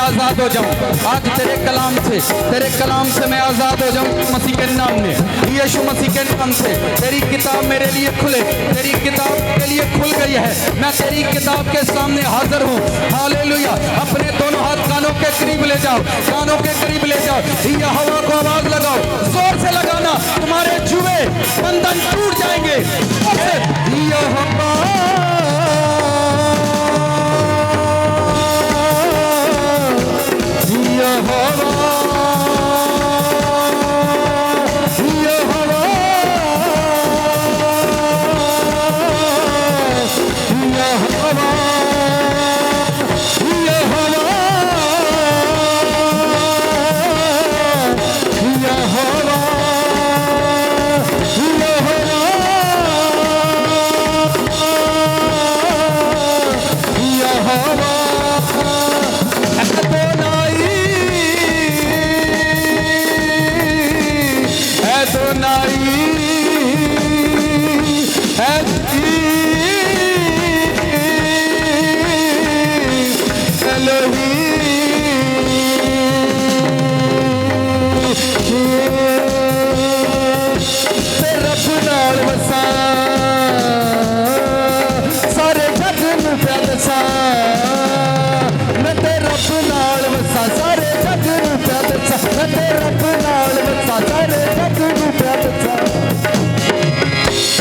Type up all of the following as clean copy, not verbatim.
आज़ाद हो जाऊं। आज तेरे कलाम से मैं आज़ाद हो जाऊं मसीह के नाम में, यीशु मसीह के नाम से। तेरी किताब मेरे लिए खुले, तेरी किताब के लिए खुल गई है। मैं तेरी किताब के सामने हाजिर हूँ। हालेलुया। अपने दोनों हाथ कानों के करीब ले जाओ, कानों के करीब ले जाओ। या हवा को आवाज लगाओ, जोर से लगाना, तुम्हारे जुए बंधन टूट जाएंगे। या हवा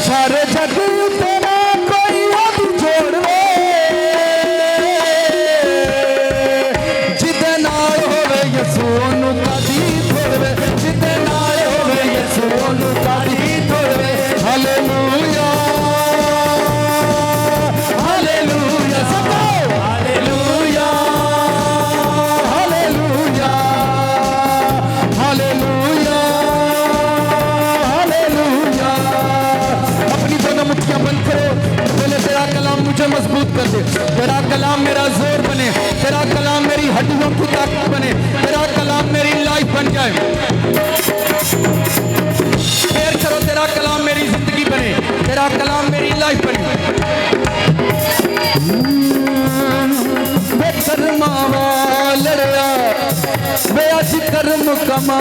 सारे जग तेरा कोई हाथ जोड़वे, जिदे नाल होवे यसू ओनू कदी छोड़वे, जिदे नाल होवे यसू ओनू कदी छोड़वे। हालेलुया हालेलुया सबको हालेलुया हालेलुया हालेलुया हालेलुया। अपनी दोनों मुट्ठियां बंद करो, बोले तेरा कलाम मुझे मजबूत कर दे, तेरा कलाम मेरा जोर बने, तेरा कलाम मेरी हड्डियों की ताकत बने, तेरा कलाम मेरी लाइफ बन जाए। शेयर करो, तेरा कलाम मेरी जिंदगी बने, तेरा कलाम मेरी लाइफ बने। वे कर्मा लड़िया वे अज कर्म कमा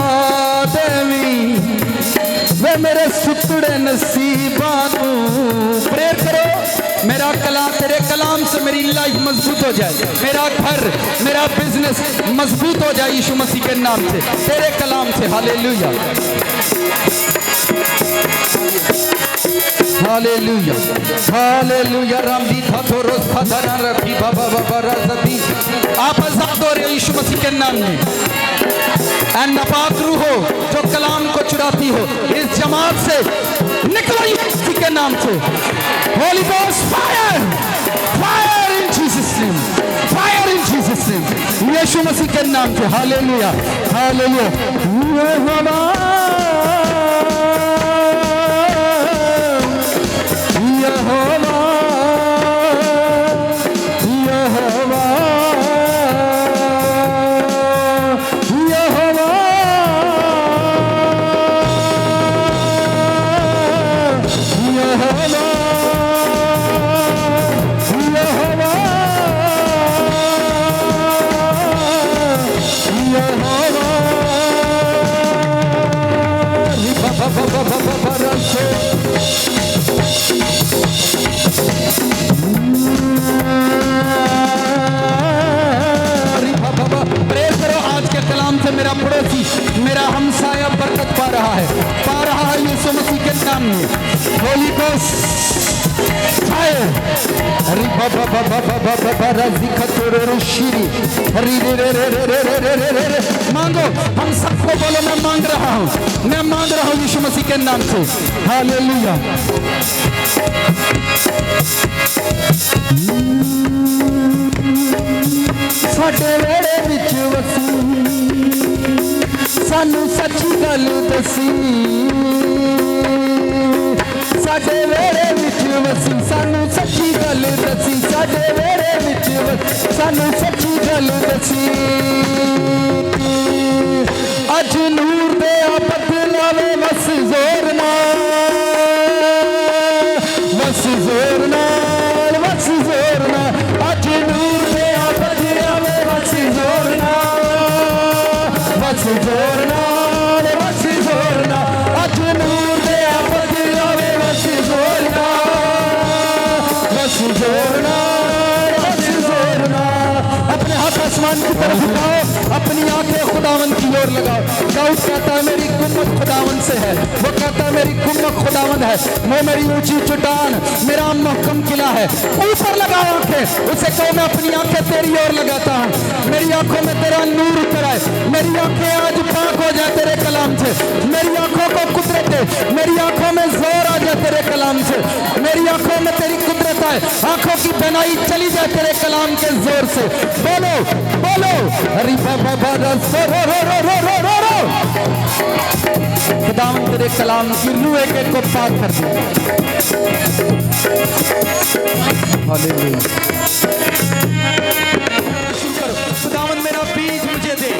देवी, वे मेरे सुतड़े नसीबां नू। प्रेयर करो, मेरा कलाम, तेरे कलाम से मेरी लाइफ मजबूत हो जाए, मेरा घर मेरा बिजनेस मजबूत हो जाए यीशु मसीह के नाम से, तेरे कलाम से। Hallelujah hallelujah hallelujah. रामदी था तो रोज था धरा रखी बाबा बाबा राजती। आप आजाद हो रहे हो यीशु मसीह के नाम में। एंड नापाक रूह हो जो कलाम को चुराती हो, इस जमात से निकलो यीशु मसीह के नाम से। Holy ghost fire, fire in Jesus name, fire in Jesus name, यीशु मसीह के नाम से। Hallelujah hallelujah. मेरा पड़ोसी, मेरा हमसाया बरकत पा रहा है यीशु मसीह के नाम में। Holi ghost fire. अरे बाबा बाबा बाबा बाबा राजिका तोरे रुशिरी। अरे रे रे रे रे रे रे रे रे रे। मांगो, हम सबको बोलो मैं मांग रहा हूँ यीशु मसीह के नाम से। हालेलुया। साडे वेड़े विच वसी सानू सच्ची गल दसी, साडे वेड़े विच वसी सानू सच्ची गल दसी, साडे वेड़े विच सानू सच्ची गल दसी। अज नूर दे बदलावे बस जोर नाल, बस जोर नाल, बस जोर नाल। अज नूर दे बदलावे बस जोर नाल। तरफ उठाओ, अपनी आंखें खुदावन की ओर लगाओ। दाऊद कहता है मेरी कुम्मत खुदावन से है, वो कहता है मेरी कुम्मत खुदावन है, वो मेरी ऊंची चट्टान, मेरा महकम किला है। ऊपर लगाओ आंखें, उसे कहो मैं अपनी आंखें तेरी ओर लगाता हूँ, मेरी आंखों में तेरा नूर उतर आए, मेरी आंखें आज पाक हो जाए तेरे कलाम से, मेरी आंखों को कुदरत दे, मेरी आंखों में जोर आ जाए तेरे कलाम से, मेरी आंखों में तेरी कुदरत आए, आंखों की बनाई चली जाए तेरे कलाम के जोर से। बोलो बोलो हरी बाबा बाबा रो रो रो रो रो रो रो। खुदावन तेरे कलाम की रूह के को पाक कर दे। हालेलुया। खुदावन मेरा बीज मुझे दे,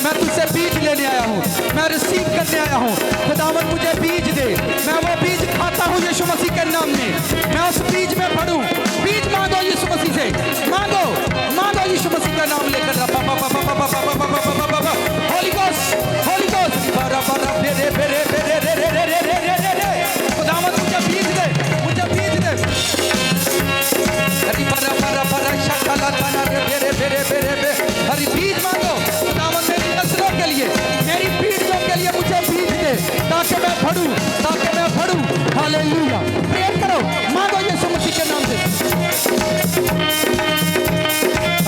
मैं तुझसे बीज लेने आया हूँ, मैं रिसीव करने आया हूँ। खुदावन मुझे बीज दे, मैं वो बीज खाता हूँ यीशु मसीह के नाम में, मैं उस बीज में पढ़ूं। बीज मांगो यीशु मसीह से, मांगो मांगो यीशु मसीह का नाम लेकर। होली गोस्ट होली गोस्ट खुदावन मुझे बीज दे, मुझे बीज दे। हरी बरा बरा बरा शक्ला तना बेरे बेरे बेरे बे। हरी बीज मांगो खुदावन मेरी नस्लों के लिए, मेरी पीढ़ियों के लिए मुझे बीज दे, ताकि मैं पढ़ूं, ताकि मैं पढ़ूं। हालेलुया। प्रेयर करो, मांगो यीशु मसीह के नाम से।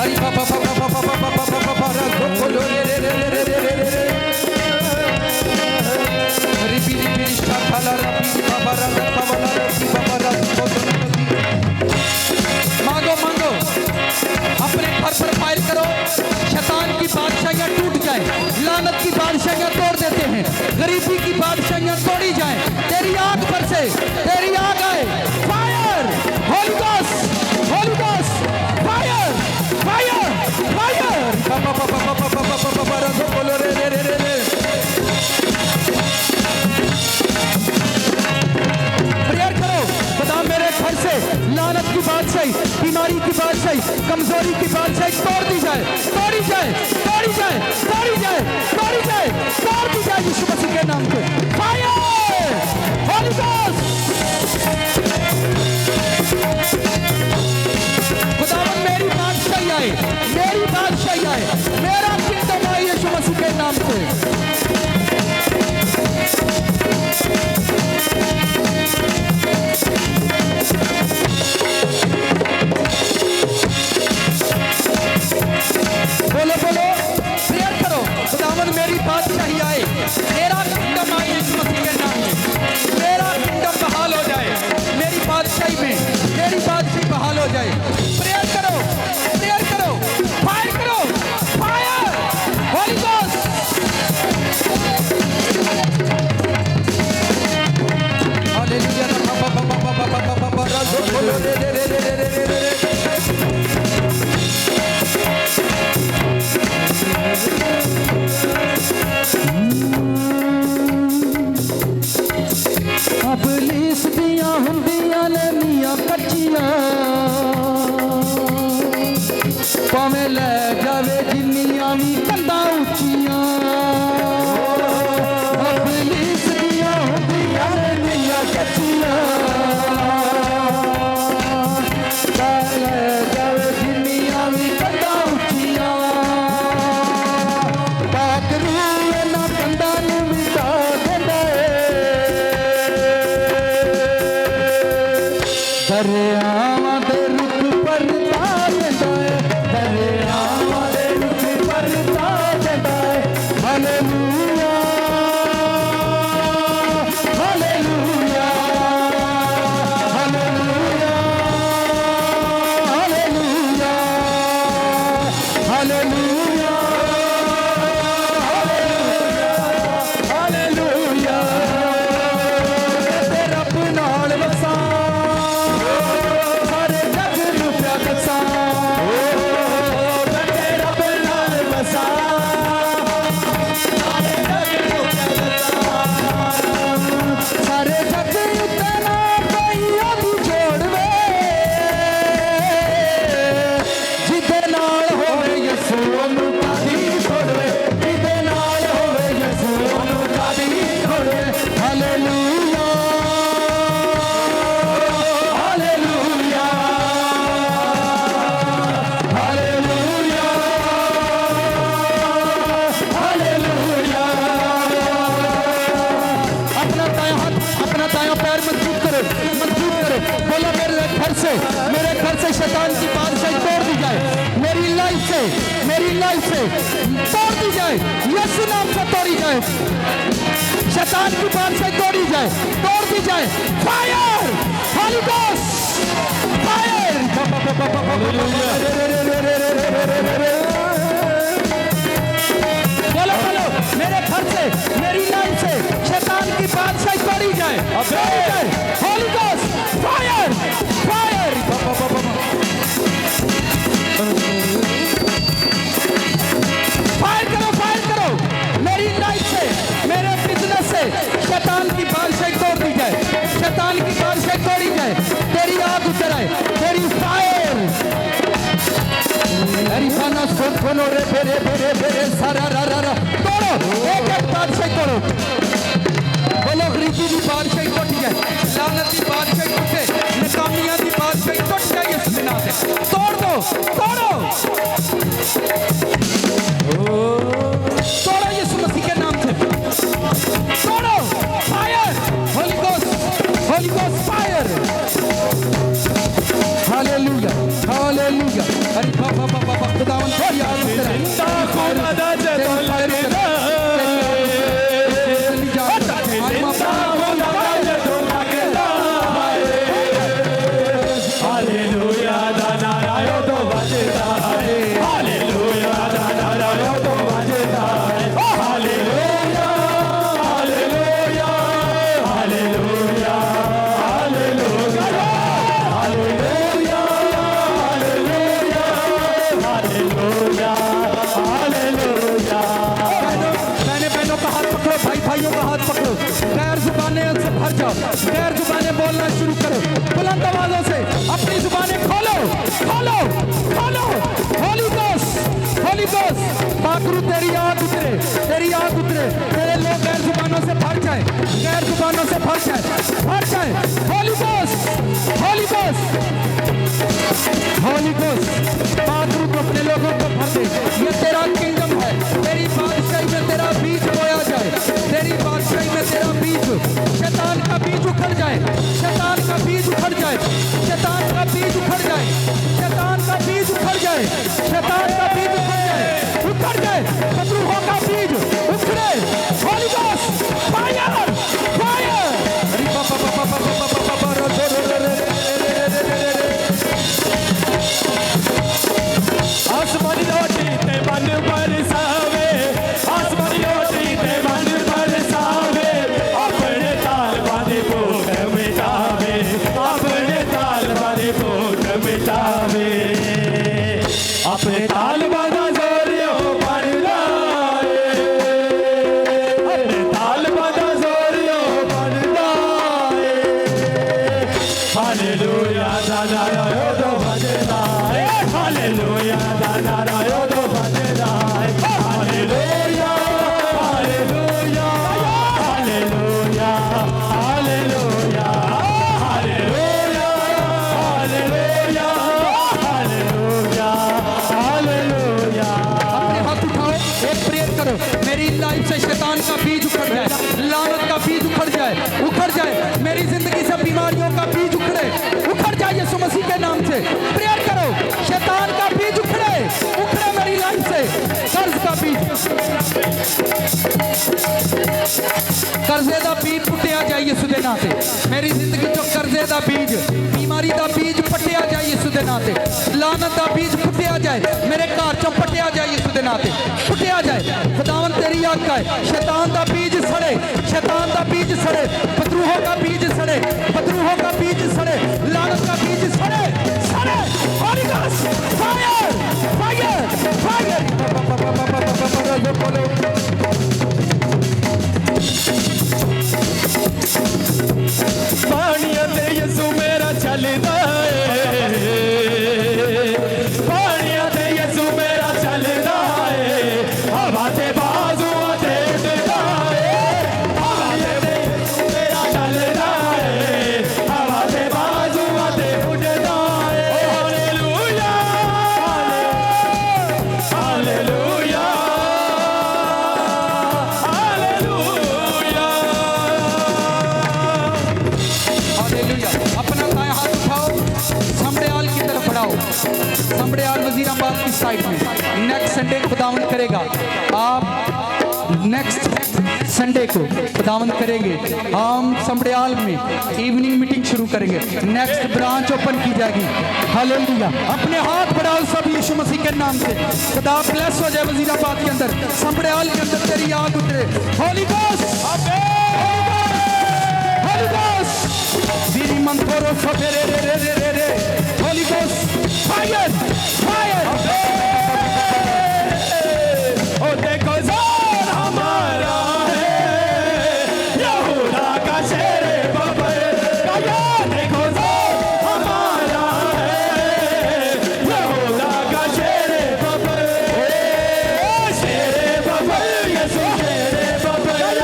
हरी बाबा बाबा बाबा बाबा बाबा बाबा बोलो रे रे रे रे रे रे रे। हरी पीरी पीरी शाखाला रबी बाबा राजा बाबा रबी बाबा राजा बोलो। मांगो मांगो, अपने घर पर फायर करो, शैतान की बादशाहियां टूट जाए, लानत की बादशाहियां तोड़ देते हैं, गरीबी की बादशाहियां तोड़ी जाए, तेरी आग पर से तेरी आग आए। Fire holy ghost holy ghost fire fire fire. बाबा बाबा बाबा बाबा बाबा राजा बोलो रे रे रे रे रे। प्रेयर करो, खुदा मेरे घर से लानत की बादशाही, बीमारी की बादशाही, कमजोरी की बादशाही तोड़ दी जाए, तोड़ी जाए, तोड़ी जाए, तोड़ी जाए, तोड़ी जाए, तोड़ दी जाए यीशु मसीह के नाम पे। Fire holy ghost. खुदावन मेरी बादशाही आए, मेरी बादशाही आए, मेरा किंगडम आए यीशु मसीह के नाम से। बोलो बोलो, प्रेयर करो, खुदावन मेरी बादशाही आए, मेरा किंगडम आए यीशु मसीह के नाम में, मेरा किंगडम बहाल हो जाए, मेरी बादशाही में मेरी बादशाही बहाल हो जाए। प्रेयर करो, प्रेयर करो, फायर करो, फायर होली गोस्ट। हालेलुया। बाबा बाबा बाबा बाबा बाबा राजो बोलो रे रे रे रे रे रे रे। पुलिस दिया हुंदियां ने मियां कच्चियां, भावें ले जावे जिन्नियां भी कंधां उच्चियां। पुलिस दिया हुंदियां ने मियां कच्चियां, ले जावे जिन्नियां भी कंधां उच्चियां। पाकरू ना कंधां नूं मिटा देंदा दरियावां दे रुख पर तार देंदा है, दरियावां दे रुख पर तार से मेरे घर से शैतान की बादशाही तोड़ दी जाए, मेरी लाइफ से तोड़ दी जाए, यीशु नाम से तोड़ी जाए, शैतान की बादशाही तोड़ी जाए, तोड़ दी जाए। Fire, holy ghost, fire. बोलो बोलो, मेरे घर से, मेरी लाइफ से शैतान की बादशाही तोड़ी जाए, holy ghost, fire, fire. Fire करो, मेरी लाइफ से, मेरे बिजनेस से शैतान की बादशाही तोड़ दी जाए, शैतान की बादशाही तोड़ी जाए, तेरी आग उतर आए, तेरी फायर। रे बेरे बेरे बेरे सारा रा रा रा तोड़ो, एक एक बादशाही तोड़ो। बोलो गरीबी की बादशाही टूट जाए, लानत की बादशाही टूटे, नाकामियां की बादशाही टूट जाए इस बिना से। तोड़ दो, तोड़ो, तोड़ो यीशु मसीह के नाम से, तोड़ो। Fire, holy ghost fire. Hallelujah, hallelujah. अरे बाबा खुदावन को याद गैर जुबानें बोलना शुरू करो, बुलंद आवाजों से अपनी जुबानें खोलो, खोलो, खोलो। होली गोस्ट, पाकरू तेरी आग उतरे, तेरी आग उतरे, तेरे लोग गैर जुबानों से भर जाए, गैर जुबानों से भर जाए, भर जाए। Holy ghost, holy ghost, holy ghost, पाकरू को अपने लोगों को भर दे। ये तेरा किंगडम है, तेरी बादशाही में तेरा बीज बोया जाए, तेरी बादशाही में तेरा बीज, शैतान का बीज उखड़ जाए, शैतान का बीज उखड़ जाए, शैतान का बीज उखड़ जाए, शैतान का बीज उखड़ जाए, शैतान का बीज उखड़ जाए, उखड़ जाए, शत्रुओं का बीज उखड़े। Holy ghost, fire, fire. आसमानी रोटी ते मन बरसावे, आसमानी रोटी ते मन बरसावे, अपने ताल बादे भूख मिटावे, अपने ताल बादे भूख मिटावे, अपने ताल बादा जोरियो पर लाए, अपने ताल बादा जोरियो पर लाए। हालेलुया दादा यो तो बजदा है, हालेलुया दादा यो तो बजदा है, hallelujah hallelujah hallelujah hallelujah hallelujah hallelujah hallelujah hallelujah. अपने हाथ उठाओ, एक प्रेयर करो, मेरी लाइफ से शैतान का बीज उखड़ जाए, लानत का बीज उखड़ जाए, उखड़ जाए, मेरी जिंदगी से बीमारियों का बीज उखड़े, उखड़ जाए यीशु मसीह के नाम से। प्रेयर करो, शैतान का बीज उखड़े, उखड़े मेरी लाइफ से, कर्ज का बीज, कर्जे का बीज पुटिया जाए यीशु दे नाम से। मेरी जिंदगी चो कर्जे का बीज, बीमारी का बीज पटिया जाए यीशु दे नाम से, लानत का बीज पुटिया जाए, मेरे घर चो पटिया जाए यीशु दे नाम से, पुटिया जाए। खुदावन तेरी आज्ञा है, शैतान का बीज सड़े, शैतान का बीज सड़े, पत्रुहों का बीज सड़े, पत्रुहों का बीज सड़े, लानत का बीज सड़े, सड़े। Holi ghost, fire, fire, fire. पानिया ते यीशु मेरा चलदा है, पानिया ते यीशु मेरा चलदा है, हवा ते बाजुआं ते उड़दा है, हवा ते यीशु मेरा चलदा है, हवा ते बाजुआं ते उड़दा है। हालेलुया हालेलुया साइड में। नेक्स्ट संडे खुदावंद करेगा, आप नेक्स्ट संडे को खुदावंद करेंगे, हम समड़ियाल में इवनिंग मीटिंग शुरू करेंगे। नेक्स्ट ब्रांच ओपन की जाएगी। हालेलुया। अपने हाथ बढ़ाओ सब यीशु मसीह के नाम से। खुदा ब्लेस हो जाए वजीराबाद के अंदर, समड़ियाल के अंदर तेरी आग उतरे। होली गोस्ट, होली गोस्ट, दीदी मंथोरो सफेरे रे रे रे रे रे, होली गोस्ट, फायर फायर। ओ देखो ज़ोर हमारा है, यहूदा का शेर बबर का, ये देखो ज़ोर हमारा है, यहूदा का शेर बबर, शेर बबर यीशु शेर बबर,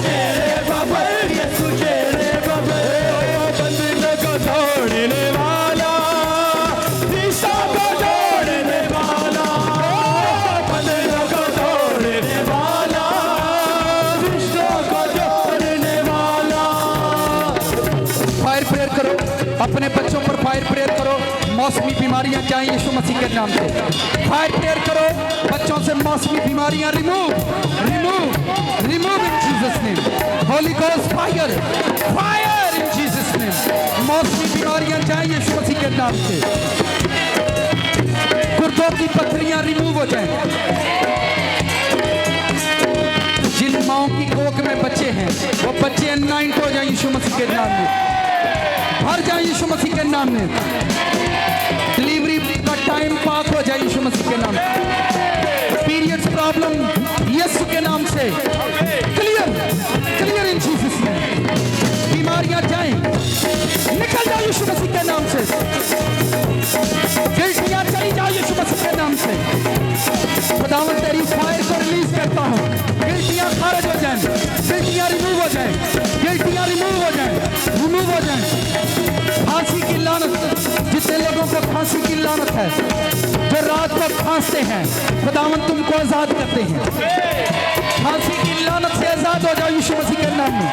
शेर बबर यीशु शेर बबर। बंदियों को तोड़ने वाला, दिशा को तोड़ने वाला, बंदियों को तोड़ने वाला, दिशा को तोड़ने वाला। फायर प्रेयर करो, अपने बच्चों पर फायर प्रेयर करो। मौसमी बीमारियां जाएं यीशु मसीह के नाम से। फायर प्रेयर करो, बच्चों से मौसमी बीमारियां remove remove remove in Jesus name. Holi ghost fire fire in Jesus name. मौसमी बीमारियां जाएं यीशु मसीह के नाम से। गुर्दों की पथरियां रिमूव हो जाएं। जिन माओं की कोख में बच्चे हैं वो बच्चे अनाइंट हो जाएं यीशु मसीह के नाम में, भर जाए यीशु मसीह के नाम में। डिलीवरी का टाइम पाक हो जाए यीशु मसीह के नाम में। पीरियड्स प्रॉब्लम यीशु के नाम से clear clear in Jesus name. बीमारियां जाएं, निकल जाए यीशु मसीह के नाम से। गिल्टियां चली जाए यीशु मसीह के नाम से। खुदावंद तेरी फायर को रिलीज करता हूँ। गिल्टियां खारिज हो जाएं, गिल्टियां रिमूव हो जाएं, गिल्टियां रिमूव हो जाएं, रिमूव हो जाएं। फांसी की लानत, जितने लोगों को फांसी की लानत है, जो रात को फांसते हैं, खुदावंद तुमको आजाद करते हैं। फांसी की लानत से आजाद हो जाओ यीशु मसीह के नाम में।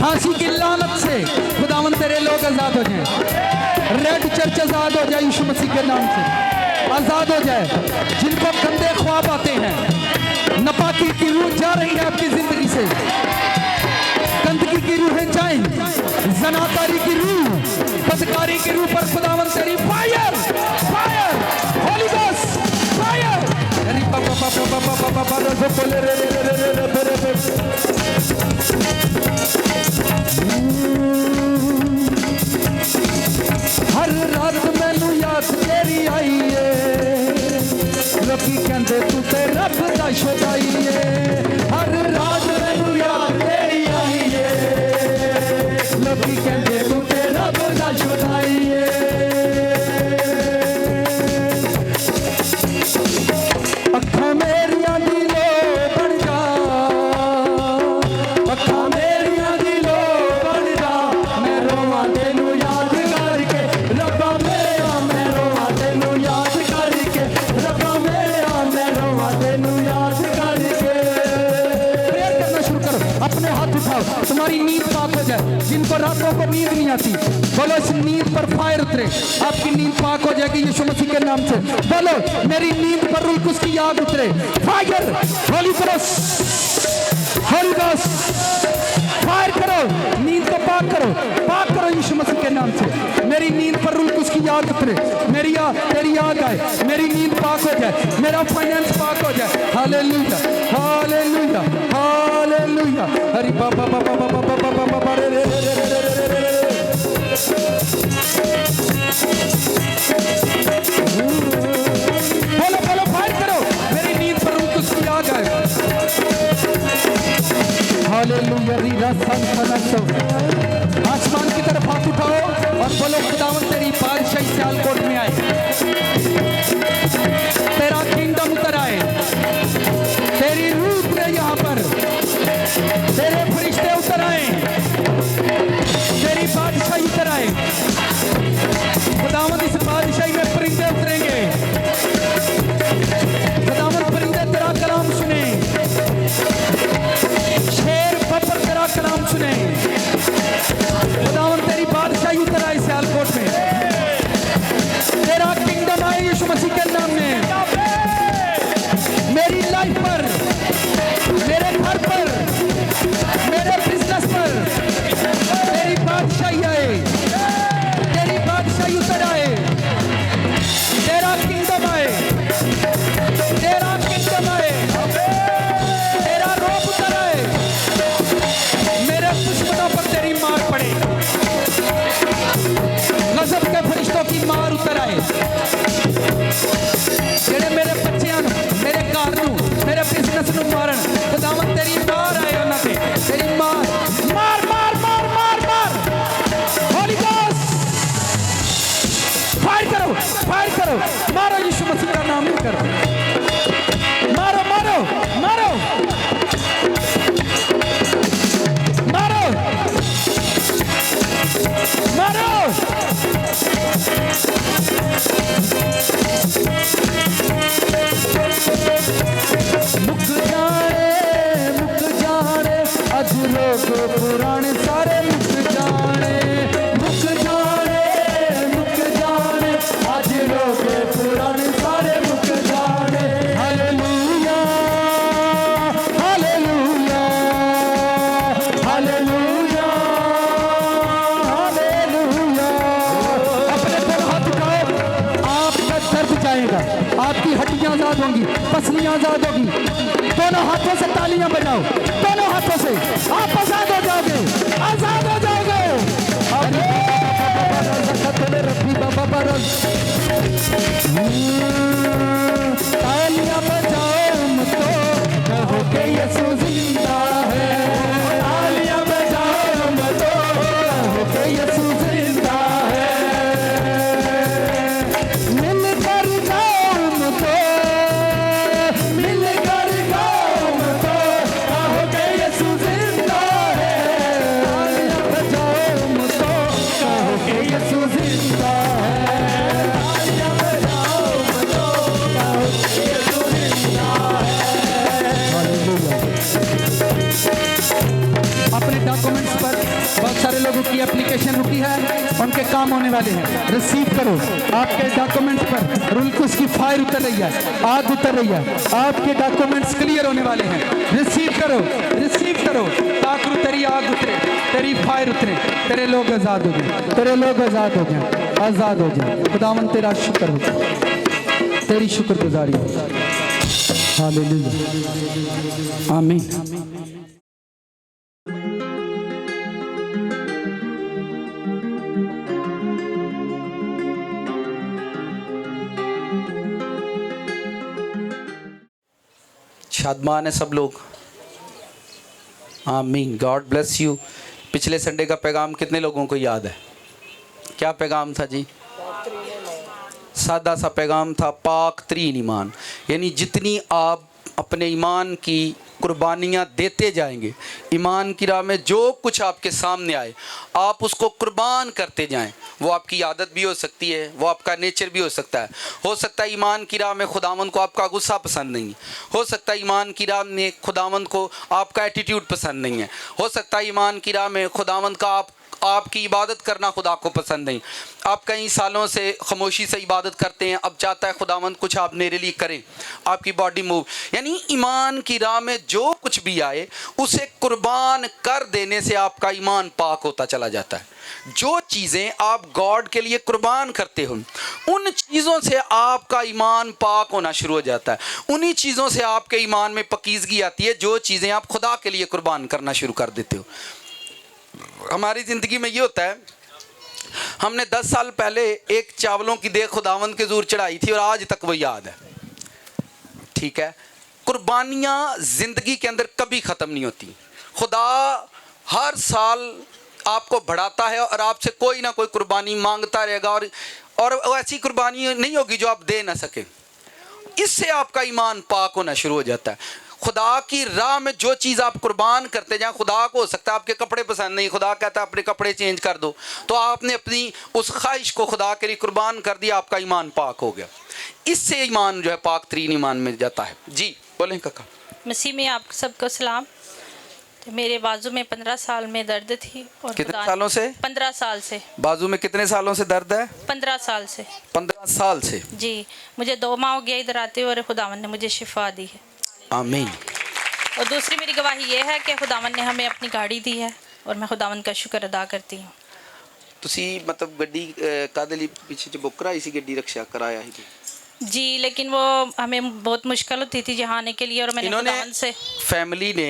फांसी की लानत से खुदावंद तेरे लोग आजाद हो जाएं। रेड चर्च आजाद हो जाए यीशु मसीह के नाम से, आजाद हो जाए। जिनको गंदे ख्वाब आते हैं, नापाकी की रूह जा रही है आपकी जिंदगी से, गंदगी की रूहें जाएं, जनाकारी की रूह, बदकारी की रूह पर खुदावंद तेरी fire fire, holy ghost fire. अरे पापा पापा पापा पापा पापा बोले रे रे रे रे रे रे रे। हर रात मैनू याद तेरी आई है, लोकी कहंदे तू ते रब दा शुदाई है। हर रात मैनू याद तेरी आई है, लोकी कहंदे तू ते रब दा शुदाई है। अखां मेरियां दी लो बन जा, अखां मेरियां दी लो बन जा, मैं रोवां तेनू याद करके, रब्बा मेरा मैं रोवां तेनू याद करके, रब्बा मेरा मैं रोवां तेनू याद करके। प्रेयर करना शुरू करो, अपने हाथ उठाओ, तुम्हारी नींद पाक हो जाए। जिनको रातों को नींद नहीं आती, बोलो इस नींद पर फायर उतरे, आपकी नींद पाक हो जाएगी यीशु मसीह के नाम से। बोलो मेरी नींद पर रुल उसकी याद उतरे, फायर। होली गोस्ट फायर करो, नींद को पाक करो यीशु मसीह के नाम से। मेरी नींद पर रुल उसकी याद उतरे, मेरी याद तेरी याद आए, मेरी नींद पाक हो जाए, मेरा फाइनेंस पाक हो जाए। Hallelujah hallelujah hallelujah. हरि बाबा बाबा बाबा बाबा बाबा रे रे रे रे रे रे रे। बोलो बोलो फायर करो, मेरी नींद पर रुल उसकी याद आए। हालेलुया रीरा संसनसो। आसमान की तरफ हाथ उठाओ और बोलो खुदावंद तेरी बादशाही सियालकोट में आए, तेरा किंगडम उतर आए, तेरी रूह उतरे यहाँ पर, तेरे फरिश्ते उतर आए, तेरी बादशाही उतर आए। खुदावंद इस बादशाही में परिंदे उतरेंगे, खुदावंद परिंदे तेरा कलाम सुने, शेर बब्बर तेरा कलाम सुने। खुदावंद तेरी बादशाही उतर आए सियालकोट में, तेरा लाइफ पर, मेरे घर पर, मेरे बिजनेस पर तेरी बादशाही आए, तेरी बादशाही उतर आए, तेरा किंगडम आए, तेरा किंगडम आए, तेरा रोब उतर आए, मेरे दुश्मनों पर तेरी मार पड़े, गजब के फरिश्तों की मार उतर आए, जेड़े मेरे बच्चियां नूं, मेरे घर नूं, मेरे बिजनेस नूं मारन, खुदावन तेरी मार आए उन्हां ते, तेरी मार, मार मार मार मार मार, होली गोस्ट फायर करो, मारो यीशु मसीह का नाम लेकर, मारो मारो मारो मारो मारो, मुक जाने अज लोग पुराने सारे मुक जाने अज लोग पुराने सारे मुक जाने। Hallelujah hallelujah hallelujah hallelujah. अपने पर हाथ उठाओ, आपका दर्द जाएगा, आपकी हड्डियां आजाद होंगी, पसलियां आजाद होगी, दोनों हाथों से तालियां बजाओ, दोनों हाथों से आप आजाद हो जाओगे, आजाद हो जाओगे। तालियां बजाओ तो कहो कि यीशु जिंदा है, तालियां बजाओ तो कहो कि यीशु जिंदा है, मिलकर गाओ तो कहो कि यीशु जिंदा है, तालियां बजाओ तो कहो कि यीशु जिंदा है, तालियां बजाओ तो कहो कि यीशु जिंदा है। हालेलुया। अपने डॉक्यूमेंट्स पर बहुत सारे लोगों की एप्लीकेशन रुकी है, उनके काम होने वाले हैं, रिसीव करो। आपके डॉक्यूमेंट्स पर रुलकुस की फायर उतर रही है, आग उतर रही है, आपके डॉक्यूमेंट्स क्लियर होने वाले हैं, रिसीव करो ताकि तेरी आग उतरे, तेरी फायर उतरे, तेरे लोग आजाद हो जाए, तेरे लोग आजाद हो जाए, आजाद हो जाए। खुदावन तेरा शुक्र हो, तेरी शुक्रगुजारी हो। हालेलुया आमीन। शादमान है सब लोग, आमीन। God bless you. पिछले संडे का पैगाम कितने लोगों को याद है? क्या पैगाम था जी? सादा सा पैगाम था, पाक तरीन ईमान। यानी जितनी आप अपने ईमान की कुर्बानियाँ देते जाएंगे, ईमान की राह में जो कुछ आपके सामने आए आप उसको कुर्बान करते जाएं। वो आपकी आदत भी हो सकती है, वो आपका नेचर भी हो सकता है ईमान की राह में खुदावंद को आपका गुस्सा पसंद नहीं है, हो सकता है ईमान की राह में खुदावंद को आपका एटीट्यूड पसंद नहीं है, हो सकता है ईमान की राह में खुदावंद का आपकी इबादत करना खुदा को पसंद नहीं। आप कई सालों से खामोशी से इबादत करते हैं, अब चाहता है खुदावंद कुछ आप मेरे लिए करें, आपकी बॉडी मूव। यानी ईमान की राह में जो कुछ भी आए उसे कुर्बान कर देने से आपका ईमान पाक होता चला जाता है। जो चीज़ें आप गॉड के लिए कुर्बान करते हो उन चीज़ों से आपका ईमान पाक होना शुरू हो जाता है। उन्हीं चीज़ों से आपके ईमान में पकीज़गी आती है जो चीज़ें आप खुदा के लिए कुर्बान करना शुरू कर देते हो। हमारी ज़िंदगी में ये होता है, हमने 10 साल पहले एक चावलों की देग खुदावंद के ज़रूर चढ़ाई थी और आज तक वो याद है। ठीक है, कुर्बानियाँ ज़िंदगी के अंदर कभी ख़त्म नहीं होती। खुदा हर साल आपको बढ़ाता है और आपसे कोई ना कोई कुर्बानी मांगता रहेगा, और ऐसी कुर्बानी नहीं होगी जो आप दे ना सके। इससे आपका ईमान पाक होना शुरू हो जाता है। खुदा की राह में जो चीज़ आप कुर्बान करते जाएं, खुदा को हो सकता है आपके कपड़े पसंद नहीं, खुदा कहता है अपने कपड़े चेंज कर दो, तो आपने अपनी उस ख्वाहिश को खुदा के लिए कुर्बान कर दिया, आपका ईमान पाक हो गया। इससे ईमान जो है पाक तरीन ईमान में जाता है। जी बोलें काका। मसीह में आप सबको सलाम। तो मेरे बाजू में 15 साल में दर्द थी। और कितने सालों से? 15 साल से। बाजू में कितने सालों से दर्द है? 15 साल से। 15 साल से। जी, मुझे 2 माह हो गया इधर आते हुए और खुदावन ने मुझे शिफा दी है। आमीन। और दूसरी मेरी गवाही ये है कि खुदावन ने हमें अपनी गाड़ी दी है और मैं खुदावन का शुक्र अदा करती हूँ। ਤੁਸੀਂ ਮਤਲਬ ਗੱਡੀ ਕਾਹਦੇ ਲਈ ਪਿੱਛੇ ਚ ਬੁੱਕ ਕਰਾਈ ਸੀ, ਗੱਡੀ ਰਕਸ਼ਾ ਕਰਾਇਆ ਸੀ? जी, लेकिन वो हमें बहुत मुश्किल होती थी जहाँ आने के लिए और मैंने इन्होंने खुदावन से फैमिली ने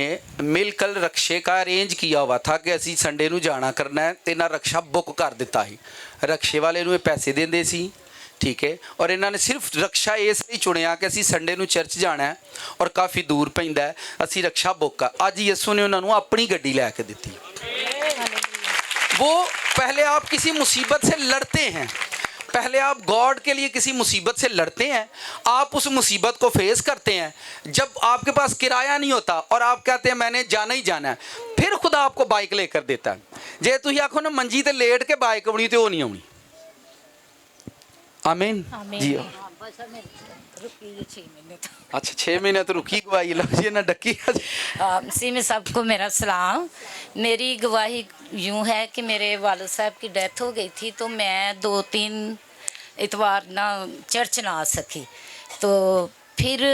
मिलकर रक्शे का अरेंज किया हुआ था कि ਅਸੀਂ ਸੰਡੇ ਨੂੰ ਜਾਣਾ ਕਰਨਾ ਹੈ ਤੇ ਇਹਨਾਂ ਰਕਸ਼ਾ ਬੁੱਕ ਕਰ ਦਿੱਤਾ ਸੀ। ਰਕਸ਼ੇ ਵਾਲੇ ਨੂੰ ਇਹ ਪੈਸੇ ਦਿੰਦੇ ਸੀ, ਠੀਕ ਹੈ, ਔਰ ਇਹਨਾਂ ਨੇ ਸਿਰਫ ਰਕਸ਼ਾ ਇਸ ਲਈ ਚੁਣਿਆ ਕਿ ਅਸੀਂ ਸੰਡੇ ਨੂੰ ਚਰਚ ਜਾਣਾ ਹੈ ਔਰ ਕਾਫੀ ਦੂਰ ਪੈਂਦਾ ਹੈ, ਅਸੀਂ ਰਕਸ਼ਾ ਬੁੱਕ ਆ। ਅੱਜ ਯਿਸੂ ਨੇ ਉਹਨਾਂ ਨੂੰ ਆਪਣੀ ਗੱਡੀ ਲੈ ਕੇ ਦਿੱਤੀ। वो पहले आप किसी मुसीबत से लड़ते हैं, पहले आप गॉड के लिए किसी मुसीबत से लड़ते हैं, आप उस मुसीबत को फेस करते हैं। जब आपके पास किराया नहीं होता और आप कहते हैं मैंने जाना ही जाना है, फिर खुदा आपको बाइक लेकर देता है। जे तुम आखो ना मंजी ते लेट के बाइक आनी तो वो नहीं आनी। आमीन जी। अच्छा 6 महीने तो रुकी गवाही, लो जी ना डकी। सी में सबको मेरा सलाम। मेरी गवाही यूँ है कि मेरे वालिद साहब की डेथ हो गई थी तो मैं 2-3 इतवार ना चर्च ना आ सकी। तो फिर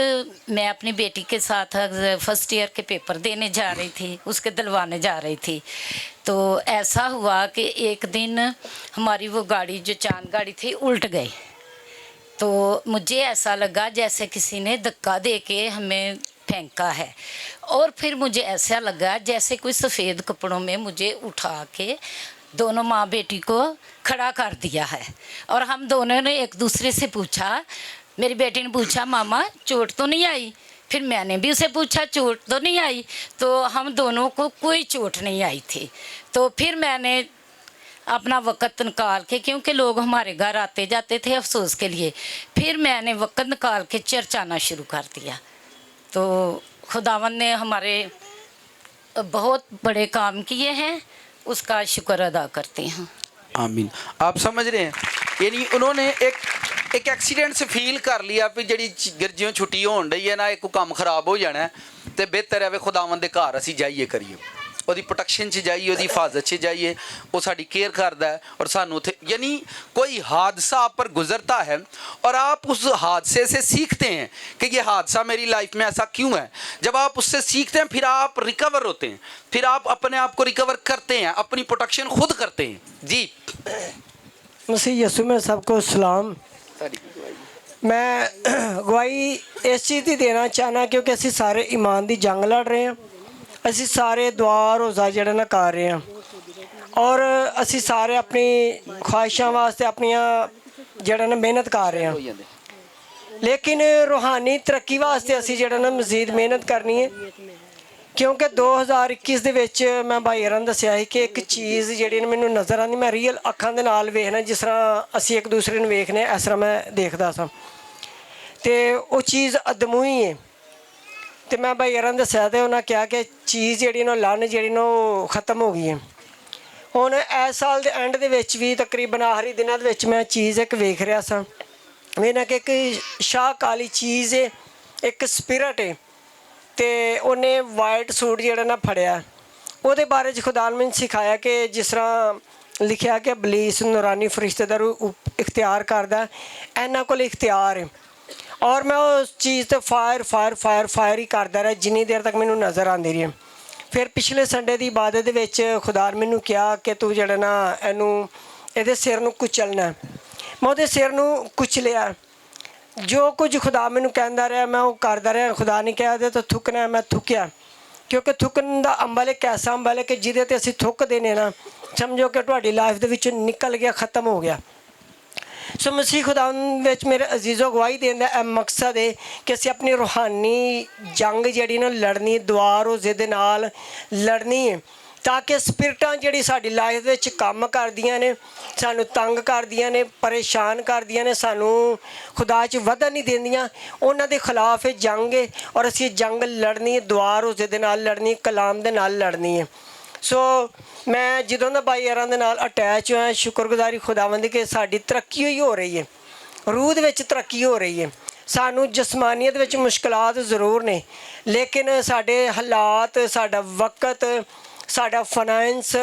मैं अपनी बेटी के साथ फर्स्ट ईयर के पेपर देने जा रही थी, उसके दिलवाने जा रही थी। तो ऐसा हुआ कि एक दिन हमारी वो गाड़ी जो चांद गाड़ी थी उल्ट गई। तो मुझे ऐसा लगा जैसे किसी ने धक्का दे के हमें फेंका है, और फिर मुझे ऐसा लगा जैसे कोई सफ़ेद कपड़ों में मुझे उठा के दोनों माँ बेटी को खड़ा कर दिया है। और हम दोनों ने एक दूसरे से पूछा, मेरी बेटी ने पूछा मामा चोट तो नहीं आई, फिर मैंने भी उसे पूछा चोट तो नहीं आई, तो हम दोनों को कोई चोट नहीं आई थी। तो फिर मैंने अपना वक़्त निकाल के, क्योंकि लोग हमारे घर आते जाते थे अफसोस के लिए, फिर मैंने वक़्त निकाल के चर्च आना शुरू कर दिया। तो खुदावन ने हमारे बहुत बड़े काम किए हैं, उसका शुक्र अदा करते हैं। आमीन। आप समझ रहे हैं, यानी उन्होंने एक एक्सीडेंट से फील कर लिया भी जी गिरजियों छुट्टी होने रही है ना, एक काम खराब हो जाना है तो बेहतर है वे खुदावन दे घर असी जाइए करिए, ਉਹਦੀ ਪ੍ਰੋਟੈਕਸ਼ਨ 'ਚ ਜਾਈਏ, ਉਹਦੀ ਹਿਫਾਜ਼ਤ 'ਚ जाइए, वो साड़ी केयर करता है और सानू थे। यानी कोई हादसा आप पर गुजरता है और आप उस हादसे से सीखते हैं कि ये हादसा मेरी लाइफ में ऐसा क्यों है। जब आप उससे सीखते हैं फिर आप रिकवर होते हैं, फिर आप अपने आप को रिकवर करते हैं, अपनी प्रोटेक्शन खुद करते हैं। जी मसीह यीशु में सबको सलाम। मैं गवाही इस चीज़ की देना चाहना क्योंकि असी सारे ईमान की जंग लड़ रहे हैं, असी सारे दुआ रोज़ा जड़ा ना कर रहे हैं और असी सारे अपनी ख्वाहिशों वास्ते अपनिया जड़ा ना मेहनत कर रहे हैं, लेकिन रूहानी तरक्की वास्ते असी जड़ा ना मज़ीद मेहनत करनी है। क्योंकि 2021 ਦੇ ਵਿੱਚ मैं भाई हरन दसिया है कि एक चीज़ जी मैनू नज़र आती, मैं रीयल अखां दे नाल वेखना, जिस तरह असी एक दूसरे नूं वेखने इस तरह मैं देखदा सा, तो वो चीज़ अदमूही है। तो मैं भाई हरन दसिया तो उन्हें कहा कि चीज़ जी लन जी ख़त्म हो गई है। हुण इस साल के एंड दे विच भी तकरीबन आखिरी दिनों दे विच मैं चीज़ एक वेख रहा सा, मैंने कि एक शाहकाली चीज़ है, एक स्पिरिट है, तो उन्हें वाइट सूट जो ना फड़िया, वो बारे खुदा ने मैंने सिखाया कि जिस तरह लिखा कि बलीस नूरानी फरिश्ते दा इख्तियार करदा, इन्हां कोल इख्तियार है। और मैं उस चीज़ तो फायर फायर फायर फायर ही करता रहा जिन्नी देर तक मैनू नज़र आती रही। फिर पिछले संडे की इबादत दे विच खुदा ने मैनू कहा कि तू जड़ा ना इनू इहदे सिर नू कुचलना। मैं उहदे सिर नू कुचलिया, जो कुछ खुदा मैनू कहता रहा मैं वो करता रहा। खुदा ने कहा दे तो थुकना है, मैं थुकिया, क्योंकि थुकन का अंबल एक ऐसा अंबल है कि जिहदे ते असीं थुक देने ना समझो कि तुहाडी लाइफ दे विच निकल गया, ख़त्म हो गया। सो मसीह खुदा विच मेरे अजीज़ो गवाही देने का मकसद है कि असीं अपनी रूहानी जंग जिहड़ी ना लड़नी, दुआ रोज़े दे नाल लड़नी है, ताकि स्पिरिटां जिहड़ी साडी लाइफ विच कम करदियां ने, सानू तंग करदियां ने, परेशान करदियां ने, सानू खुदा च वधन नहीं देंदियां, उन्हां दे खिलाफ जंग है और असीं जंग लड़नी है, दुआ रोज़े दे नाल लड़नी, कलाम दे नाल लड़नी है। सो मैं जदों दा भाई यारां दे नाल अटैच होया, शुक्रगुजारी खुदावंद दी कि साडी तरक्की ही हो रही है, रूह दे विच तरक्की हो रही है। सानू जस्मानीयत विच मुश्किलात ज़रूर ने, लेकिन साडे हालात, साडा वक्त, साडा फाइनैंस,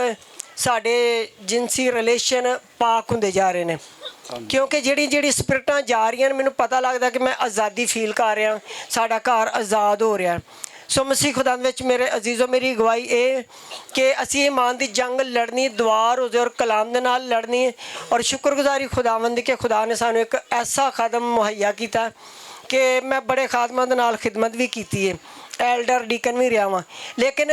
साडे जिनसी रिलेशन पाक हुंदे जा रहे हैं। ਕਿਉਂਕਿ ਜਿਹੜੀ ਸਪਿਰਟਾਂ ਜਾ ਰਹੀਆਂ ਨੇ, ਮੈਨੂੰ ਪਤਾ ਲੱਗਦਾ ਕਿ ਮੈਂ ਆਜ਼ਾਦੀ ਫੀਲ ਕਰ ਰਿਹਾ, ਸਾਡਾ ਘਰ ਆਜ਼ਾਦ ਹੋ ਰਿਹਾ। ਸੋ ਮਸੀਹ ਖੁਦਾ ਵਿੱਚ ਮੇਰੇ ਅਜ਼ੀਜ਼ੋ, ਮੇਰੀ ਅਗਵਾਈ ਇਹ ਕਿ ਅਸੀਂ ਈਮਾਨ ਦੀ ਜੰਗ ਲੜਨੀ ਦੁਆ ਰੋਜ਼ੇ ਔਰ ਕਲਾਮ ਦੇ ਨਾਲ ਲੜਨੀ ਹੈ। ਔਰ ਸ਼ੁਕਰਗੁਜ਼ਾਰੀ ਖੁਦਾਵੰਦ ਕਿ ਖੁਦਾ ਨੇ ਸਾਨੂੰ ਇੱਕ ਐਸਾ ਖਾਦਮ ਮੁਹੱਈਆ ਕੀਤਾ ਕਿ ਮੈਂ ਬੜੇ ਖਾਦਮਾਂ ਦੇ ਨਾਲ ਖਿਦਮਤ ਵੀ ਕੀਤੀ ਹੈ, ਐਲਡਰ ਡੀਕਨ ਵੀ ਰਿਹਾ ਵਾਂ, ਲੇਕਿਨ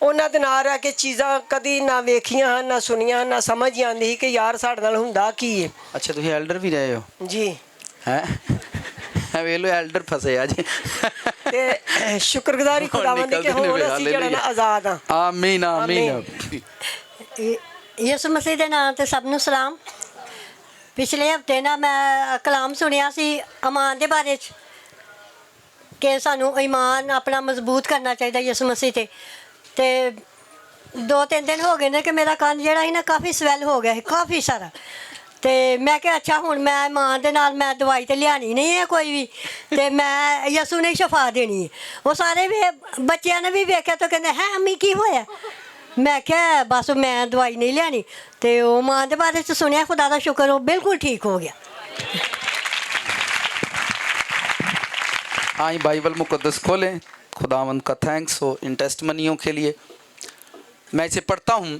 ਉਹਨਾਂ ਦੇ ਨਾਲ ਰਹਿ ਕੇ ਚੀਜ਼ਾਂ ਕਦੀ ਨਾ ਵੇਖੀਆਂ ਹਨ, ਨਾ ਸੁਣੀਆਂ, ਨਾ ਸਮਝ ਆਉਂਦੀ ਸੀ ਕਿ ਯਾਰ ਸਾਡੇ ਨਾਲ ਹੁੰਦਾ ਕੀ ਹੈ। ਅੱਛਾ, ਤੁਸੀਂ ਐਲਡਰ ਵੀ ਰਹੇ ਹੋ ਜੀ ਹੈ? ਵੇਖ ਲਓ ਐਲਡਰ ਫਸੇ ਆ ਜੀ। ਤੇ ਸ਼ੁਕਰਗੁਜ਼ਾਰੀ ਖੁਦਾਵੰਦ ਕਿ ਹੁਣ ਅਸੀਂ ਜਿਹੜਾ ਨਾ ਆਜ਼ਾਦ ਹਾਂ। ਆਮੀਨ ਆਮੀਨ। ਯਿਸੂ ਮਸੀਹ ਦੇ ਨਾਮ ਤੇ ਸਭ ਨੂੰ ਸਲਾਮ। ਪਿਛਲੇ ਹਫਤੇ ਨਾ ਮੈਂ ਕਲਾਮ ਸੁਣਿਆ ਸੀ ਈਮਾਨ ਦੇ ਬਾਰੇ 'ਚ ਕਿ ਸਾਨੂੰ ਈਮਾਨ ਆਪਣਾ ਮਜ਼ਬੂਤ ਕਰਨਾ ਚਾਹੀਦਾ ਯਿਸੂ ਮਸੀਹ ਤੇ 2-3 ਦਿਨ ਹੋ ਗਏ ਨੇ ਕਿ ਮੇਰਾ ਕੰਨ ਜਿਹੜਾ ਸੀ ਨਾ ਕਾਫੀ ਸਵੈਲ ਹੋ ਗਿਆ ਸੀ, ਕਾਫੀ ਸਾਰਾ। ਤੇ ਮੈਂ ਕਿਹਾ ਅੱਛਾ ਹੁਣ ਮੈਂ ਈਮਾਨ ਦੇ ਨਾਲ ਮੈਂ ਦਵਾਈ ਤੇ ਲਿਆਣੀ ਨਹੀਂ ਹੈ ਕੋਈ ਵੀ, ਤੇ ਮੈਂ ਯਿਸੂ ਨੇ ਸ਼ਫਾ ਦੇਣੀ ਹੈ। ਉਹ ਸਾਰੇ ਵੀ ਬੱਚਿਆਂ ਨੇ ਵੀ ਵੇਖਿਆ ਤਾਂ ਕਹਿੰਦੇ ਹੈ ਅੰਮੀ ਕੀ ਹੋਇਆ? ਮੈਂ ਕਿਹਾ ਬਸ ਮੈਂ ਦਵਾਈ ਨਹੀਂ ਲਿਆਣੀ। ਤੇ ਉਹ ਮਾਂ ਦੇ ਬਾਰੇ 'ਚ ਸੁਣਿਆ, ਖੁਦਾ ਦਾ ਸ਼ੁਕਰ ਉਹ ਬਿल्कुल ठीक हो गया। हाँ, बाइबल मुकद्दस खोलें। खुदावंद का थैंक्स हो इन टेस्टमनियों के लिए। मैं इसे पढ़ता हूँ।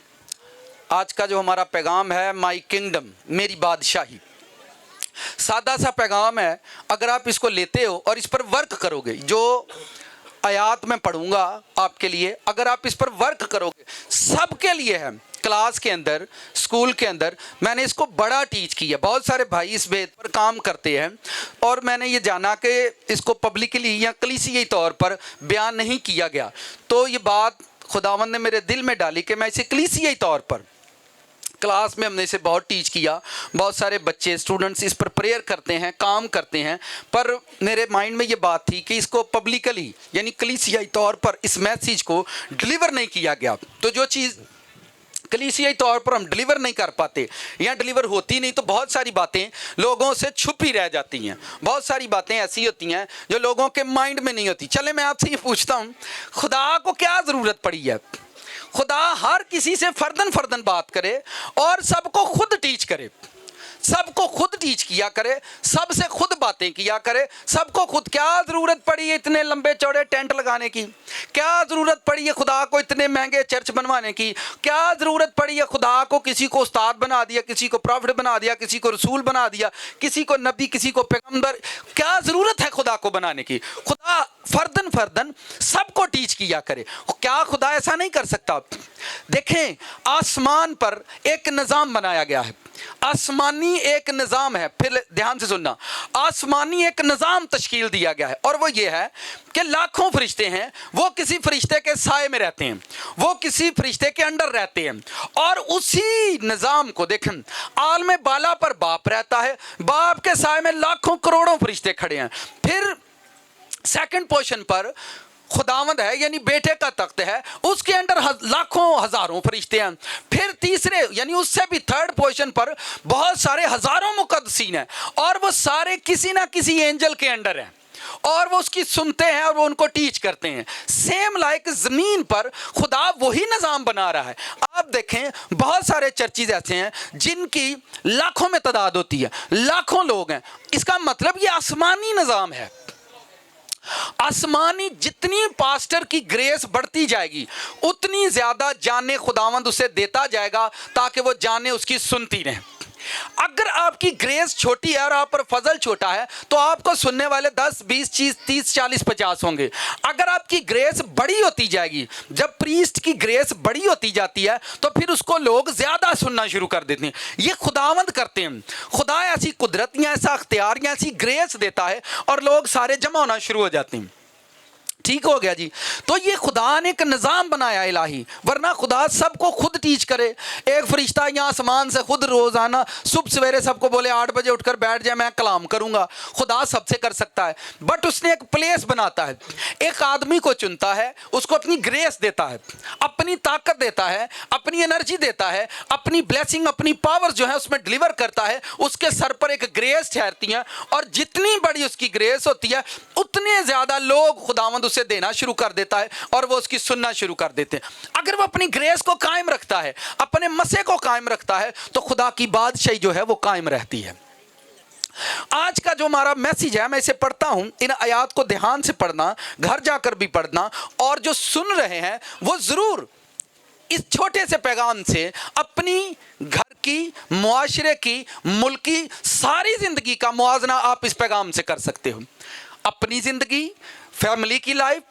आज का जो हमारा पैगाम है, माई किंगडम, मेरी बादशाही। सादा सा पैगाम है। अगर आप इसको लेते हो और इस पर वर्क करोगे, जो आयात मैं पढ़ूंगा आपके लिए, अगर आप इस पर वर्क करोगे, सबके लिए है। क्लास के अंदर, स्कूल के अंदर मैंने इसको बड़ा टीच किया। बहुत सारे भाई इस बेत पर काम करते हैं और मैंने ये जाना कि इसको पब्लिकली या कलीसियाई तौर पर बयान नहीं किया गया। तो ये बात खुदावंद ने मेरे दिल में डाली कि मैं इसे कलीसियाई तौर पर, क्लास में हमने इसे बहुत टीच किया। बहुत सारे बच्चे स्टूडेंट्स इस पर प्रेयर करते हैं, काम करते हैं, पर मेरे माइंड में ये बात थी कि इसको पब्लिकली यानी कलीसियाई तौर पर इस मैसेज को डिलीवर नहीं किया गया। तो जो चीज़ कलीसियाई तौर पर हम डिलीवर नहीं कर पाते या डिलीवर होती नहीं, तो बहुत सारी बातें लोगों से छुपी रह जाती हैं। बहुत सारी बातें ऐसी होती हैं जो लोगों के माइंड में नहीं होती। चले मैं आपसे ये पूछता हूँ, खुदा को क्या ज़रूरत पड़ी है? खुदा हर किसी से फर्दन बात करे और सबको खुद टीच करे, सबको खुद टीच किया करे, सबसे खुद बातें किया करे, सबको खुद। क्या ज़रूरत पड़ी है इतने लंबे चौड़े टेंट लगाने की? क्या ज़रूरत पड़ी है खुदा को इतने महंगे चर्च बनवाने की? क्या ज़रूरत पड़ी है खुदा को किसी को उस्ताद बना दिया, किसी को प्रॉफिट बना दिया, किसी को रसूल बना दिया, किसी को नबी, किसी को पैगंबर? क्या ज़रूरत है खुदा को बनाने की? खुदा फर्दन सबको टीच किया करे। क्या खुदा ऐसा नहीं कर सकता? देखें, आसमान पर एक निज़ाम बनाया गया है, आसमानी एक निज़ाम है। फिर ध्यान से सुनना, आसमानी एक निज़ाम तश्कील दिया गया है और वो ये है कि लाखों फरिश्ते हैं, वो किसी फरिश्ते के साए में रहते हैं, वो किसी फरिश्ते के अंडर रहते हैं। और उसी निज़ाम को देखें, आलम बाला पर बाप रहता है, बाप के साए में लाखों करोड़ों फरिश्ते खड़े हैं। फिर सेकंड पोजीशन पर खुदावंद है, यानी बेटे का तख्त है, उसके अंदर लाखों हजारों फरिश्ते हैं। फिर तीसरे यानी उससे भी थर्ड पोजीशन पर बहुत सारे हजारों मुकद्दसीन हैं और वो सारे किसी ना किसी एंजल के अंडर हैं और वो उसकी सुनते हैं और वो उनको टीच करते हैं। सेम लाइक ज़मीन पर खुदा वही निज़ाम बना रहा है। आप देखें, बहुत सारे चर्चेज ऐसे हैं जिनकी लाखों में तादाद होती है, लाखों लोग हैं। इसका मतलब ये आसमानी निज़ाम है। आसमानी जितनी पास्टर की ग्रेस बढ़ती जाएगी, उतनी ज़्यादा जाने खुदावंद उसे देता जाएगा ताकि वो जाने उसकी सुनती रहें। अगर आपकी ग्रेस छोटी है और आप पर फजल छोटा है तो आपको सुनने वाले 10, 20, 30, 40, 50 होंगे। अगर आपकी ग्रेस बड़ी होती जाएगी, जब प्रीस्ट की ग्रेस बड़ी होती जाती है तो फिर उसको लोग ज़्यादा सुनना शुरू कर देते हैं। ये खुदावंद करते हैं। खुदा ऐसी कुदरत या ऐसा अख्तियार या ऐसी ग्रेस देता है और लोग सारे जमा होना शुरू हो जाते हैं। ठीक हो गया जी। तो ये खुदा ने एक निज़ाम बनाया इलाही, वरना खुदा सबको खुद टीच करे। एक फरिश्ता यहाँ आसमान से खुद रोज़ाना सुबह सवेरे सबको बोले 8 बजे उठकर बैठ जाए, मैं कलाम करूँगा। खुदा सबसे कर सकता है, बट उसने एक प्लेस बनाता है, एक आदमी को चुनता है, उसको अपनी ग्रेस देता है, अपनी ताकत देता है, अपनी एनर्जी देता है, अपनी ब्लेसिंग, अपनी पावर जो है उसमें डिलीवर करता है। उसके सर पर एक ग्रेस ठहरती है और जितनी बड़ी उसकी ग्रेस होती है उतने ज़्यादा लोग खुदावंद उसे देना शुरू कर देता है और वो उसकी सुनना शुरू कर देते हैं। अगर वो अपनी ग्रेस को कायम रखता है, अपने मसे को कायम रखता है, तो खुदा की बादशाही जो है वो कायम रहती है। आज का जो हमारा मैसेज है, मैं इसे पढ़ता हूं, इन आयात को ध्यान से पढ़ना, घर जाकर भी पढ़ना, और जो सुन रहे हैं वो जरूर इस छोटे से पैगाम से अपनी घर की, मुआशरे की, मुल्क की सारी जिंदगी का मुआवजा आप इस पैगाम से कर सकते हो। अपनी जिंदगी, फैमिली की लाइफ,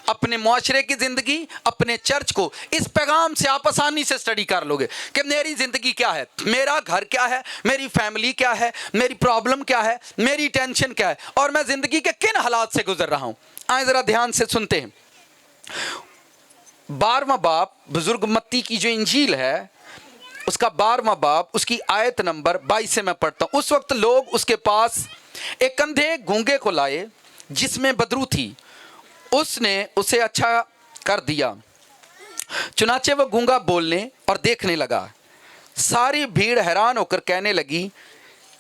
अपने मुआशरे की जिंदगी, अपने चर्च को इस पैगाम से आप आसानी से स्टडी कर लोगे कि मेरी जिंदगी क्या है, मेरा घर क्या है, मेरी फैमिली क्या है, मेरी प्रॉब्लम क्या है, मेरी टेंशन क्या है, और मैं जिंदगी के किन हालात से गुजर रहा हूं। आए जरा ध्यान से सुनते हैं। 12वां बाब बुजुर्ग मत्ती की जो इंजील है उसका 12वां बाब, उसकी आयत नंबर 22 से मैं पढ़ता हूं। उस वक्त लोग उसके पास एक अंधे गूंगे को लाए जिसमें बदरू थी, उसने उसे अच्छा कर दिया, चुनाचे वह गूंगा बोलने और देखने लगा। सारी भीड़ हैरान होकर कहने लगी,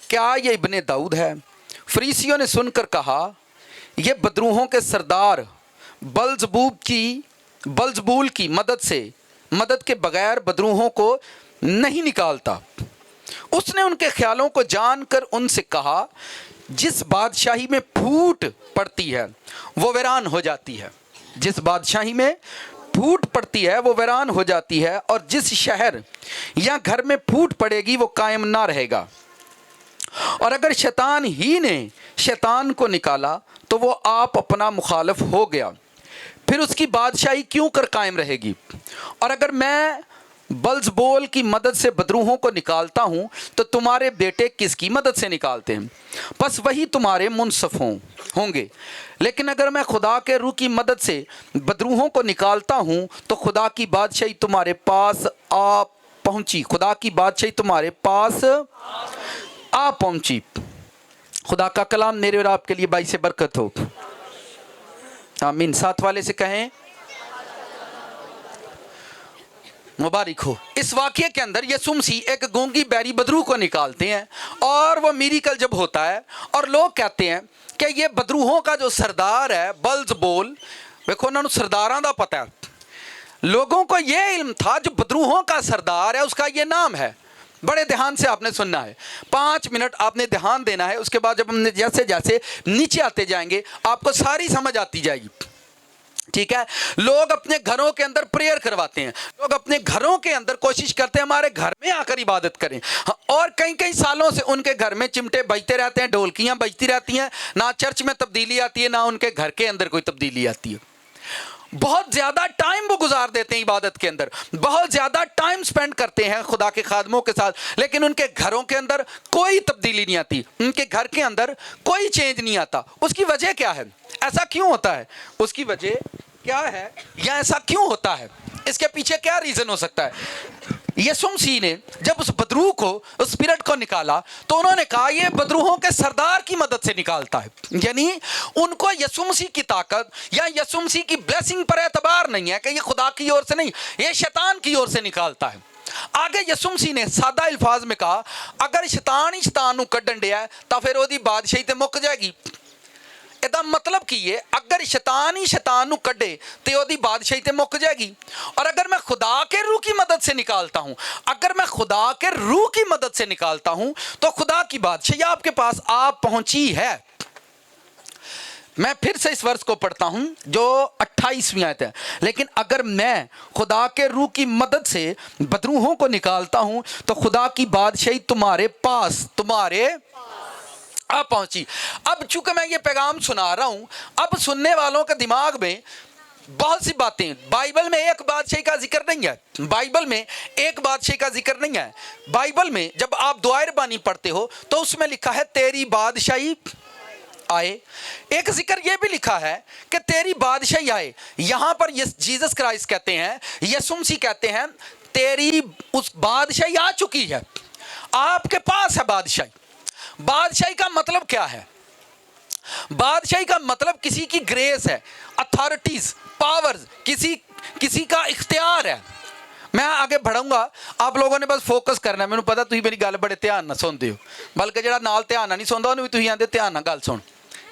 क्या ये इब्ने दाऊद है? फरीसियों ने सुनकर कहा, यह बदरूहों के सरदार बल्जबूल की मदद के बगैर बदरूहों को नहीं निकालता। उसने उनके ख्यालों को जानकर उनसे कहा, जिस बादशाही में फूट पड़ती है वो वीरान हो जाती है, जिस बादशाही में फूट पड़ती है वो वीरान हो जाती है, और जिस शहर या घर में फूट पड़ेगी वो कायम ना रहेगा। और अगर शैतान ही ने शैतान को निकाला तो वो आप अपना मुखालिफ हो गया, फिर उसकी बादशाही क्यों कर कायम रहेगी? और अगर मैं बल्जबोल की मदद से बदरूहों को निकालता हूं तो तुम्हारे बेटे किसकी मदद से निकालते हैं? बस वही तुम्हारे मुनसफ होंगे। लेकिन अगर मैं खुदा के रूह की मदद से बदरूहों को निकालता हूं तो खुदा की बादशाही तुम्हारे पास आ पहुंची, खुदा की बादशाही तुम्हारे पास आ पहुंची। खुदा का कलाम मेरे और आपके लिए बाई से बरकत हो, आमीन। साथ वाले से कहें मुबारक हो। इस वाक्य के अंदर यीशु मसीह एक गूंगी बैरी बदरू को निकालते हैं, और वो मिरेकल जब होता है और लोग कहते हैं कि ये बदरूहों का जो सरदार है बल्जबोल, देखो उन्होंने सरदारां दा पता है, लोगों को ये इल्म था जो बदरूहों का सरदार है उसका ये नाम है। बड़े ध्यान से आपने सुनना है, 5 मिनट आपने ध्यान देना है। उसके बाद जब हमने जैसे जैसे नीचे आते जाएंगे आपको सारी समझ आती जाएगी, ठीक है। लोग अपने घरों के अंदर प्रेयर करवाते हैं, लोग अपने घरों के अंदर कोशिश करते हैं हमारे घर में आकर इबादत करें, और कई कई सालों से उनके घर में चिमटे बजते रहते हैं, ढोलकियां बजती रहती हैं, ना चर्च में तब्दीली आती है, ना उनके घर के अंदर कोई तब्दीली आती है। बहुत ज़्यादा टाइम वो गुजार देते हैं इबादत के अंदर, बहुत ज़्यादा टाइम स्पेंड करते हैं खुदा के खादमों के साथ, लेकिन उनके घरों के अंदर कोई तब्दीली नहीं आती, उनके घर के अंदर कोई चेंज नहीं आता। उसकी वजह क्या है? ऐसा क्यों होता है? उसकी वजह क्या है या ऐसा क्यों होता है? इसके पीछे क्या रीज़न हो सकता है? यीशु मसीह ने जब उस बदरू को, उस स्पिरिट को निकाला तो उन्होंने कहा ये बदरूहों के सरदार की मदद से निकालता है, यानी उनको यीशु मसीह की ताकत या यीशु मसीह की ब्लेसिंग पर एतबार नहीं है कि ये खुदा की ओर से नहीं, ये शैतान की ओर से निकालता है। आगे यीशु मसीह ने सादा अल्फाज में कहा, अगर शैतान ही शैतान नूं कड्ढण दिया तो फिर ओदी बादशाही ते मुक जाएगी। ਇਹਦਾ मतलब की है, अगर शैतान ही शैतान नूं कड्ढे तो ओदी बादशाही ते मुक जाएगी। और अगर मैं खुदा के रूह की मदद से निकालता हूं, अगर मैं खुदा के रूह की मदद से निकालता हूं तो खुदा की बादशाही आपके पास आ पहुंची है। मैं फिर से इस वर्ष को पढ़ता हूं जो 28वीं आयत है, लेकिन अगर मैं खुदा के रूह की मदद से बदरूहों को निकालता हूं तो खुदा की बादशाही तुम्हारे पास आ पहुंची। अब चूंकि मैं ये पैगाम सुना रहा हूं, अब सुनने वालों के दिमाग में बहुत सी बातें, बाइबल में एक बादशाही का जिक्र नहीं है, बाइबल में एक बादशाही का जिक्र नहीं है। बाइबल में जब आप दुआए रबानी पढ़ते हो तो उसमें लिखा है तेरी बादशाही आए। एक जिक्र यह भी लिखा है कि तेरी बादशाही आए। यहां पर जीसस क्राइस्ट कहते हैं, यीशु मसीह कहते हैं तेरी उस बादशाही आ चुकी है, आपके पास है बादशाही। बादशाही का मतलब क्या है? बादशाही का मतलब किसी की ग्रेस है, अथॉरिटीज, पावर्स, किसी का इख्तियार है। मैं आगे बढ़ूंगा, आप लोगों ने बस फोकस करना है। मैंने पता तुम मेरी गल बड़े ध्यान ना सुनते हो, बल्कि जो नाल ध्यान ना नहीं सुनता उन्हें भी तुम आते ध्यान ना गल सुन,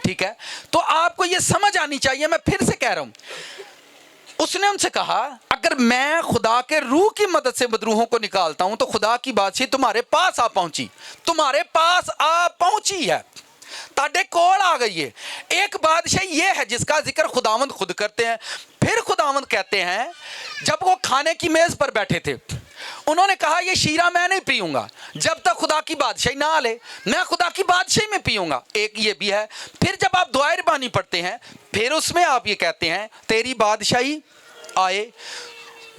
ठीक है। तो आपको ये समझ आनी चाहिए, मैं फिर से कह रहा हूं। उसने उनसे कहा अगर अगर मैं खुदा के रूह की मदद से बदरूहों को निकालता हूं तो खुदा की बादशाही तुम्हारे पास आ पहुंची, तुम्हारे पास आ पहुंची है, ताड़े कोल आ गई है। एक बादशाही ये है जिसका जिक्र खुदावंद खुद करते हैं। फिर खुदावंद कहते हैं, जब वो खाने की मेज पर बैठे थे, उन्होंने कहा ये शीरा मैं नहीं पीऊंगा जब तक खुदा की बादशाही ना आ ले, मैं खुदा की बादशाही में पीऊंगा। एक ये भी है। फिर जब आप दुआए रबानी पढ़ते हैं, फिर उसमें आप ये कहते हैं, तेरी बादशाही आए,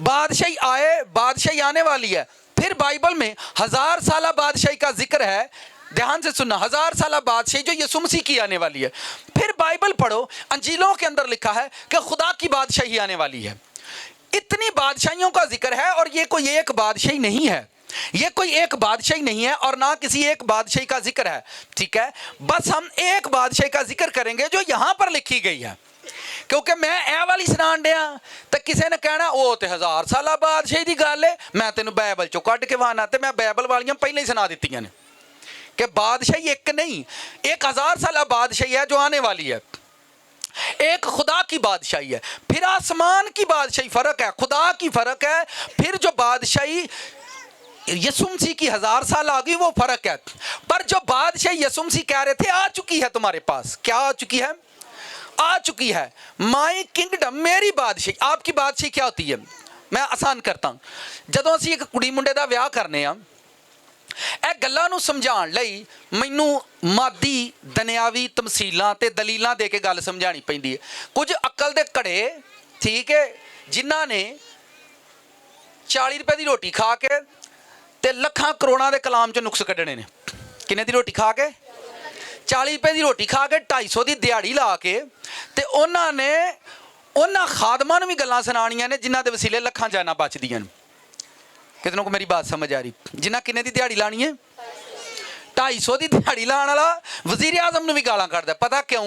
बादशाही आए, बादशाही आने वाली है। फिर बाइबल में 1000 साला बादशाही का जिक्र है। ध्यान से सुनना, 1000 साला बादशाही जो यीशु मसीह की आने वाली है। फिर बाइबल पढ़ो, अंजीलों के अंदर लिखा है कि खुदा की बादशाही आने वाली है। इतनी बादशाहियों का जिक्र है और ये कोई एक बादशाही नहीं है, ये कोई एक बादशाही नहीं है और ना किसी एक बादशाही का जिक्र है। ठीक है, बस हम एक बादशाही का जिक्र करेंगे जो यहां पर लिखी गई है, क्योंकि मैं ए वाली सुनान दिया तो किसी ने कहना वो तो 1000 साला बादशाही की गल है, मैं तेन बाइबल चो कट के वाना, तो मैं बाइबल वालियां पहले ही सुना दित्तियां ने कि बादशाही एक नहीं, एक 1000 साला बादशाही है जो आने वाली है। एक खुदा की बादशाही है, फिर आसमान की बादशाही फर्क है, खुदा की फर्क है। फिर जो बादशाही यीशु मसीह की 1000 साल आ गई वो फर्क है। पर जो बादशाही यीशु मसीह कह रहे थे आ चुकी है तुम्हारे पास, क्या आ चुकी है? आ चुकी है माई किंगडम, मेरी बादशाही। आपकी बादशाही क्या होती है? मैं आसान करता हूं। जदों असीं एक कुड़ी मुंडे दा विआह करने आ, ਇਹ ਗੱਲਾਂ ਨੂੰ ਸਮਝਾਉਣ ਲਈ ਮੈਨੂੰ ਮਾਦੀ ਦੁਨਿਆਵੀ ਤਮਸੀਲਾਂ ਤੇ ਦਲੀਲਾਂ ਦੇ ਕੇ ਗੱਲ ਸਮਝਾਣੀ ਪੈਂਦੀ ਹੈ। ਕੁਝ ਅਕਲ ਦੇ ਘੜੇ, ਠੀਕ ਹੈ, ਜਿਨ੍ਹਾਂ ਨੇ 40 ਰੁਪਏ ਦੀ ਰੋਟੀ ਖਾ ਕੇ ਤੇ ਲੱਖਾਂ ਕਰੋੜਾਂ ਦੇ ਕਲਾਮ 'ਚ ਨੁਕਸ ਕੱਢਣੇ ਨੇ। ਕਿੰਨੇ ਦੀ ਰੋਟੀ ਖਾ ਕੇ? 40 ਰੁਪਏ ਦੀ ਰੋਟੀ ਖਾ ਕੇ 250 ਦੀ ਦਿਹਾੜੀ ਲਾ ਕੇ ਤੇ ਉਹਨਾਂ ਨੇ ਉਹਨਾਂ ਖਾਦਮਾਂ ਨੂੰ ਵੀ ਗੱਲਾਂ ਸੁਣਾਉਣੀਆਂ ਨੇ ਜਿਨ੍ਹਾਂ ਦੇ ਵਸੀਲੇ ਲੱਖਾਂ ਜਾਨਾਂ ਬਚਦੀਆਂ ਨੇ। कितनों को मेरी बात समझ आ रही? जिन्हें किन्ने दी दिहाड़ी लानी है? 250 दी दिहाड़ी लाने वाला वजीर आजम ने भी गालां कढ़दा। पता क्यों?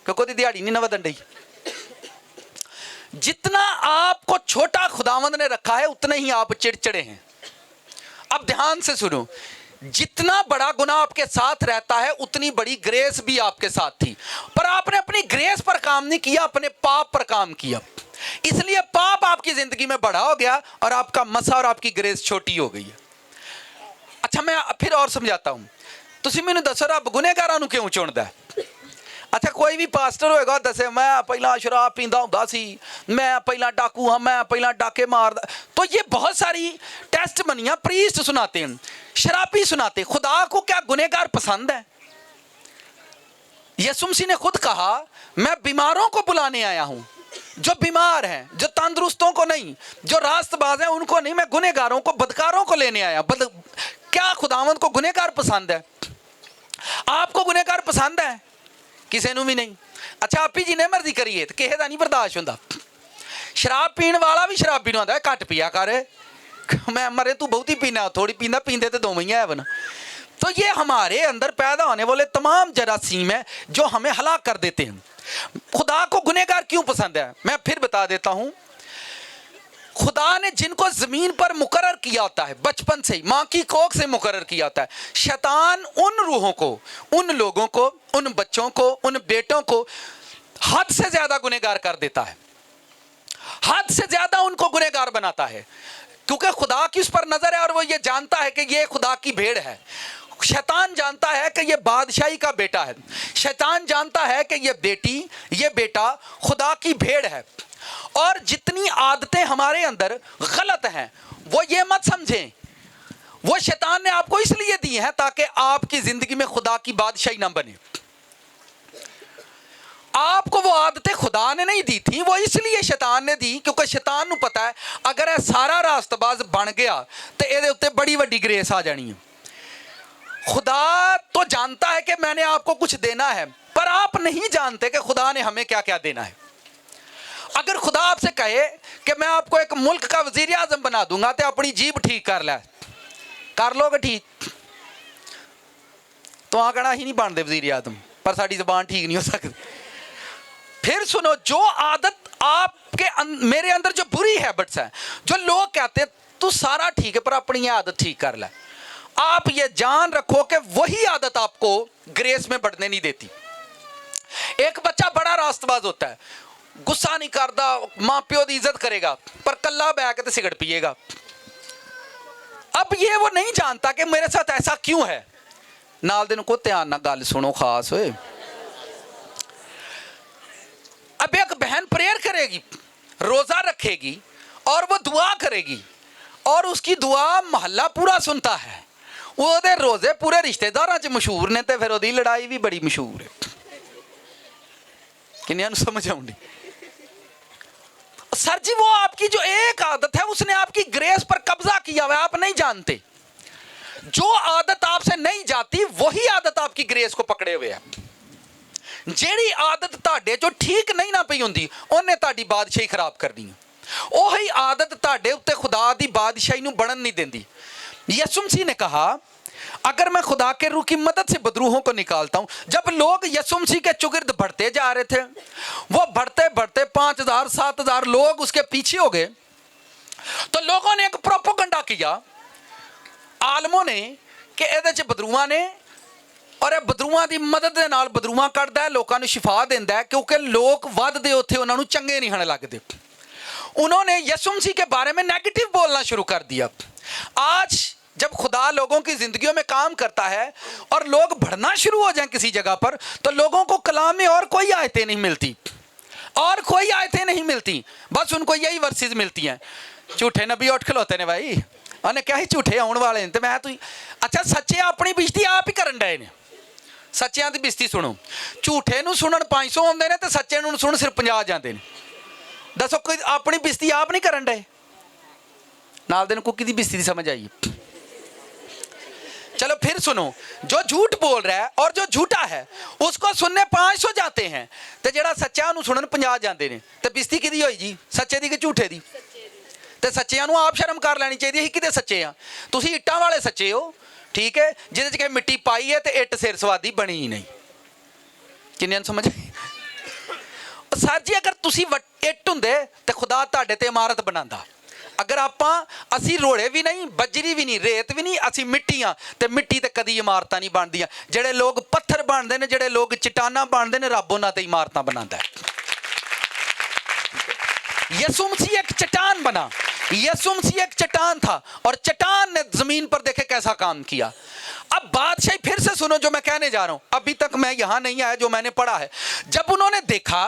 क्योंकि उसदी दिहाड़ी नहीं ना वधन दी। जितना आपको छोटा खुदावंद ने रखा है उतने ही आप चिड़चिड़े हैं। अब ध्यान से सुनो, जितना बड़ा गुनाह आपके साथ रहता है उतनी बड़ी ग्रेस भी आपके साथ थी, पर आपने अपनी ग्रेस पर काम नहीं किया, अपने पाप पर काम किया, इसलिए पाप आपकी जिंदगी में बड़ा हो गया और आपका मसा और आपकी ग्रेस छोटी हो गई है। अच्छा, मैं फिर और समझाता हूं। तुसी मैनू दसो रब गुनहगारां नू क्यों चुनदा है? अच्छा, कोई भी पास्टर होएगा दसे मैं पहला शराब पींदा हुंदा सी, मैं पहला डाकू हाँ, मैं पहला डाके मारदा, तो ये बहुत सारी टेस्ट बनियां प्रीस्ट सुनाते हैं, शराबी सुनाते। खुदा को क्या गुनहगार पसंद है? यीशु मसीह ने खुद कहा मैं बीमारों को बुलाने आया हूं, जो बीमार हैं, जो तंदुरुस्तों को नहीं, जो रास्तबाज हैं उनको नहीं, मैं गुनहगारों को, बदकारों को लेने आया। क्या खुदावंद को गुनहगार पसंद है? आपको गुनहगार पसंद है? किसी नू भी नहीं। अच्छा, आप ही जिन्हें मर्जी करिए तो किसी का नहीं बर्दाश्त होता। शराब पीने वाला भी शराबी नू आंदा घट पिया कर, मैं मरे तू बहुत ही पीना, थोड़ी पींदा, पींदे तो दोवें ही है बना। तो ये हमारे अंदर पैदा होने वाले तमाम जरासीम है जो हमें हलाक कर देते हैं। खुदा को गुनहगार क्यों पसंद है? मैं फिर बता देता हूं। खुदा ने जिनको जमीन पर मुकर्रर किया होता है, बचपन से ही मां की कोख से मुकर्रर किया होता है, शैतान उन रूहों को, उन लोगों को, उन बच्चों को, उन बेटों को हद से ज्यादा गुनहगार कर देता है, हद से ज्यादा उनको गुनहगार बनाता है, क्योंकि खुदा की उस पर नजर है और वो ये जानता है कि ये खुदा की भेड़ है। शैतान जानता है कि ये बादशाही का बेटा है, शैतान जानता है कि ये बेटी, ये बेटा खुदा की भेड़ है। और जितनी आदतें हमारे अंदर गलत हैं वो ये मत समझें, वो शैतान ने आपको इसलिए दी है ताकि आपकी जिंदगी में खुदा की बादशाही ना बने। आपको वो आदतें खुदा ने नहीं दी थी, वो इसलिए शैतान ने दी क्योंकि शैतान को पता है अगर यह सारा रास्तबाज बन गया तो ये उत्ते बड़ी वड्डी ग्रेस आ जानी है। खुदा तो जानता है कि मैंने आपको कुछ देना है, पर आप नहीं जानते कि खुदा ने हमें क्या क्या देना है। अगर खुदा आपसे कहे कि मैं आपको एक मुल्क का वजीर आजम बना दूंगा तो अपनी जीभ ठीक कर ले, कर लोगे ठीक? तो आ कहना ही नहीं बनते वजीर आजम, पर साड़ी जबान ठीक नहीं हो सकती। फिर सुनो, जो आदत आपके मेरे अंदर जो बुरी हैबिट्स हैं, जो लोग कहते हैं तू सारा ठीक है पर अपनी आदत ठीक कर ले, आप ये जान रखो कि वही आदत आपको ग्रेस में बढ़ने नहीं देती। एक बच्चा बड़ा रास्तबाज होता है, गुस्सा नहीं करता, माँ प्यो की इज्जत करेगा, पर कल्ला बह के तो सिगरेट पिएगा। अब ये वो नहीं जानता कि मेरे साथ ऐसा क्यों है। नाल दिन को ध्यान ना गल सुनो खास होए। अब एक बहन प्रेयर करेगी, रोजा रखेगी और वो दुआ करेगी और उसकी दुआ महल्ला पूरा सुनता है। वो रोजे पूरे रिश्तेदारों च मशहूर ने, तो फिर ओदी लड़ाई भी बड़ी मशहूर है। किन्नियां नूं समझ आउंदी? सर जी वो आपकी जो एक आदत है उसने आपकी ग्रेस पर कब्जा किया हुआ है, आप नहीं जानते। जो आदत आपसे नहीं जाती वही आदत आपकी ग्रेस को पकड़े हुए है। जेड़ी आदत ताडे जो ठीक नहीं ना पई हुंदी उन्हें ताडी बादशाही खराब करनी है। ओही आदत ताडे उत्ते खुदा दी बादशाही नूं बनन नहीं देंदी। यीशु मसीह ने कहा अगर मैं खुदा के रूह की मदद से बदरूहों को निकालता हूं। जब लोग यीशु मसीह के चुगिर्द बढ़ते जा रहे थे, वो बढ़ते बढ़ते 5000 7000 लोग उसके पीछे हो गए, तो लोगों ने एक प्रोपेगेंडा किया आलमों ने कि ਇਹਦੇ ਚ ਬਦਰੂਆਂ ਨੇ और ਇਹ ਬਦਰੂਆਂ ਦੀ ਮਦਦ ਦੇ ਨਾਲ ਬਦਰੂਆਂ ਕੱਢਦਾ ਹੈ, ਲੋਕਾਂ ਨੂੰ ਸ਼ਿਫਾ ਦਿੰਦਾ ਹੈ, क्योंकि लोग ਵੱਧਦੇ ਉੱਥੇ ਉਹਨਾਂ ਨੂੰ ਚੰਗੇ नहीं होने लगते। उन्होंने यीशु मसीह के बारे में नेगेटिव बोलना शुरू कर दिया। आज जब खुदा लोगों की जिंदगियों में काम करता है और लोग बढ़ना शुरू हो जाएं किसी जगह पर, तो लोगों को कलाम में और कोई आयतें नहीं मिलती, और कोई आयतें नहीं मिलती, बस उनको यही वर्सेस मिलती हैं। झूठे नबी उठ खलोते ने भाई, उन्हें क्या ही झूठे आने वाले हैं। तो मैं तू अच्छा सच्चे अपनी बेइज्जती आप ही करन डे ने। सच्चियां दी बेइज्जती सुनो, झूठे नूं सुनन 500 आउंदे ने ते सच्चे नूं सुन सिर्फ 50 जांदे ने। दसो कोई अपनी बेइज्जती आप नहीं करन डे? नाल दिन को किसी बेइज्जती समझ आई? चलो फिर सुनो, जो झूठ बोल रहा है और जो झूठा है उसको सुनने 500 जाते हैं, तो जेड़ा सच्चा नूं सुनन 50 जाते हैं। तो बेइज्जती किहदी होई जी, सच्चे दी कि झूठे दी? तो सच्चियां नूं आप शर्म कर लैनी चाहिए। किते सच्चे आ? तुसीं इट्टां वाले सच्चे हो, ठीक है, जिहदे च मिट्टी पाई है तो इट सिर स्वादी बनी ही नहीं। किन्नियां नूं समझ? सर जी अगर तुसीं इट हुंदे तो खुदा तुहाडे ते इमारत बनांदा। अगर असी रोड़े भी नहीं, बजरी भी नहीं, रेत भी नहीं, असी मिट्टी हाँ, तो मिट्टी ते कदी इमारत नहीं बनदियां। जेड़े लोग पत्थर बनते हैं, जेड़े लोग चट्टाना बनते हैं, रब उन्हां ते इमारतां बनांदा है। यीशु मसीह एक चट्टान बना, यीशु मसीह एक चट्टान था और चट्टान ने जमीन पर देखे कैसा काम किया। अब बादशाही फिर से सुनो जो मैं कहने जा रहा हूं, अभी तक मैं यहां नहीं आया, जो मैंने पढ़ा है। जब उन्होंने देखा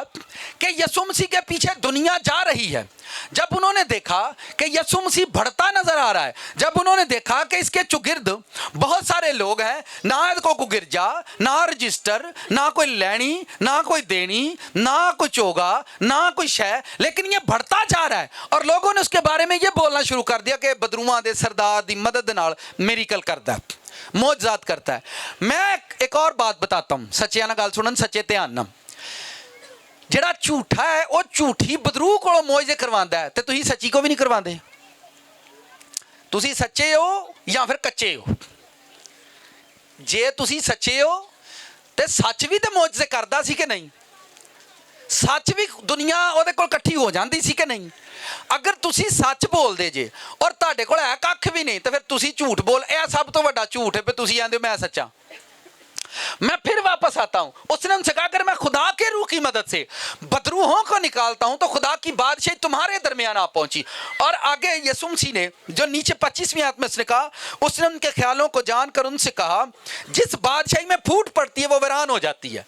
कि यीशु मसीह के पीछे दुनिया जा रही है, जब उन्होंने देखा कि यीशु मसीह बढ़ता नजर आ रहा है, जब उन्होंने देखा कि इसके चुगिर्द बहुत सारे लोग हैं, ना को गिरजा, ना रजिस्टर, ना कोई लेनी, ना कोई देनी, ना कोई चोगा, ना कोई शय, लेकिन ये बढ़ता जा रहा है, और लोगों ने उसके बारे में ये बोलना शुरू कर दिया कि बदरूआं दे सरदार दी मदद नाल मिरेकल करता है, मौजज़ात करता है। मैं एक और बात बताता हूं, सच्चे ना गल सुनन, सच्चे ध्यान नाल। जेड़ा झूठा है वो झूठी बदरू को मौजे करवांदा है, तो तुसीं सच्ची को भी नहीं करवांदे। तुसीं सच्चे हो या फिर कच्चे हो। जे तुसीं सच्चे हो तो सच भी तो मौजे करदा सी कि नहीं? सच भी दुनिया उहदे कोल इकट्ठी हो जाती सी कि नहीं? अगर तुसीं सच बोलदे जे और तुहाडे कोल है कख भी नहीं, तो फिर तुसीं झूठ बोल, यह सब तो वड्डा झूठ है। फिर तुसीं आंदे हो मैं सच्चा। मैं फिर वापस आता हूं, उसने उनसे कहा अगर मैं खुदा के रूह की मदद से बदरूहों को निकालता हूं तो खुदा की बादशाही तुम्हारे दरमियान आ पहुंची। और आगे यीशु मसीह ने जो नीचे 25वीं आयत में उसने कहा, उसने उनके ख्यालों को जानकर उनसे कहा जिस बादशाही में फूट पड़ती है वो वीरान हो जाती है।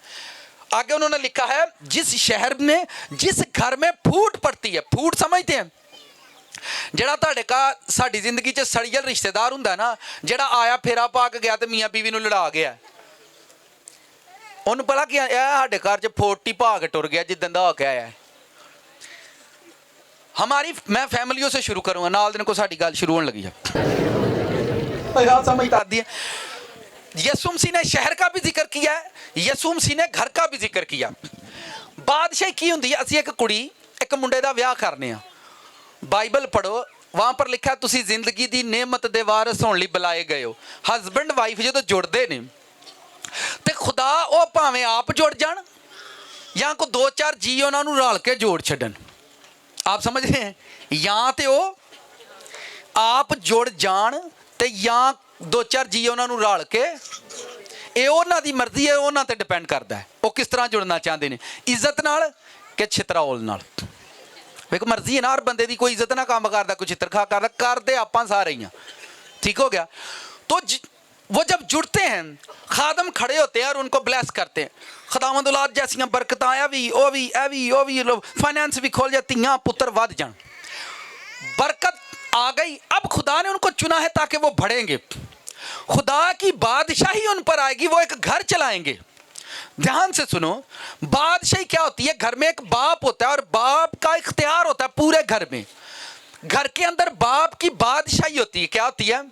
आगे उन्होंने लिखा है जिस शहर में, जिस घर में फूट पड़ती है, फूट समझते हैं जेड़ा तुहाडे का साडी जिंदगी च सड़ियल रिश्तेदार हुंदा ना, जेड़ा आया फेरा पा के गया तो मियाँ बीवी नूं लड़ा गया, उन्होंने पता कि साढ़े घर च 40 भाग टुर गया जिदन का होके आया है। हमारी मैं फैमिलियों से शुरू करूंगा, नाल दिन को साड़ी गल शुरू होने लगी है। समझ आती है। यीशु मसीह ने शहर का भी जिक्र किया है, यीशु मसीह ने घर का भी जिक्र किया। बादशाही की हुंदी है, असीं एक कुड़ी एक मुंडे दा विआह करने आ, बाइबल पढ़ो, वहां पर लिखा तुसीं जिंदगी दी नेमत दे वारिस होण लई बुलाए गए हो। हसबैंड वाइफ जो जुड़ते ने तो खुदा वो भावें आप जुड़ जान या कोई 2-4 जी उन्होंने रल के जोड़ छड्डन। आप समझ रहे हैं? या तो वो आप जुड़ जान तो या 2-4 जी उन्होंने रल के, ये उन्हों की मर्जी है, उन्होंने ते डिपेंड करता है वो किस तरह जुड़ना चाहते हैं। इज्जत नाल कि छितराउल नाल। ਵੇਖੋ ਮਰਜ਼ੀ है ना हर बंदे की, कोई इज्जत ना काम करता, कोई छितर खा करता, करते आप सारे ही हैं। ठीक हो गया। तो वो जब जुड़ते हैं, खादम खड़े होते हैं और उनको ब्लेस करते हैं, खुदावंद औलाद जैसियां बरकत आया भी ओ भी फाइनेंस भी खोल जाए, तियां पुत्र वध जान, बरकत आ गई। अब खुदा ने उनको चुना है ताकि वो बढ़ेंगे, खुदा की बादशाही उन पर आएगी, वो एक घर चलाएंगे। ध्यान से सुनो, बादशाही क्या होती है? घर में एक बाप होता है और बाप का इख्तियार होता है पूरे घर में। घर के अंदर बाप की बादशाही होती है। क्या होती है?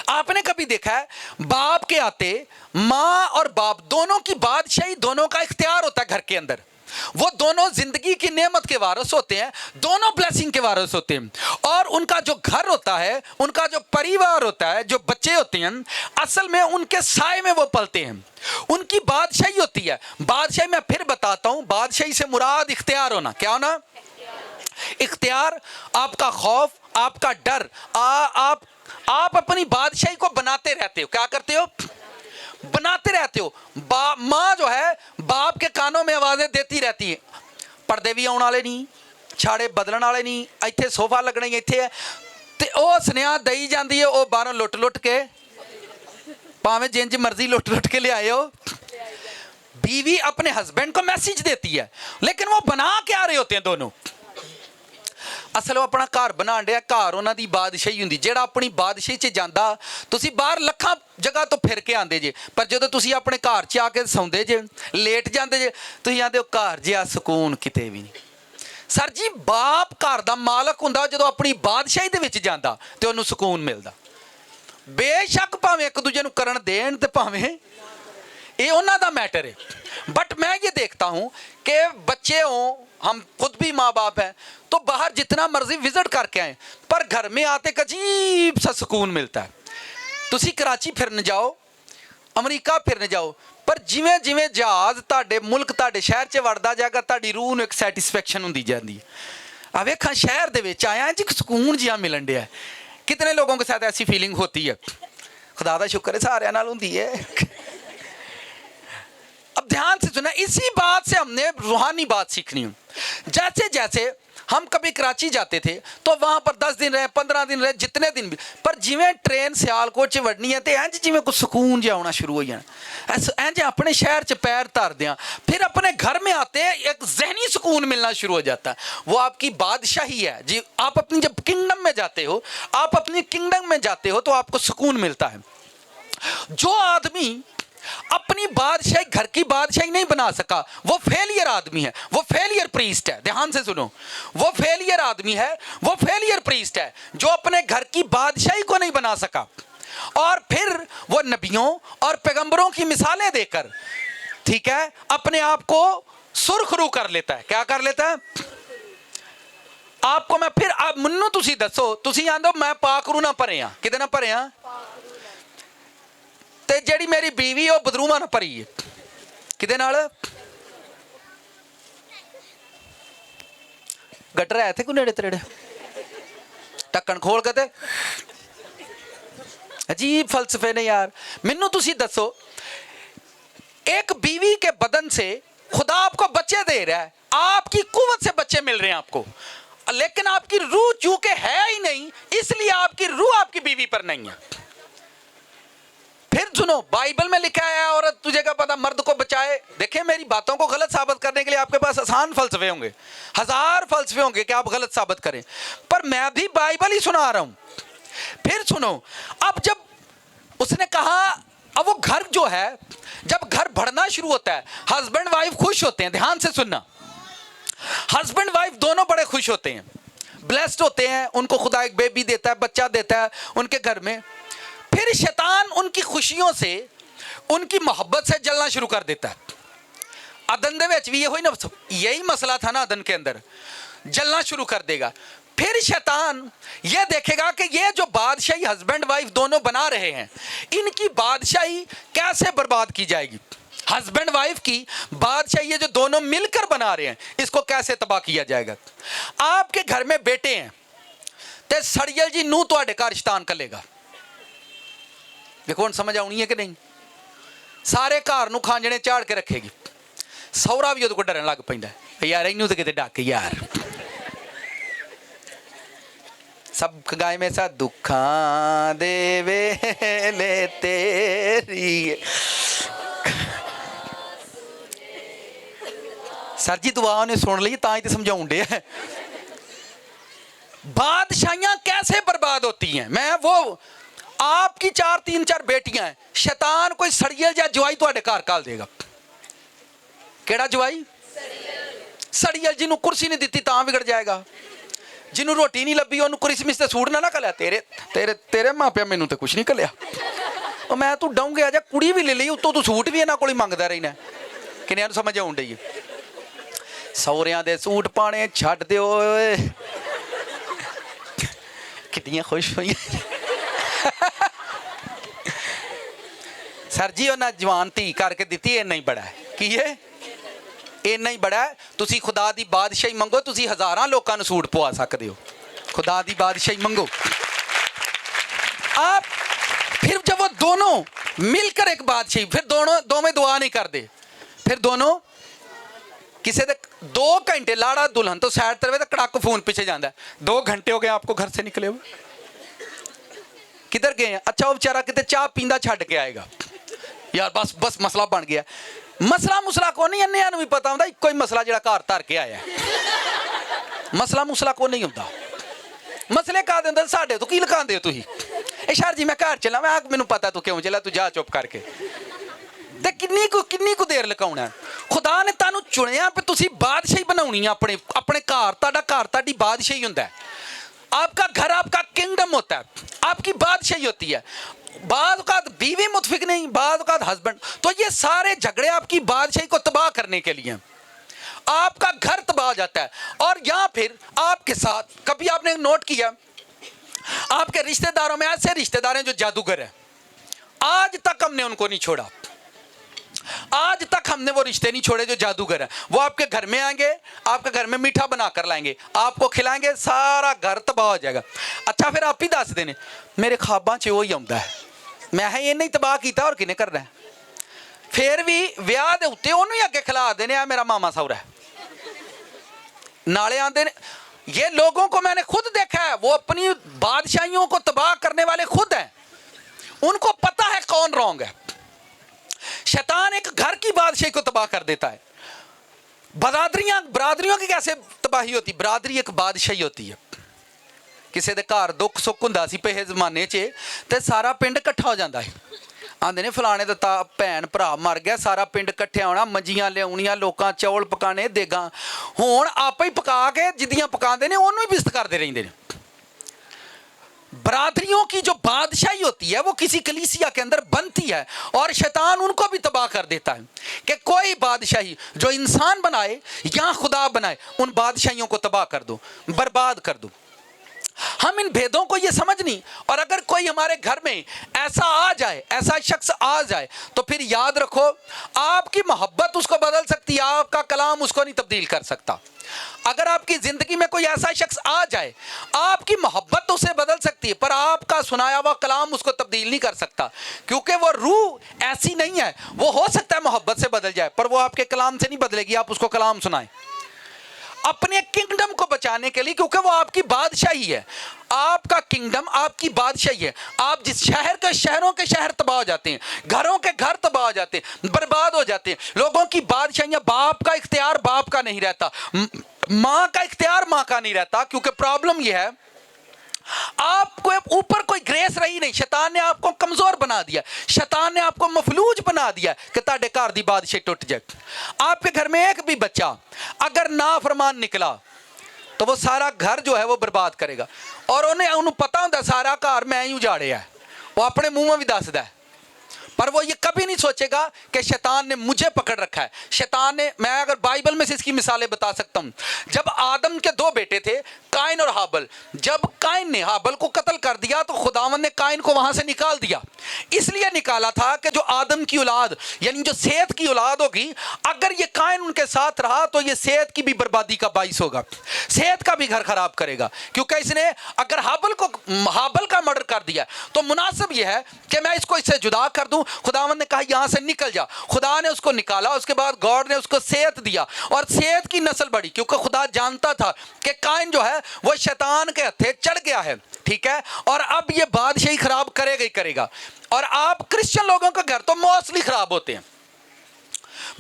आपने कभी देखा है बाप के आते माँ और बाप दोनों की बादशाही, दोनों का इख्तियार होता है घर के अंदर। वो दोनों जिंदगी की नेमत के वारिस होते हैं, दोनों ब्लेसिंग के वारिस होते हैं। और उनका जो घर होता है, उनका जो परिवार होता है, जो बच्चे होते हैं, असल में उनके साए में वो पलते हैं। उनकी बादशाही होती है। बादशाही मैं फिर बताता हूं, बादशाही से मुराद इख्तियार होना। क्या होना? इख्तियार, आपका खौफ, आपका डर। आप अपनी बादशाही को बनाते रहते हो। क्या करते हो? बनाते रहते हो। माँ जो है बाप के कानों में आवाजें देती रहती है, पर्दे भी आने वाले नहीं, छाड़े बदलने वाले नहीं, इत्थे सोफा लगना ही इत्थे है, ते ओ सुनेहा दई जाती है, वो बाहरों लुट के, भावें जिंज मर्जी लुट के ले आए हो। बीवी अपने हस्बैंड को मैसेज देती है, लेकिन वो बना क्या रहे होते हैं दोनों? असल वो अपना घर बना रहा, घर उन्होंने बादशाही होंगी। जो अपनी बादशाही च जाता, तुसी बाहर लखा जगह तो फिर के आते जे, पर जो तुसी अपने घर च आके सौंदे जे, लेट जाते जे, तुसी आते हो घर जिहा सुकून किते भी नहीं। सर जी, बाप घर का मालक हुंदा, जो अपनी बादशाही दे विच जांदा ते उन्होंने सुकून मिलता। बेशक भावें एक दूजे नूं करन देण ते भावें, ये उन्हां दा मैटर है। बट मैं ये देखता हूं कि बच्चे हों, हम खुद भी माँ बाप हैं, तो बाहर जितना मर्जी विजिट करके आए, पर घर में आते एक अजीब सा सुकून मिलता है। तुसी कराची फिरन जाओ, अमरीका फिरन जाओ, पर जिवें जिवें जहाज ताड़े मुल्क ताड़े शहर च वड़दा जाएगा, ताड़ी रूह नूं एक सैटिस्फैक्शन हुंदी जांदी है। आ वेखां शहर दे विच आया जी सुकून जिहा मिलन दिया। कितने लोगों के साथ ऐसी फीलिंग होती है? खुदा दा शुक्र है सारियां नाल हुंदी है। अब ध्यान से सुना, इसी बात से हमने रूहानी बात सीखनी है। जैसे जैसे हम कभी कराची जाते थे तो वहां पर 10 दिन रहे, 15 दिन रहे, जितने दिन भी, पर जिवें ट्रेन सियालकोट च वड़नी है तो इंज जिवें कुछ सुकून जिहा आना शुरू हो जाना। इंज अपने शहर च पैर धर दिया, फिर अपने घर में आते एक जहनी सुकून मिलना शुरू हो जाता है। वो आपकी बादशाही है जी। आप अपनी जब किंगडम में जाते हो, आप अपनी किंगडम में जाते हो तो आपको सुकून मिलता है। जो आदमी अपनी बादशाही, घर की बादशाही नहीं बना सका, वो फेलियर आदमी है, वो फेलियर प्रीस्ट है। ध्यान से सुनो, वो फेलियर आदमी है, वो फेलियर प्रीस्ट है जो अपने घर की बादशाही को नहीं बना सका। और फिर वो नबियों और पैगंबरों की मिसालें देकर, ठीक है, अपने आप को सुरखरू कर लेता है। क्या कर लेता है? आपको मैं फिर, आप मुन्नू तुसी दसो, तुसी आंदो मैं पाकरू ना भरे हाँ, किते ना भरे हाँ? ते जेड़ी मेरी बीवी वो बदरूमा ना भरी है, किदे नाल? गटर है थे कोई नेड़े तेड़े? ढक्कन खोल के ते अजीब फलसफे ने यार। मैनू तुसी दसो, एक बीवी के बदन से खुदा आपको बच्चे दे रहा है, आपकी कुव्वत से बच्चे मिल रहे हैं आपको, लेकिन आपकी रूह चूंकि है ही नहीं, इसलिए आपकी रूह आपकी बीवी पर नहीं है। फिर सुनो, बाइबल में लिखा है औरत तुझे क्या पता मर्द को बचाए। देखें, मेरी बातों को गलत साबित करने के लिए आपके पास आसान फलसफे होंगे, 1000 फलसफे होंगे कि आप गलत साबित करें, पर मैं भी बाइबल ही सुना रहा हूं। फिर सुनो, अब जब उसने कहा, अब वो घर जो है, जब घर बढ़ना शुरू होता है, हस्बैंड वाइफ खुश होते हैं। ध्यान से सुनना, हस्बैंड वाइफ दोनों बड़े खुश होते हैं, ब्लेस्ड होते हैं, उनको खुदा एक बेबी देता है, बच्चा देता है उनके घर में। फिर शैतान उनकी खुशियों से, उनकी मोहब्बत से जलना शुरू कर देता है। अदन दे विच भी यही मसला था ना, अदन के अंदर जलना शुरू कर देगा। फिर शैतान ये देखेगा कि ये जो बादशाही हस्बैंड वाइफ दोनों बना रहे हैं, इनकी बादशाही कैसे बर्बाद की जाएगी। हस्बैंड वाइफ की बादशाही ये जो दोनों मिलकर बना रहे हैं, इसको कैसे तबाह किया जाएगा। आपके घर में बेटे हैं ते सड़ियल जी नूं तुहाडे घर शैतान कलेगा। देखो हुण समझ आउणी है कि नहीं? सारे घर नूं खांजणे झाड़ के रखेगी, सौरा भी उहदे कोल डरन लग पैंदा है। यार इनू तो किते डक यार सब गाय में सा दुखा दे वेले तेरी सर जी दुआ ने सुन ली तां ही तो समझाउं डे बादशाहियां कैसे बर्बाद होती हैं। मैं वो आपकी 3-4 बेटियां हैं, शैतान कोई सड़ियल या जवाई तुहाडे घर घाल देगा। केड़ा जवाई? सड़ियल जिन्हों कुर्सी नहीं दी तां बिगड़ जाएगा, जिन्हों रोटी नहीं लभी उन्होंने क्रिसमस से सूट ना घलिया। तेरे तेरे तेरे मापिया मैनू तो कुछ नहीं घलिया। और मैं तू डाऊं गया जा कुड़ी भी ले ली उत्तों तू सूट भी इन्हां कोल मंगदा रहना। किन्नियां नूं समझ आउण डई है। सौरियां दे सूट पाने छड्ड दिओ कितनियां खुश हुई सर जी उन्हें जवान धी करके दी इन्ना ही बड़ा है कि इन्ना ही बड़ा है। तुसी खुदा दी बादशाही मंगो, तुसी हज़ारां लोकां नूं सूट पवा सकदे हो। खुदा दी बादशाही मंगो आप। फिर जब वो दोनों मिलकर एक बादशाही, फिर दोवें दुआ नहीं करते, फिर दोनों किसी दे 2 घंटे लाड़ा दुल्हन तो सैड तरवे तो कड़क फोन पीछे जाता है। 2 घंटे हो गए आपको घर से निकले हुए, किधर गए हैं? अच्छा वो बेचारा कितने चाह पींदा छड़ के आएगा यार, बस बस मसला बन गया। मसला मुसला को नहीं, अन्नियां नूं भी पता होंदा इक्को ही मसला जिहड़ा घर धर के आया। मसला मुसला को नहीं होंदा। मसले का देंदे साडे तो की लकांदे हो तुसीं? ए शर जी मैं घर चला, मैं मैनूं पता तू क्यों चला, तू जा चुप करके। ते किन्नी को देर लकाउणा? खुदा ने तुहानूं चुनिया पे तुसीं बादशाही बनाउणी है अपने अपने घर। तुहाडा घर तुहाडी बादशाही हुंदा है। आपका घर आपका किंगडम होता है, आपकी बादशाही होती है। बाद का बीवी मुतफिक नहीं, बाद का हस्बैंड। तो ये सारे झगड़े आपकी बादशाही को तबाह करने के लिए, आपका घर तबाह हो जाता है। और या फिर आपके साथ कभी आपने नोट किया आपके रिश्तेदारों में ऐसे रिश्तेदार हैं जो जादूगर हैं, आज तक हमने उनको नहीं छोड़ा, आज तक हमने वो रिश्ते नहीं छोड़े जो जादूगर हैं। वो आपके घर में आएंगे, आपके घर में मीठा बना कर लाएंगे, आपको खिलाएंगे, सारा घर तबाह हो जाएगा। अच्छा फिर आप ही दस देने मेरे ख्वाबां च वो ही आउंदा है, मैं ये नहीं तबाह किया और किने करना है। फिर भी विआह दे उत्ते ओनू ही अगे खिला देने आ मेरा मामा सौरा है, नाले आंदे ने। ये लोगों को मैंने खुद देखा है, वो अपनी बादशाहियों को तबाह करने वाले खुद हैं। उनको पता है कौन रॉन्ग है। शैतान एक घर की बादशाही को तबाह कर देता है। बरादरियों की कैसे तबाही होती? बरादरी एक बादशाही होती है। किसी के घर दुख सुख हुंदा सी पहले जमाने च ते सारा पिंड इकट्ठा हो जाता है। आंदे ने फलाने दा भैन भरा मर गया, सारा पिंड इकट्ठे होना, मंजियां लियाउणियां, लोकां चौल पकाने, देगां हुण आपे ही पका के जिद्दियां पकांदे ने ओनू ही बिस्त करते रहिंदे ने। बरादरियों की जो बादशाही होती है वो किसी कलीसिया के अंदर बनती है और शैतान उनको भी तबाह कर देता है कि कोई बादशाही जो इंसान बनाए या खुदा बनाए, उन बादशाहियों को तबाह कर दो, बर्बाद कर दो। हम इन भेदों को ये समझ नहीं। और अगर कोई हमारे घर में ऐसा आ जाए, ऐसा शख्स आ जाए, तो फिर याद रखो आपकी मोहब्बत उसको बदल सकती है, आपका कलाम उसको नहीं तब्दील कर सकता। अगर आपकी जिंदगी में कोई ऐसा शख्स आ जाए, आपकी मोहब्बत तो उसे बदल सकती है, पर आपका सुनाया हुआ कलाम उसको तब्दील नहीं कर सकता, क्योंकि वो रूह ऐसी नहीं है। वो हो सकता है मोहब्बत से बदल जाए, पर वो आपके कलाम से नहीं बदलेगी। आप उसको कलाम सुनाएं अपने किंगडम को बचाने के लिए, क्योंकि वो आपकी बादशाही है। आपका किंगडम आपकी बादशाही है। आप जिस शहर के शहरों के शहर तबाह हो जाते हैं, घरों के घर तबाह हो जाते हैं, बर्बाद हो जाते हैं। लोगों की बादशाहियां, बाप का इख्तियार बाप का नहीं रहता, माँ का इख्तियार माँ का नहीं रहता, क्योंकि प्रॉब्लम यह है आपको ऊपर कोई ग्रेस रही नहीं। शैतान ने आपको कमजोर बना दिया, शैतान ने आपको मफलूज बना दिया कि ताड़े घर दी बादशाही टूट जाए। आपके घर में एक भी बच्चा अगर नाफरमान निकला तो वो सारा घर जो है वो बर्बाद करेगा। और उन्हें पता होता सारा घर मैं ही उजाड़िया है, वो अपने मुंह में भी दसदा है, पर वो ये कभी नहीं सोचेगा कि शैतान ने मुझे पकड़ रखा है। शैतान ने, मैं अगर बाइबल में से इसकी मिसालें बता सकता हूँ। जब आदम के 2 बेटे थे, काइन और हाबल, जब काइन ने हाबल को कत्ल कर दिया तो खुदावंद ने काइन को वहां से निकाल दिया। इसलिए निकाला था कि जो आदम की औलाद यानी जो सेत की औलाद होगी, अगर ये काइन उनके साथ रहा तो ये सेत की भी बर्बादी का बाइस होगा, सेत का भी घर खराब करेगा। क्योंकि इसने अगर हाबल का मर्डर कर दिया तो मुनासिब यह है कि मैं इसको इससे जुदा कर दूं खुदावंद ने कहा यहाँ से निकल जा। खुदा ने उसको निकाला, उसके बाद गॉड ने उसको सेहत दिया और सेहत की नस्ल बढ़ी, क्योंकि खुदा जानता था कि काइन जो है वो शैतान के हथे चढ़ गया है, ठीक है, और अब ये बादशाही खराब करेगा ही करेगा। और आप क्रिश्चियन लोगों का घर तो मोस्टली खराब होते हैं,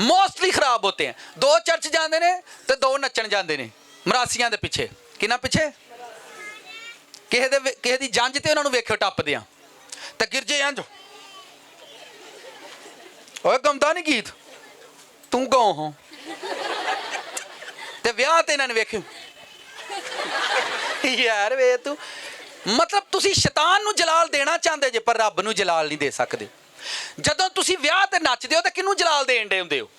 मोस्टली खराब होते हैं। 2 चर्च जाते ने तो 2 नचन जाते ने मरासियां दे पिछे, किना पिछे, किसी दी जंज ते उन्होंने वेखो टपदियां ते गिरजे इंज, ओए गमदा नहीं गीत तू गाओ हो, ते विआह ते इन्होंने वेख्यो यार वे तू, मतलब तुसी शैतान नू जलाल देना चाहते जे पर रब नू जलाल नहीं दे सकते। जदों तुसी विआह ते नचदे हो तो किनू जलाल देन दे हुंदे हो?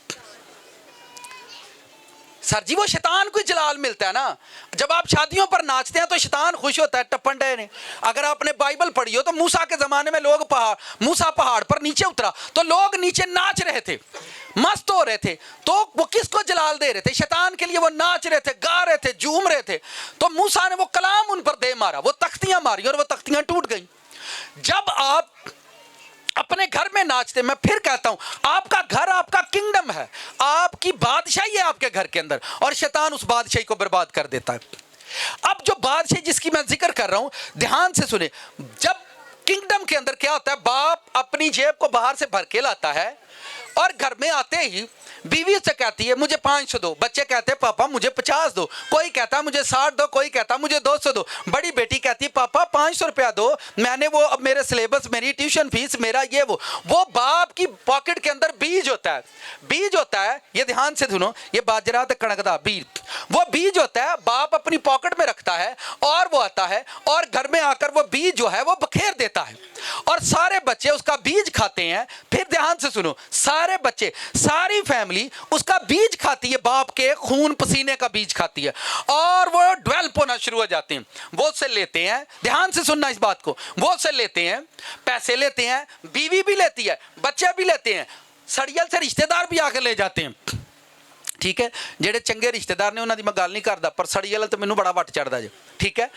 सर जी वो शैतान को जलाल मिलता है ना। जब आप शादियों पर नाचते हैं तो शैतान खुश होता है, टप्पन डे ने। अगर आपने बाइबल पढ़ी हो तो मूसा के ज़माने में लोग मूसा पहाड़ पर नीचे उतरा तो लोग नीचे नाच रहे थे, मस्त हो रहे थे, तो वो किसको जलाल दे रहे थे? शैतान के लिए वो नाच रहे थे, गा रहे थे, झूम रहे थे। तो मूसा ने वो कलाम उन पर दे मारा, वो तख्तियां मारी और वो तख्तियां टूट गई। जब आप अपने घर में नाचते, मैं फिर कहता हूं आपका घर आपका किंगडम है, आपकी बादशाही है आपके घर के अंदर, और शैतान उस बादशाही को बर्बाद कर देता है। अब जो बादशाही जिसकी मैं जिक्र कर रहा हूं, ध्यान से सुने। जब किंगडम के अंदर क्या होता है, बाप अपनी जेब को बाहर से भर के लाता है और घर में आते ही बीवी से कहती है मुझे 500 दो, बच्चे कहते हैं पापा मुझे 50 दो, कोई कहता मुझे 60 दो, कोई कहता मुझे 200 दो, बड़ी बेटी कहती है पापा 500 रुपया दो, मैंने वो अब मेरे सिलेबस, मेरी ट्यूशन फीस, मेरा ये वो बाप की पॉकेट के अंदर बीज होता है, बीज होता है, ये ध्यान से सुनो, ये बाजरा तो कणक दा बीज, वो बीज होता है, बाप अपनी पॉकेट में रखता है और वो आता है और घर में आकर वो बीज जो है वो बखेर देता है और सारे बच्चे उसका बीज खाते हैं। फिर ध्यान से सुनो, सारे बच्चे, सारी फैमिली उसका बीज खाती है, बाप के खून पसीने का बीज खाती है और वो डेवलप होना शुरू हो जाते हैं। वो उससे लेते हैं, ध्यान से सुनना इस बात को, वो उससे लेते हैं, पैसे लेते हैं, बीवी भी लेती है, बच्चे भी लेते हैं, सड़ियल से रिश्तेदार भी आकर ले जाते हैं, ठीक है। जेडे चंगे रिश्तेदार ने उन्होंने मैं गल नहीं करता, पर सड़ियल तो मैनू बड़ा वट चढ़ता जो, ठीक है।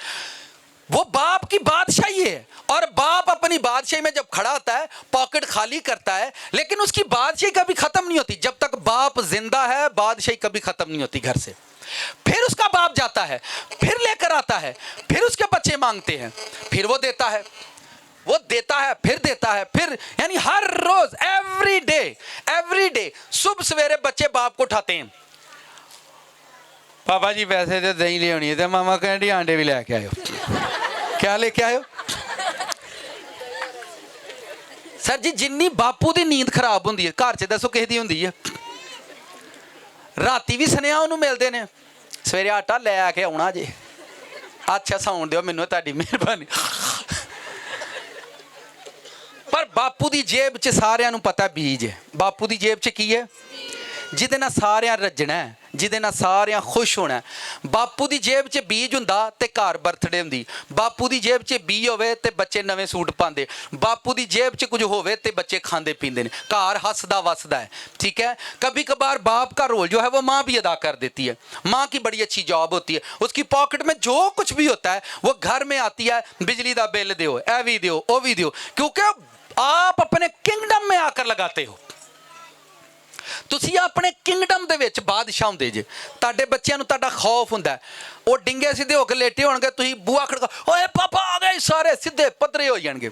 वो बाप की बादशाही है और बाप अपनी बादशाही में जब खड़ा होता है पॉकेट खाली करता है, लेकिन उसकी बादशाही कभी खत्म नहीं होती। जब तक बाप जिंदा है बादशाही कभी खत्म नहीं होती घर से। फिर उसका बाप जाता है, फिर लेकर आता है, फिर उसके बच्चे मांगते हैं, फिर वो देता है, वो देता है, फिर देता है, फिर यानी हर रोज एवरी डे सुबह सवेरे बच्चे बाप को उठाते हैं, पापा जी पैसे तो दही ले आनी है, मामा कहती आंडे भी लेके आयो, क्या लेके आयो? सर जी जिन्नी बापू की नींद खराब होंगी है घर च, दसो किसी की होंगी है? राती भी सुनिया उन्होंने मिलते हैं, सवेरे आटा लै के आना जे, अच्छा सौन दो मैनू, ताड़ी मेहरबानी। पर बापू की जेब च सारिਆਂ पता बीज है, बापू की जेब च की है, जिहदे नाल सारिਆਂ रज्जना है, जिहदे नाल सारिਆਂ खुश होना है। बापू की जेब च बीज हुंदा ते घर बर्थडे हुंदी, बापू की जेब च बीज होवे ते बच्चे नवे सूट पाते, बापू की जेब च कुछ होवे ते बच्चे खांदे पींदे ने, घर हसदा वसदा है, ठीक है। कभी कभार बाप का रोल जो है वो माँ भी अदा कर देती है, माँ की बड़ी अच्छी जॉब होती है, उसकी पॉकेट में जो कुछ भी होता है वो घर में आती है, बिजली का बिल दो, ए भी दो, वो भी दो, क्योंकि आप अपने किंगडम में आकर लगाते हो। तुसी अपने किंगडम दे विच बादशाह हुंदे जे, तुहाडे बच्चिआं नूं तुहाडा खौफ हुंदा है, वो डिंगे सीधे होकर लेटे होणगे, तुसी बुआ खड़का ओए पापा आ गए, सारे सीधे पदरे हो जाएंगे,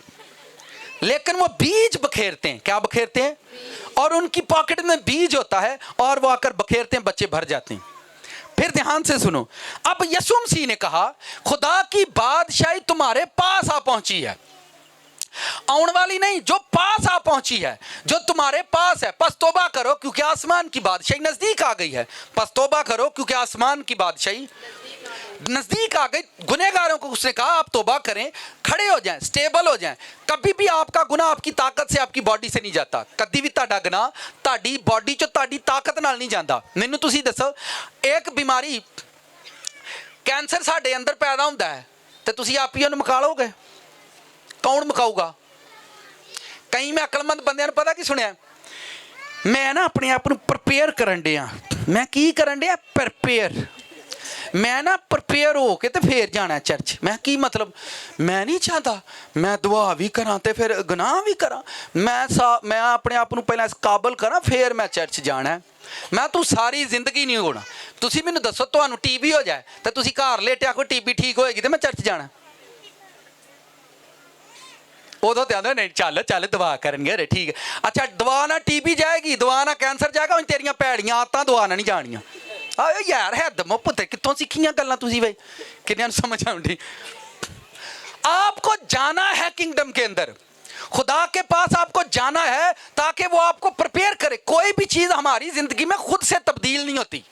लेकिन वो बीज बखेरते हैं, क्या बखेरते हैं? और उनकी पॉकेट में बीज होता है और वो आकर बखेरते हैं, बच्चे भर जाते हैं। फिर ध्यान से सुनो, अब यीशु मसीह ने कहा खुदा की बादशाही तुम्हारे पास आ पहुंची है, आने वाली नहीं, जो पास आ पहुंची है, जो तुम्हारे पास है। बस तौबा करो क्योंकि आसमान की बादशाही नजदीक आ गई है, बस तौबा करो क्योंकि आसमान की बादशाही नजदीक आ गई। गुनहगारों को उसने कहा आप तौबा करें, खड़े हो जाएं, स्टेबल हो जाएं। कभी भी आपका गुनाह आपकी ताकत से, आपकी बॉडी से नहीं जाता, कभी भी ਤੁਹਾਡਾ गुनाह ਤੁਹਾਡੀ बॉडी चो ਤੁਹਾਡੀ ताकत नाल नहीं जाता। ਮੈਨੂੰ ਤੁਸੀਂ ਦੱਸੋ, एक बीमारी कैंसर ਸਾਡੇ अंदर पैदा ਹੁੰਦਾ है ਤੇ ਤੁਸੀਂ ਆਪ ਹੀ ਉਹਨੂੰ ਮੁਕਾ ਲਓਗੇ? कौन मुकाऊगा? कई मैं अकलमंद बंदे ने पता की सुनिया, मैं ना अपने आप को प्रिपेयर करन दिया, मैं की करन दिया? प्रिपेयर। मैं ना प्रिपेयर हो के तो फिर जाना चर्च। मैं की मतलब, मैं नहीं चाहता मैं दुआ भी करा तो फिर गुनाह भी करा। मैं अपने आप को पहले इस काबल करा फिर मैं चर्च जाना है। मैं तू सारी जिंदगी नहीं होना। तुसी मैनू दसो, तुहानू टीबी हो जाए तो तुसी घर लेटे आखो टीबी ठीक होएगी तो मैं चर्च जाना। उदों तो आंदे नहीं चल चल दुआ करनगे अरे ठीक है। अच्छा दुआ ना टीबी जाएगी, दुआ ना कैंसर जाएगा, उन तेरियां भैड़ियां आदतां दुआ ना नहीं जानियां। यार है दमो पुत्तर कितों सीखियां गल्लां तुसी भाई, किन्नियां नूं समझ आउंदी। आपको जाना है किंगडम के अंदर, खुदा के पास आपको जाना है ताकि वो आपको प्रिपेयर करे। कोई भी चीज़ हमारी ज़िंदगी में खुद से तब्दील नहीं होती,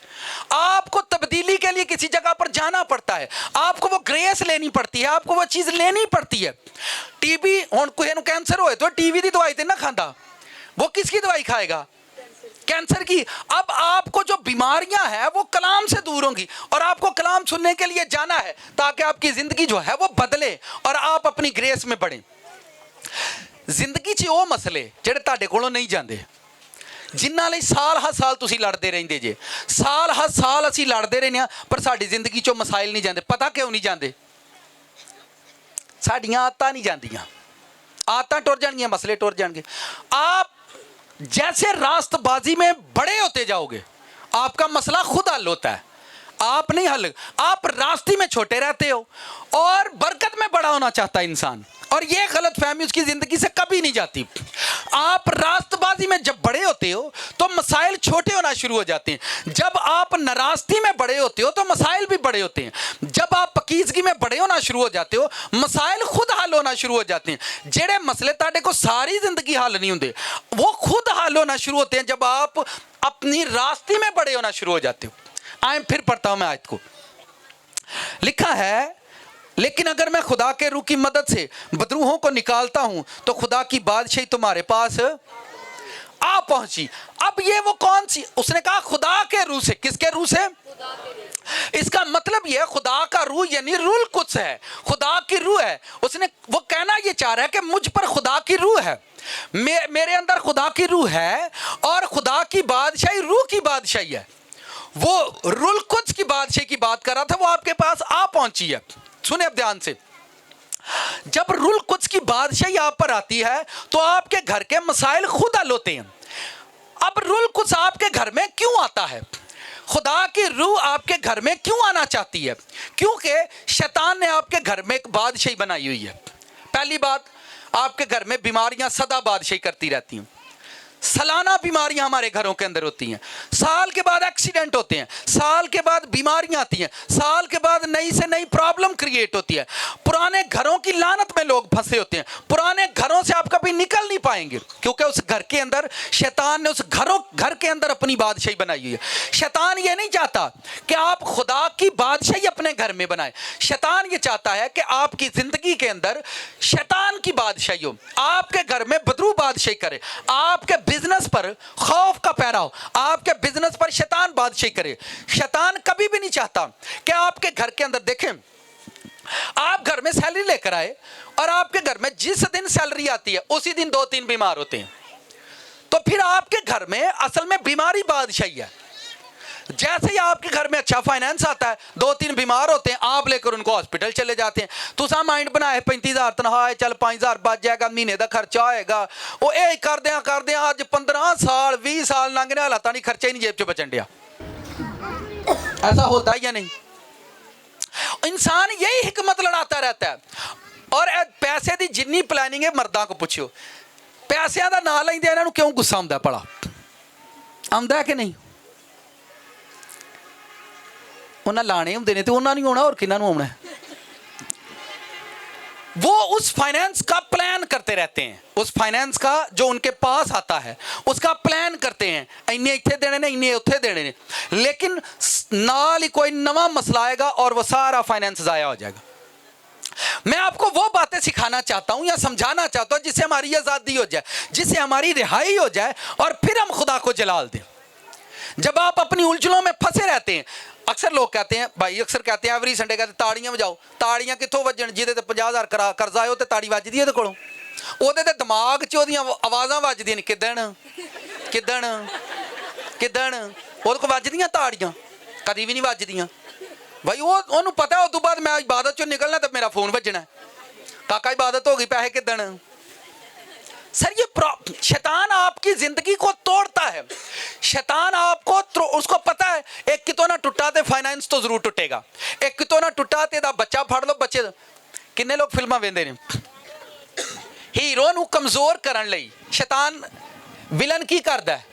आपको तब्दीली के लिए किसी जगह पर जाना पड़ता है, आपको वो ग्रेस लेनी पड़ती है, आपको वो चीज़ लेनी पड़ती है। टीबी हुण कोई नूं कैंसर होए तो टीबी की दवाई तो ना खांदा, वो किसकी दवाई खाएगा? कैंसर की। अब आपको जो बीमारियां हैं वो कलाम से दूर होंगी और आपको कलाम सुनने के लिए जाना है ताकि आपकी ज़िंदगी जो है वो बदले और आप अपनी ग्रेस में बढ़ें। जिंदगी 'ਚ ਉਹ ਮਸਲੇ ਜਿਹੜੇ ਤੁਹਾਡੇ ਕੋਲੋਂ ਨਹੀਂ ਜਾਂਦੇ, ਜਿਨ੍ਹਾਂ ਲਈ ਸਾਲ ਹਰ ਸਾਲ ਤੁਸੀਂ ਲੜਦੇ ਰਹਿੰਦੇ ਜੇ। ਸਾਲ ਹਰ ਸਾਲ ਅਸੀਂ ਲੜਦੇ ਰਹਿੰਦੇ ਹਾਂ ਪਰ ਸਾਡੀ ਜ਼ਿੰਦਗੀ 'ਚੋਂ ਮਸਾਇਲ ਨਹੀਂ ਜਾਂਦੇ। ਪਤਾ ਕਿਉਂ ਨਹੀਂ ਜਾਂਦੇ? ਸਾਡੀਆਂ ਆਦਤਾਂ ਨਹੀਂ ਜਾਂਦੀਆਂ। आदतें टुर जाएंगी, मसले टुर जाएंगे। आप जैसे रास्तबाजी में बड़े होते जाओगे आपका मसला खुद हल होता है, आप नहीं हल, आप रास्ते में छोटे रहते हो और बरकत में बड़ा होना चाहता है इंसान, और ये गलत फहमी उसकी जिंदगी से कभी नहीं जाती। आप रास्तबाजी में जब बड़े होते हो तो मसाइल छोटे होना शुरू हो जाते हैं, जब आप नाराजगी में बड़े होते हो तो मसाइल भी बड़े होते हैं, जब आप पकीजगी में बड़े होना शुरू हो जाते हो मसाइल खुद हल होना शुरू हो जाते हैं। जेड़े मसले ताड़े को सारी जिंदगी हल नहीं होंगे वो खुद हल होना शुरू होते हैं जब आप अपनी रास्ते में बड़े होना शुरू हो जाते हो। आए फिर पढ़ता हूं मैं आयत को। लिखा है, लेकिन अगर मैं खुदा के रूह की मदद से बदरूहों को निकालता हूं तो खुदा की बादशाही तुम्हारे पास आ पहुंची। अब ये वो कौन सी, उसने कहा खुदा के रूह से। किसके रूह से? इसका मतलब यह खुदा का रूह यानी रूह कुछ है, खुदा की रूह है। उसने वो कहना ये चाह रहा है कि मुझ पर खुदा की रूह है, मेरे अंदर खुदा की रूह है और खुदा की बादशाही रूह की बादशाही है। वो रूह कुछ की बादशाही की बात कर रहा था, वो आपके पास आ पहुंची है। सुने अब ध्यान से, जब रूह कुछ की बादशाही आप पर आती है तो आपके घर के मसाइल खुद हल होते हैं। अब रूह कुछ आपके घर में क्यों आता है? खुदा की रूह आपके घर में क्यों आना चाहती है? क्योंकि शैतान ने आपके घर में एक बादशाही बनाई हुई है। पहली बात, आपके घर में बीमारियां सदा बादशाही करती रहती हैं। सालाना बीमारियां हमारे घरों के अंदर होती हैं, साल के बाद एक्सीडेंट होते हैं, साल के बाद बीमारियां आती हैं, साल के बाद नई से नई प्रॉब्लम क्रिएट होती है। पुराने घरों की लानत में लोग फंसे होते हैं, पुराने घरों से आप कभी निकल नहीं पाएंगे क्योंकि उस घर के अंदर शैतान ने उस घर के अंदर अपनी बादशाही बनाई हुई है। शैतान ये नहीं चाहता कि आप खुदा की बादशाही अपने घर में बनाए, शैतान ये चाहता है कि आपकी जिंदगी के अंदर शैतान की बादशाही हो, आपके घर में बदरू बादशाही करे, आपके बिजनेस पर खौफ का पैरा हो, आपके बिजनेस पर शैतान बादशाही करे। शैतान कभी भी नहीं चाहता कि आपके घर के अंदर, देखें आप घर में सैलरी लेकर आए और आपके घर में जिस दिन सैलरी आती है उसी दिन 2-3 बीमार होते हैं, तो फिर आपके घर में असल में बीमारी बादशाही है। जैसे ही आपके घर में अच्छा फाइनेंस आता है 2-3 बीमार होते हैं, आप लेकर उनको हॉस्पिटल चले जाते हैं। तुसा माइंड बनाए 35,000 तनख्वाह है, चल 5,000 बच जाएगा, महीने का खर्चा होएगा, वो ये कर दें अज 15 साल 20 साल लंघने हालात नहीं, खर्चा ही नहीं जेब चो बचन दिया। ऐसा होता है या नहीं? इंसान यही हिकमत लड़ाता रहता है। और पैसे की जिन्नी प्लानिंग है मर्दा को पूछो, पैसों का नाम लेंदे इन्हां नूं क्यों गुस्सा आउंदा? भला आउंदा है कि नहीं? उन्हें लाने होंगे ने तो उन्हें नहीं होना, और किन्हां नूं आउणा है? वो उस फाइनेंस का प्लान करते रहते हैं, उस फाइनेंस का जो उनके पास आता है उसका प्लान करते हैं, इन्ने इत्थे देने ने, इन्ने उत्थे देने ने, लेकिन नाल ही कोई नवा मसला आएगा और वो सारा फाइनेंस ज़ाया हो जाएगा। मैं आपको वो बातें सिखाना चाहता हूं या समझाना चाहता हूं जिससे हमारी आज़ादी हो जाए, जिससे हमारी रिहाई हो जाए और फिर हम खुदा को जलाल दें। जब आप अपनी उलझनों में फंसे रहते हैं, अक्सर लोग कहते हैं, भाई अक्सर कहते हैं एवरी संडे कहते ताड़ियां बजाओ, ताड़ियां कितों वजन? जिहदे ते 50,000 करजा आए तो ताड़ी वजदी है, कोलों ਉਹਦੇ ਤੇ ਦਿਮਾਗ 'ਚ ਉਹਦੀਆਂ ਆਵਾਜ਼ਾਂ ਵੱਜਦੀਆਂ ਨੇ, ਕਿਦਣ ਕਿਦਣ ਕਿਦਣ, ਉਹਦੇ ਕੋਲ ਵੱਜਦੀਆਂ ਤਾੜੀਆਂ? ਕਦੀ ਵੀ ਨਹੀਂ ਵੱਜਦੀਆਂ। भाई ਉਹਨੂੰ ਪਤਾ ਉਸ ਤੋਂ ਬਾਅਦ ਮੈਂ ਇਬਾਦਤ ਚੋਂ ਨਿਕਲਣਾ ਤਾਂ ਮੇਰਾ ਫੋਨ ਵੱਜਣਾ ਕਾਕਾ इबादत हो गई पैसे किदन सर ये शैतान आपकी जिंदगी को तोड़ता है शैतान आपको उसको पता है एक कितों ना टुटा ते फाइनेंस तो जरूर टुटेगा एक कितों ना टुटा ते दा बच्चा फड़ लो बच्चे किन्ने लोग फिल्मां वेंदे ने हीरो नूं कमजोर करन लई शैतान विलन की करदा है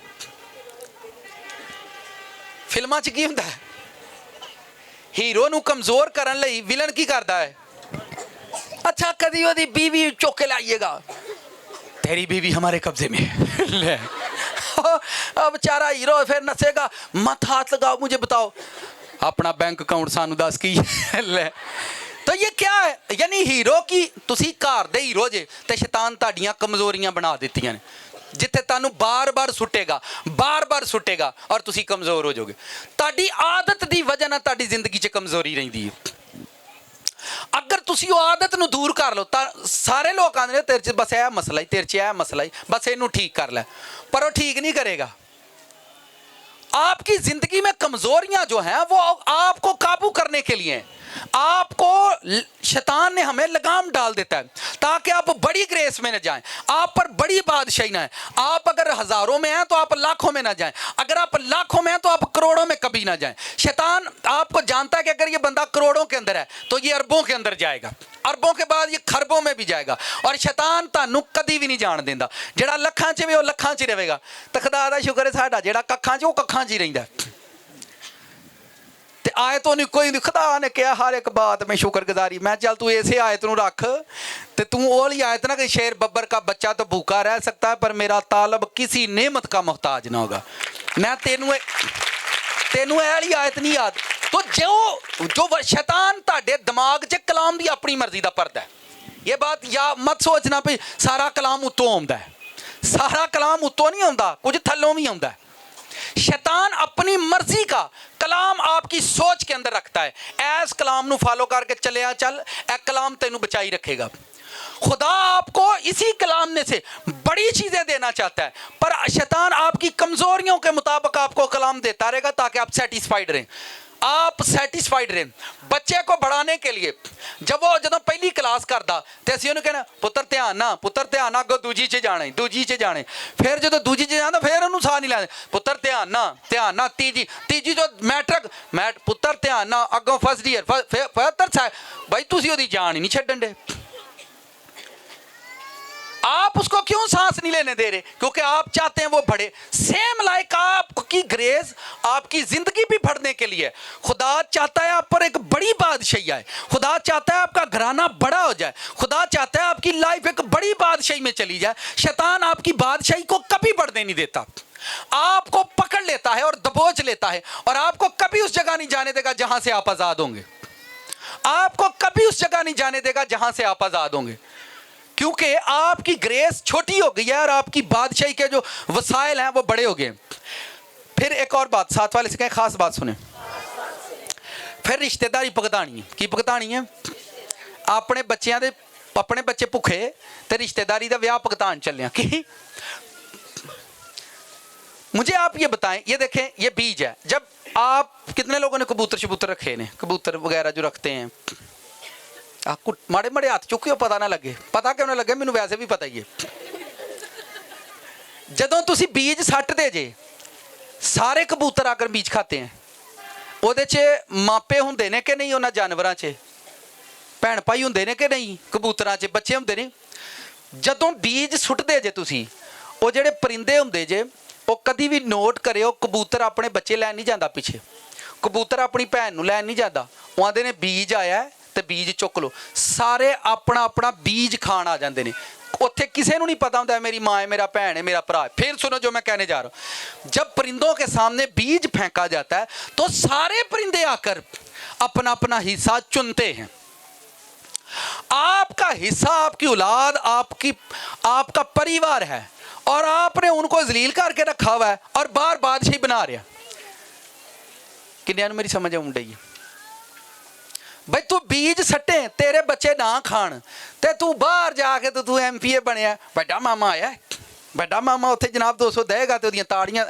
फिल्मां च की हुंदा है हीरो नूं कमजोर करन लई विलन की करदा है अच्छा कदी ओदी बीवी चुक के लाइएगा तेरी बीवी हमारे कब्जे में है अब बेचारा हीरो फिर नसेगा मत हाथ लगाओ मुझे बताओ अपना बैंक अकाउंट सानू दस की ले तो ये क्या है यानी हीरो की तुसी घर दे हीरो जे ते शैतान ताड़ियां कमजोरियां बना दित्तियां ने जिथे तानू बार बार सुटेगा और तुसी कमजोर हो जाओगे ताड़ी आदत दी वजह नाल ताड़ी जिंदगी च कमजोरी रहिंदी है अगर तुसी वो आदत नूं दूर कर लो तो सारे लोग आंदे तेरे च बस यह मसला ही तेरे च यह मसला ही बस इनू ठीक कर ले पर वो ठीक नहीं करेगा आपकी जिंदगी में कमजोरियां जो हैं वो आपको काबू करने के लिए आपको शैतान ने हमें लगाम डाल देता है ताकि आप बड़ी ग्रेस में न जाएं आप पर बड़ी बादशाही ना है आप अगर हजारों में हैं तो आप लाखों में ना जाएं अगर आप लाखों में हैं तो आप करोड़ों में कभी ना जाएं शैतान आपको जानता है कि अगर ये बंदा करोड़ों के अंदर है तो ये अरबों के अंदर जाएगा अरबों के बाद ये खरबों में भी जाएगा और शैतान तानू कदी भी नहीं जान देंदा जेड़ा लखां च वे वो लखां च रहेगा तो खुदा दा शुक्र है साडा जेड़ा कखां च वो कखां च ही रहिंदा ते आयत नहीं कोई नहीं खुदा ने कहा हर एक बात में शुक्रगुजारी मैं चल तू ऐसे आयत नूं रख ते तू वो वाली आयत ना कि शेर बब्बर का बच्चा तो भूखा रह सकता है पर मेरा तालब किसी नेमत का मोहताज ना होगा मैं तेनू वाली आयत नहीं याद तो जो शैतान ताड़े दिमाग च कलाम दी अपनी मर्जी का पर्दा है ये बात या मत सोचना भी सारा कलाम उत्तों आउंदा है सारा कलाम उत्तों नहीं आउंदा कुछ थल्लों भी आउंदा है शैतान अपनी मर्जी का कलाम आपकी सोच के अंदर रखता है ऐस कलाम नू फॉलो करके चलिया चल ए कलाम तेनू बचाई रखेगा खुदा आपको इसी कलाम में से बड़ी चीजें देना चाहता है पर शैतान आपकी कमजोरियों के मुताबिक आपको कलाम देता रहेगा ताकि आप सेटिस्फाइड रहें आप सैटिस्फाइड रहें बच्चे को बढ़ाने के लिए जब वो जो पहली क्लास करता तो असं उन्होंने कहना पुत्र ध्यान ना अगो दूजी च जाने फिर जो दूजी च जाता फिर उन्होंने साह नहीं लैंदे पुत्र ध्यान ना तीजी जो मैट्रिक पुत्र ध्यान ना अगों फर्स्ट ईयर फिर भाई तुसी ओदी जान ही नहीं छड्डन दे आप उसको क्यों सांस नहीं लेने दे रहे क्योंकि आप चाहते हैं वो बढ़े सेम लाइक आपकी ग्रेस आपकी जिंदगी भी बढ़ने के लिए खुदा चाहता है आप पर एक बड़ी बादशाही आए खुदा चाहता है आपका घराना बड़ा हो जाए खुदा चाहता है आपकी लाइफ एक बड़ी बादशाही में चली जाए शैतान आपकी बादशाही को कभी बढ़ने नहीं देता आपको पकड़ लेता है और दबोच लेता है और आपको कभी उस जगह नहीं जाने देगा जहां से आप आजाद होंगे आपको कभी उस जगह नहीं जाने देगा जहां से आप आजाद होंगे क्योंकि आपकी ग्रेस छोटी हो गई है और आपकी बादशाही के जो वसाइल हैं वो बड़े हो गए फिर एक और बात साथ वाले से कहें खास बात सुने फिर रिश्तेदारी भुगतानी है की भुगतानी है अपने बच्चे भुखे तो रिश्तेदारी का ब्याह भुगतान चलिया कि मुझे आप ये बताएं ये देखें ये बीज है जब आप कितने लोगों ने कबूतर रखे ने कबूतर वगैरह जो रखते हैं माड़े माड़े हाथ चुके हो पता ना लगे पता क्यों ना लगे मैनू वैसे भी पता ही है जदों तुसी बीज सट्टदे जे सारे कबूतर आकर बीज खाते हैं ਉਹਦੇ 'ਚ ਮਾਪੇ ਹੁੰਦੇ ਨੇ ਕਿ ਨਹੀਂ ਉਹਨਾਂ ਜਾਨਵਰਾਂ 'ਚ ਭੈਣ ਭਾਈ ਹੁੰਦੇ ਨੇ ਕਿ ਨਹੀਂ ਕਬੂਤਰਾਂ 'ਚ ਬੱਚੇ ਹੁੰਦੇ ਨੇ ਜਦੋਂ ਬੀਜ ਸੁੱਟਦੇ ਜੇ ਤੁਸੀਂ ਉਹ ਜਿਹੜੇ ਪਰਿੰਦੇ ਹੁੰਦੇ ਜੇ ਉਹ ਕਦੀ ਵੀ ਨੋਟ ਕਰਿਓ ਕਬੂਤਰ ਆਪਣੇ ਬੱਚੇ ਲੈਣ ਨਹੀਂ ਜਾਂਦਾ ਪਿੱਛੇ ਕਬੂਤਰ ਆਪਣੀ ਭੈਣ ਨੂੰ ਲੈਣ ਨਹੀਂ ਜਾਂਦਾ ਉਹ ਆਂਦੇ ਨੇ ਬੀਜ ਆਇਆ ਤੇ ਬੀਜ ਚੁੱਕ ਲਓ ਸਾਰੇ ਆਪਣਾ ਆਪਣਾ ਬੀਜ ਖਾਣ ਆ ਜਾਂਦੇ ਨੇ उत्थे किसी को नहीं पता होता है मेरी माँ है मेरा भैन है मेरा भरा है फिर सुनो जो मैं कहने जा रहा हूँ जब परिंदों के सामने बीज फेंका जाता है तो सारे परिंदे आकर अपना अपना हिस्सा चुनते हैं आपका हिस्सा आपकी औलाद आपका परिवार है और आपने उनको जलील करके रखा हुआ है और बार बादशाही बना रहा किन्नियां नूं मेरी समझ आउण डई है भाई तू बीज सट्टे तेरे बच्चे ना खाण ते तू बाहर जाके तो तू MPA बनया बड़ा मामा आया बड़ा मामा उत्थे जनाब 200 देगा तो ओदियां ताड़ियां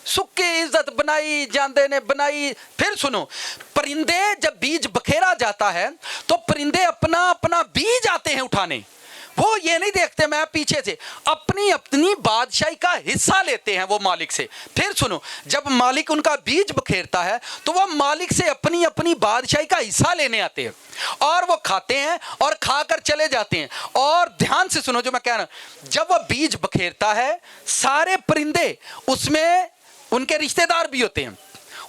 सुक्की इज्जत बनाई जाते ने बनाई। फिर सुनो, परिंदे जब बीज बखेरा जाता है तो परिंदे अपना अपना बीज आते हैं उठाने। वो ये नहीं देखते मैं पीछे से, अपनी अपनी बादशाही का हिस्सा लेते हैं वो मालिक से। फिर सुनो, जब मालिक उनका बीज बखेरता है तो वो मालिक से अपनी अपनी बादशाही का हिस्सा लेने आते हैं और वो खाते हैं और खाकर चले जाते हैं। और ध्यान से सुनो जो मैं कह रहा हूं, जब वो बीज बखेरता है सारे परिंदे उसमें उनके रिश्तेदार भी होते हैं।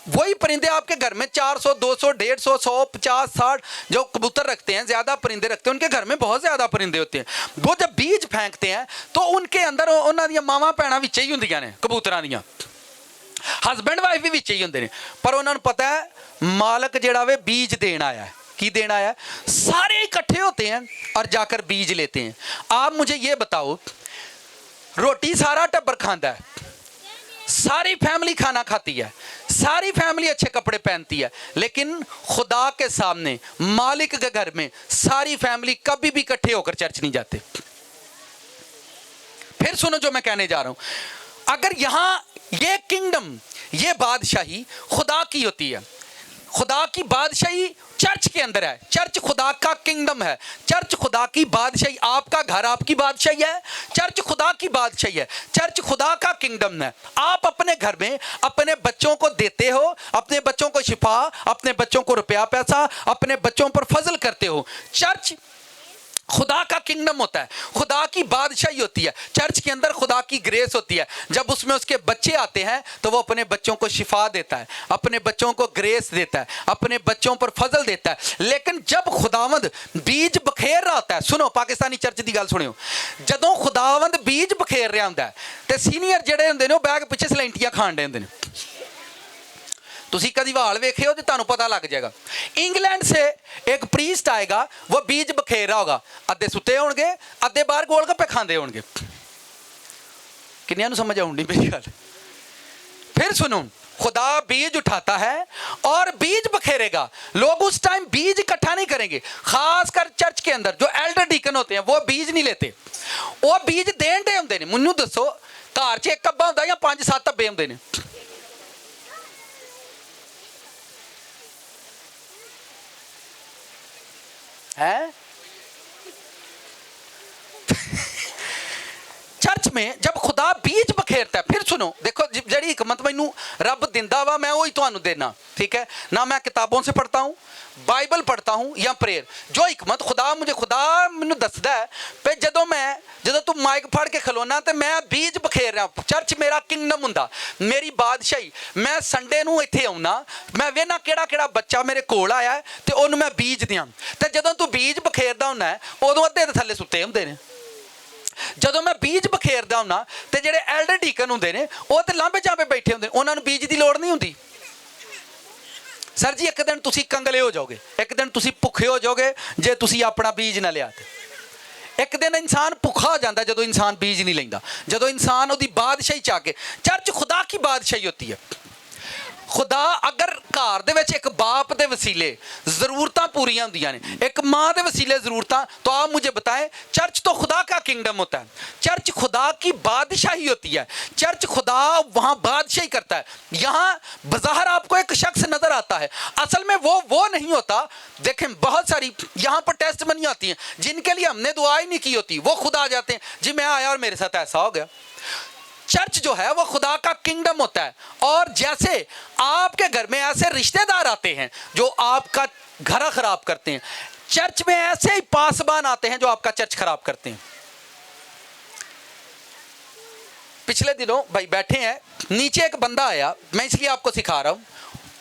वही परिंदे आपके घर में 400, 200, 150, 100, 50, 60 जो कबूतर रखते हैं, ज्यादा परिंदे रखते हैं, उनके घर में बहुत ज्यादा परिंदे होते हैं। वो जब बीज फेंकते हैं तो उनके अंदर उन्हां दी मावां भैणां विच ही हुंदियां ने, कबूतरां दियां हस्बैंड वाइफ भी विच ही हुंदे ने। पर उन्हां नूं पता है मालक जिहड़ा वे बीज देण आया है। की देण आया है? सारे इकट्ठे होते हैं और जाकर बीज लेते हैं। आप मुझे ये बताओ, रोटी सारा टब्बर खाता है, सारी फैमिली खाना खाती है, सारी फैमिली अच्छे कपड़े पहनती है, लेकिन खुदा के सामने मालिक के घर में सारी फैमिली कभी भी इकट्ठे होकर चर्च नहीं जाते। फिर सुनो जो मैं कहने जा रहा हूं, अगर यहां ये किंगडम, ये बादशाही खुदा की होती है, खुदा की बादशाही चर्च के अंदर है, चर्च खुदा का किंगडम है, चर्च खुदा की बादशाही, आपका घर आपकी बादशाही है, चर्च खुदा की बादशाही है, चर्च खुदा का किंगडम है। आप अपने घर में अपने बच्चों को देते हो, अपने बच्चों को शिफा, अपने बच्चों को रुपया पैसा, अपने बच्चों पर फजल करते हो। चर्च खुदा का किंगडम होता है, खुदा की बादशाही होती है, चर्च के अंदर खुदा की ग्रेस होती है। जब उसमें उसके बच्चे आते हैं तो वो अपने बच्चों को शिफा देता है, अपने बच्चों को ग्रेस देता है, अपने बच्चों पर फजल देता है। लेकिन जब खुदावंद बीज बखेर रहा होता है, सुनो पाकिस्तानी चर्च की गल सुनियो, जदों खुदावंद बीज बखेर रहा होता है तो सीनियर जेडे होंदे ने वो बैग पिछे सलैंटियां खाण दे होंदे ने। तुसी कदी वाल वेखे हो तो तुहानू पता लग जाएगा। इंग्लैंड से एक प्रीस्ट आएगा, वो बीज बखेर रहा होगा, अद्धे सुते होंगे, अद्धे बाहर गोलगप्पे खांदे होंगे। किन्नियां नू समझ आउंदी मेरी गल? फिर सुनो, खुदा बीज उठाता है और बीज बखेरेगा। लोग उस टाइम बीज इकट्ठा नहीं करेंगे, खासकर चर्च के अंदर जो एल्डर डीकन होते हैं वो बीज नहीं लेते, वो बीज देण दे हुंदे ने। मैनू दसो घर च एक अब्बा हुंदा या 5-7 अब्बे हुंदे ने? है चर्च में जब खुदा बीज बखेरता है। फिर सुनो, देखो जड़ी हिकमत मैनू रब दिंदा वा मैं वही तुहानू देना, ठीक है ना? मैं किताबों से पढ़ता हूँ, बाइबल पढ़ता हूँ या प्रेयर। जो हिकमत खुदा मैनू दसदा है पे ਜਦੋਂ तू माइक फड़ के खलोना तो मैं बीज बखेर रहा। चर्च मेरा किंगडम हुंदा, मेरी बादशाही। मैं संडे नू इत्थे आउना, मैं वेना केड़ा बच्चा मेरे कोल आया है ते ओनू मैं बीज दियां। ते जदों तू बीज बखेरदा हुंदा है उदों अद्धे दे थल्ले सुत्ते हुंदे ने। जदों मैं बीज बखेरदा हुंदा ते जेड़े एल्डर डीकन हुंदे ने वो ते लांबे चांबे बैठे हुंदे, उन्हां नू बीज दी लोड़ नहीं हुंदी। सर जी एक दिन तुसी कंगले हो जाओगे, एक दिन तुसी भुखे हो जाओगे जे तुसी अपना बीज ना लिया। एक दिन इंसान भुखा हो जाता जो इंसान बीज नहीं लेंदा, जो इंसान उसकी बादशाही चाह के। चर्च खुदा की बादशाही होती है। खुदा अगर घर दे विच एक बाप दे वसीले जरूरतां पूरियां होंदियां ने, एक माँ दे वसीले जरूरतां, तो आप मुझे बताएं चर्च तो खुदा का किंगडम होता है, चर्च खुदा की बादशाही होती है, चर्च खुदा वहाँ बादशाही करता है। यहाँ बाहर आपको एक शख्स नजर आता है, असल में वो नहीं होता। देखें बहुत सारी यहाँ पर टेस्टमनी आती हैं जिनके लिए हमने दुआ ही नहीं की होती, वो खुदा आ जाते हैं जी मैं आया और मेरे साथ ऐसा हो गया। चर्च जो है वो खुदा का किंगडम होता है। और जैसे आपके घर में ऐसे रिश्तेदार आते हैं जो आपका घर खराब करते हैं, चर्च में ऐसे ही पासबान आते हैं जो आपका चर्च खराब करते हैं। पिछले दिनों भाई बैठे हैं, नीचे एक बंदा आया, मैं इसलिए आपको सिखा रहा हूं।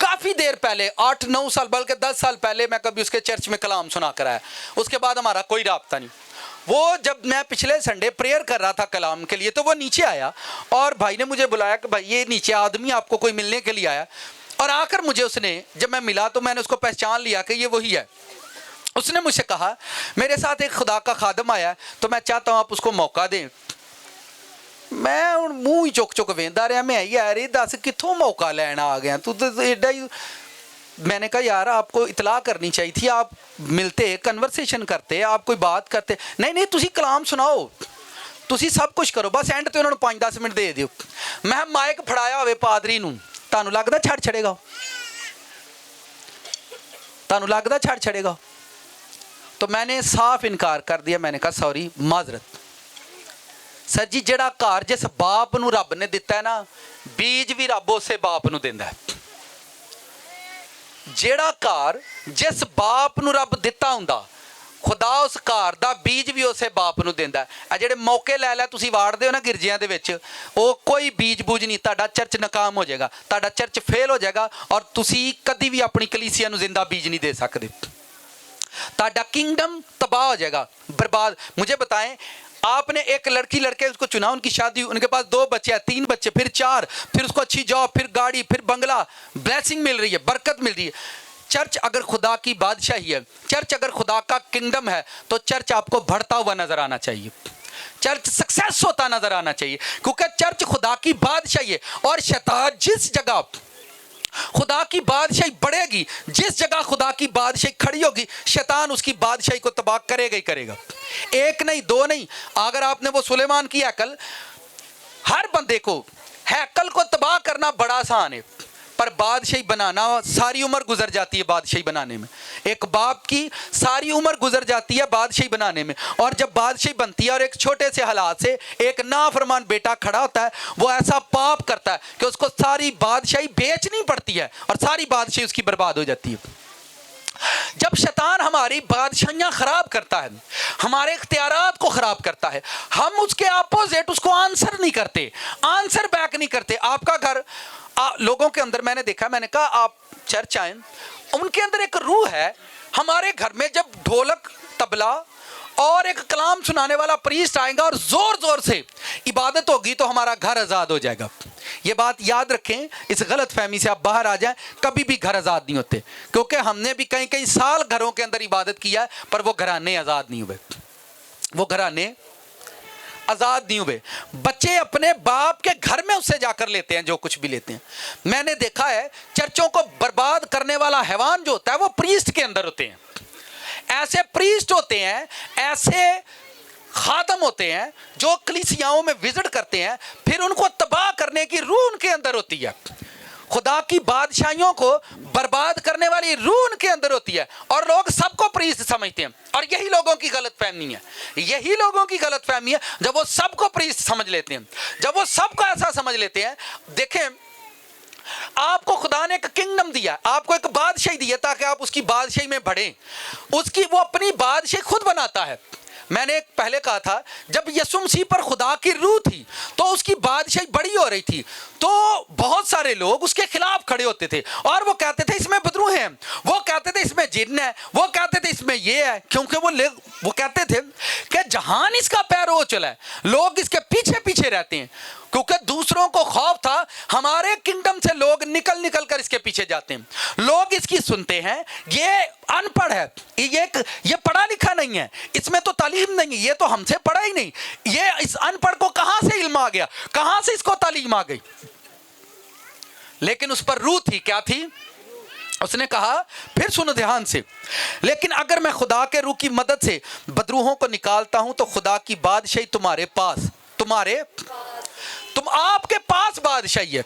काफी देर पहले 8-9 साल बल्कि 10 साल पहले मैं कभी उसके चर्च में कलाम सुना कर आया, उसके बाद हमारा कोई राब्ता नहीं। वो जब मैं पिछले संडे प्रेयर कर रहा था कलाम के लिए तो वो नीचे आया और भाई ने मुझे बुलाया कि भाई ये नीचे आदमी आपको कोई मिलने के लिए आया। और आकर मुझे उसने, जब मैं मिला तो मैंने उसको पहचान लिया कि ये वही है। उसने मुझसे कहा मेरे साथ एक खुदा का खादम आया तो मैं चाहता हूँ आप उसको मौका दें। मैं हूँ मूँह ही चुक वेंदा रहा, मैं यार ये दस कितों मौका लेना आ गया तू तो एडा ही। मैंने कहा यार आपको इतला करनी चाहिए थी, आप मिलते कन्वर्सेशन करते, आप कोई बात करते। नहीं तुसी कलाम सुनाओ। ਤੁਸੀਂ ਸਭ ਕੁਝ ਕਰੋ, ਬਸ ਐਂਡ ਤੇ ਉਹਨਾਂ ਨੂੰ 5-10 ਮਿੰਟ ਦੇ ਦਿਓ। ਮੈਂ ਮਾਈਕ ਫੜਾਇਆ ਹੋਵੇ ਪਾਦਰੀ ਨੂੰ, ਤੁਹਾਨੂੰ ਲੱਗਦਾ ਛੱਡ ਛੜੇਗਾ? ਤੁਹਾਨੂੰ ਲੱਗਦਾ ਛੱਡ ਛੜੇਗਾ? तो मैंने साफ इनकार कर दिया। मैंने कहा सॉरी, माजरत सर जी, जेड़ा घर जिस बाप नूं रब ने दिता है ना, बीज भी रब उसे बाप नूं दिंदा है। जेड़ा घर जिस बाप नूं रब दिता हुंदा, खुदा उस घर दा बीज भी उसे बाप नूं दिंदा है। आ जेड़े मौके लै लै तुसीं वाड़दे हो ना गिरजियां दे विच, वो कोई बीज बूज नहीं, तुहाडा चर्च नाकाम हो जाएगा, तुहाडा चर्च फेल हो जाएगा, और तुसीं कदी भी अपनी कलीसिया नूं जिंदा बीज नहीं दे सकदे। ताड़ा किंगडम तबाह हो जाएगा, बर्बाद। मुझे बताएं, आपने एक लड़की लड़के उसको चुना, उनकी शादी हुई, उनके पास 2 बच्चे, 3 बच्चे, फिर 4, फिर उसको अच्छी जॉब, फिर गाड़ी, फिर बंगला, ब्लेसिंग मिल रही है, बरकत मिल रही है। चर्च अगर खुदा की बादशाही है, चर्च अगर खुदा का किंगडम है, तो चर्च आपको बढ़ता हुआ नजर आना चाहिए, चर्च सक्सेस होता नजर आना चाहिए, क्योंकि चर्च खुदा की बादशाही है। और शैतान जिस जगह खुदा की बादशाही बढ़ेगी, जिस जगह खुदा की बादशाही खड़ी होगी, शैतान उसकी बादशाही को तबाह करेगा ही करेगा। 1 नहीं 2 नहीं, अगर आपने वो सुलेमान की हैकल, हर बंदे को हैकल को तबाह करना बड़ा आसान है, पर बादशाही बनाना सारी उम्र गुजर जाती है बादशाही बनाने में। एक बाप की सारी उम्र गुजर जाती है बादशाही बनाने में, और जब बादशाही बनती है और एक छोटे से हालात से एक नाफरमान बेटा खड़ा होता है, वो ऐसा पाप करता है कि उसको सारी बादशाही बेचनी पड़ती है और सारी बादशाही उसकी बर्बाद हो जाती है। जब शैतान हमारी बादशाहियां खराब करता है, हमारे इख्तियारात को खराब करता है, हम उसके अपोजिट उसको आंसर नहीं करते, आंसर बैक नहीं करते। आपका घर लोगों के अंदर मैंने देखा, मैंने कहा आप चर्च आए, उनके अंदर एक रूह है। हमारे घर में जब ढोलक, तबला और एक कलाम सुनाने वाला प्रीस्ट आएगा और जोर जोर से इबादत होगी, तो हमारा घर आज़ाद हो जाएगा। ये बात याद रखें, इस गलत फहमी से आप बाहर आ जाएं। कभी भी घर आज़ाद नहीं होते, क्योंकि हमने भी कई कई साल घरों के अंदर इबादत किया है, पर वो घराने आज़ाद नहीं हुए, वो घराने आज़ाद नहीं हुए। बच्चे अपने बाप के घर में उससे जाकर लेते हैं जो कुछ भी लेते हैं। मैंने देखा है, चर्चों को बर्बाद करने वाला हैवान जो होता है, वो प्रीस्ट के अंदर होते हैं। ऐसे प्रीस्ट होते हैं, ऐसे खादम होते हैं जो कलीसियाओं में विजिट करते हैं, फिर उनको तबाह करने की रूह उनके अंदर होती है। खुदा की बादशाहियों को बर्बाद करने वाली रूह उनके अंदर होती है, और लोग सबको प्रीस्ट समझते हैं। और यही लोगों की गलत फहमी है, यही लोगों की गलत फहमी है, जब वो सबको प्रीस्ट समझ लेते हैं, जब वो सबको ऐसा समझ लेते हैं। देखें, आपको खुदा ने एक किंगडम दिया, आपको एक बादशाही दी है, ताकि आप उसकी बादशाही में बढ़ें। उसकी वो अपनी बादशाही खुद बनाता है। मैंने पहले कहा था, जब यीशु मसीह पर खुदा की रूह थी, तो उसकी बादशाही बड़ी हो रही थी, तो बहुत सारे लोग उसके खिलाफ खड़े होते थे, और वो कहते थे इसमें बदरू हैं, वो कहते थे इसमें जिन्न है, वो कहते थे इसमें ये है, क्योंकि वो कहते थे कि जहान इसका पैर हो चला है, लोग इसके पीछे पीछे रहते हैं, क्योंकि दूसरों को खौफ था हमारे किंगडम से लोग निकल निकल कर इसके पीछे जाते हैं, लोग इसकी सुनते हैं, ये अनपढ़ है, ये पढ़ा लिखा नहीं है, इसमें तो तालीम नहीं, ये तो हमसे पढ़ा ही नहीं, ये इस अनपढ़ को कहां से इल्म आ गया, कहां से इसको तालीम आ गई। लेकिन उस पर रूह थी, क्या थी? उसने कहा, फिर सुनो ध्यान से, लेकिन अगर मैं खुदा के रूह की मदद से बदरूहों को निकालता हूं, तो खुदा की बादशाही तुम्हारे पास, तुम आपके पास बादशाही है।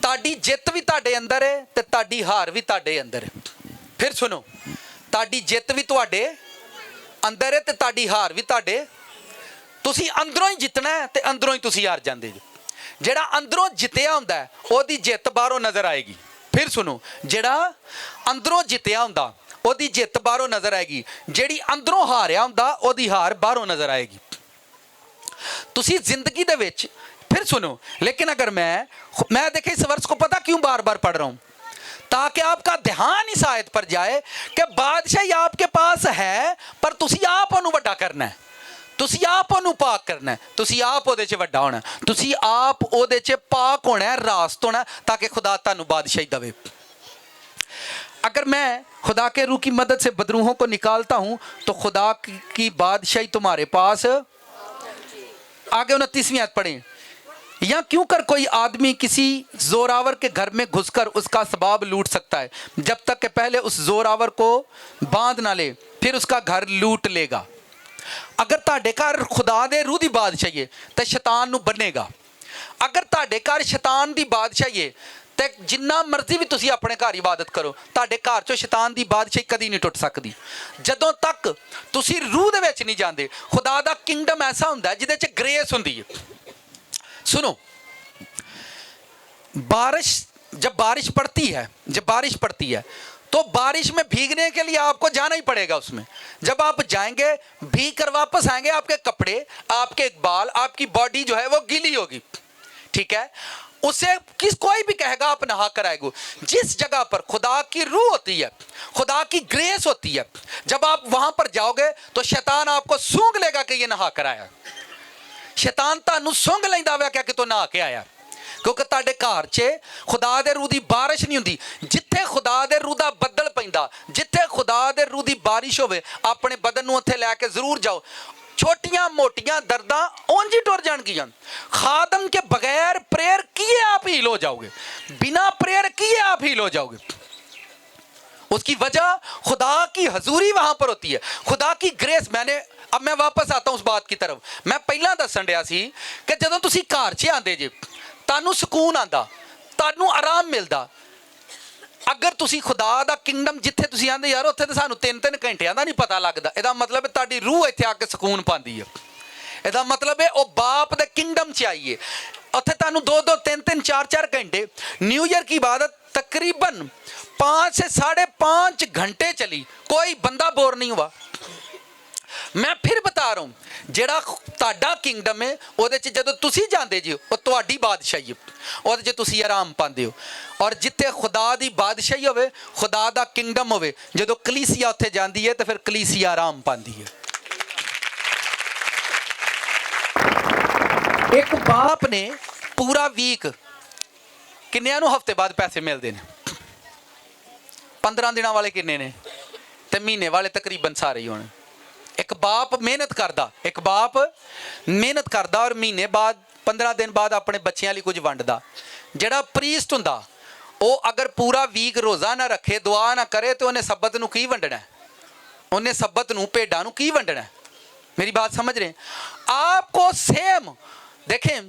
ताड़ी जित भी ताड़े अंदर है, ते ताड़ी हार भी ताड़े अंदर है। फिर सुनो, ताड़ी जित भी तुहाडे अंदर है, ते ताड़ी हार भी ताड़े, तुसी अंदरों ही जितना है, ते अंदरों ही तुसी हार जांदे जो। जेड़ा अंदरों जितया हुंदा है, ओदी जित बाहरों नजर आएगी। फिर सुनो, जेड़ा अंदरों जितया हुंदा, ओदी जित बाहरों नजर आएगी, जेड़ी अंदरों हारिया हुंदा, ओदी हार बाहरों नजर आएगी। तुसी जिंदगी दे विच, फिर सुनो, लेकिन अगर मैं देखे इस वर्ष को पता क्यों बार बार पढ़ रहा हूं, ताकि आपका ध्यान इस आयत पर जाए कि बादशाही आपके पास है, पर तुसी आप ओनू वड्डा करना है, तुसी आप ओनू पाक करना है, तुसी आप ओदे च वड्डा होना, तुसी आप ओदे च पाक होना है, रास्त होना, ताकि खुदा तानू बादशाही दवे। अगर मैं खुदा के रूह की मदद से बदरूहों को निकालता हूं, तो खुदा की बादशाही तुम्हारे पास। आगे 29वीं आयत पढ़ें, या क्यों कर कोई आदमी किसी जोरावर के घर में घुसकर उसका सबाब लूट सकता है, जब तक कि पहले उस जोरावर को बांध ना ले, फिर उसका घर लूट लेगा। ਅਗਰ ਤੁਹਾਡੇ ਘਰ ਖੁਦਾ ਦੇ ਰੂਹ ਦੀ ਬਾਦਸ਼ਾਹੀ ਹੈ ਤੇ ਸ਼ੈਤਾਨ ਨੂੰ ਬੰਨੇਗਾ। ਅਗਰ ਤੁਹਾਡੇ ਘਰ ਸ਼ੈਤਾਨ ਦੀ ਬਾਦਸ਼ਾਹੀ ਹੈ ਤੇ ਜਿੰਨਾ ਮਰਜ਼ੀ ਵੀ ਤੁਸੀਂ ਆਪਣੇ ਘਰ ਇਬਾਦਤ ਕਰੋ, ਤੁਹਾਡੇ ਘਰ ਚੋਂ ਸ਼ੈਤਾਨ ਦੀ ਬਾਦਸ਼ਾਹੀ ਕਦੀ ਨਹੀਂ ਟੁੱਟ ਸਕਦੀ ਜਦੋਂ ਤੱਕ ਤੁਸੀਂ ਰੂਹ ਦੇ ਵਿੱਚ ਨਹੀਂ ਜਾਂਦੇ। ਖੁਦਾ ਦਾ ਕਿੰਗਡਮ ਐਸਾ ਹੁੰਦਾ ਜਿਹਦੇ 'ਚ ਗ੍ਰੇਸ ਹੁੰਦੀ ਹੈ। सुनो, जब बारिश पड़ती है तो बारिश में भीगने के लिए आपको जाना ही पड़ेगा। उसमें जब आप जाएंगे, भीग कर वापस आएंगे, आपके कपड़े, आपके बाल, आपकी बॉडी जो है वो गीली होगी, ठीक है। उसे कोई भी कहेगा आप नहा कर आएगो। जिस जगह पर खुदा की रूह होती है, खुदा की ग्रेस होती है, जब आप वहां पर जाओगे तो शैतान आपको सूंघ लेगा कि ये नहा कर आया। शैतान ਤੁਹਾਨੂੰ ਸੁੰਘ ਲੈਂਦਾ ਵਾ ਕਿ ਤੂੰ ਨਹਾ ਕੇ ਆਇਆ, ਕਿਉਂਕਿ ਤੁਹਾਡੇ ਘਰ 'ਚ ਖੁਦਾ ਦੇ ਰੂਹ ਦੀ ਬਾਰਿਸ਼ ਨਹੀਂ ਹੁੰਦੀ। ਜਿੱਥੇ ਖੁਦਾ ਦੇ ਰੂਹ ਦਾ ਬੱਦਲ ਪੈਂਦਾ, ਜਿੱਥੇ ਖੁਦਾ ਦੇ ਰੂਹ ਦੀ ਬਾਰਿਸ਼ ਹੋਵੇ, ਆਪਣੇ ਬਦਨ ਨੂੰ ਉੱਥੇ ਲੈ ਕੇ ਜ਼ਰੂਰ ਜਾਓ। छोटियां मोटियां दर्दां उंज ही टुर जाणगियां। खादम के बगैर प्रेयर किए आप हील हो जाओगे, बिना प्रेयर किए आप हील हो जाओगे। उसकी वजह खुदा की हजूरी वहां पर होती है, खुदा की ग्रेस। अब मैं वापस आता हूं उस बात की तरफ। मैं पहला दसन दिया सी कि जदों तुसीं घर 'च आंदे जे, तुहानूं सुकून आंदा, तुहानूं आराम मिलदा। अगर तुसीं खुदा दा किंगडम जिथे तुसीं आंदे यार उत्थे तो सानूं 3-3 घंटियां दा नहीं पता लगदा, इहदा मतलब है तुहाडी रूह इत्थे आके सुकून पांदी है। इहदा मतलब है वो बाप दे किंगडम 'च आइए, उत्थे तुहानूं 2-2, 3-3, 4-4 घंटे। न्यू ईयर की इबादत तकरीबन 5 से 5.5 घंटे चली, कोई बंदा बोर नहीं हुआ। मैं फिर बता रहा हूँ, ਜਿਹੜਾ ਤੁਹਾਡਾ ਕਿੰਗਡਮ ਹੈ ਉਹਦੇ 'ਚ ਜਦੋਂ ਤੁਸੀਂ ਜਾਂਦੇ ਜੀ ਉਹ ਤੁਹਾਡੀ ਬਾਦਸ਼ਾਹੀ ਹੈ, ਉਹਦੇ 'ਚ ਤੁਸੀਂ ਆਰਾਮ ਪਾਉਂਦੇ ਹੋ। ਔਰ ਜਿੱਥੇ ਖੁਦਾ ਦੀ ਬਾਦਸ਼ਾਹੀ ਹੋਵੇ, ਖੁਦਾ ਦਾ ਕਿੰਗਡਮ ਹੋਵੇ, ਜਦੋਂ ਕਲੀਸਿਆ ਉੱਥੇ ਜਾਂਦੀ ਹੈ ਤਾਂ ਫਿਰ ਕਲੀਸਿਆ ਆਰਾਮ ਪਾਉਂਦੀ ਹੈ। ਇੱਕ ਬਾਪ ਨੇ ਪੂਰਾ ਵੀਕ, ਕਿੰਨਿਆਂ ਨੂੰ ਹਫਤੇ ਬਾਅਦ ਪੈਸੇ ਮਿਲਦੇ ਨੇ? 15 ਦਿਨਾਂ ਵਾਲੇ ਕਿੰਨੇ ਨੇ ਤੇ ਮਹੀਨੇ ਵਾਲੇ ਤਕਰੀਬਨ ਸਾਰੇ ਹੀ ਹੋਣੇ। एक बाप मेहनत करदा और महीने बाद 15 दिन बाद अपने बच्चों लिए कुछ वंडदा। जिहड़ा प्रीस्ट हुंदा ਉਹ अगर पूरा वीक रोज़ा ना रखे, दुआ ना करे तो उन्हें सब्बत नूं की वंडना है? उन्हें सब्बत नूं भेडां नूं की वंडना है? मेरी बात समझ रहे हैं? आपको सेम देखें,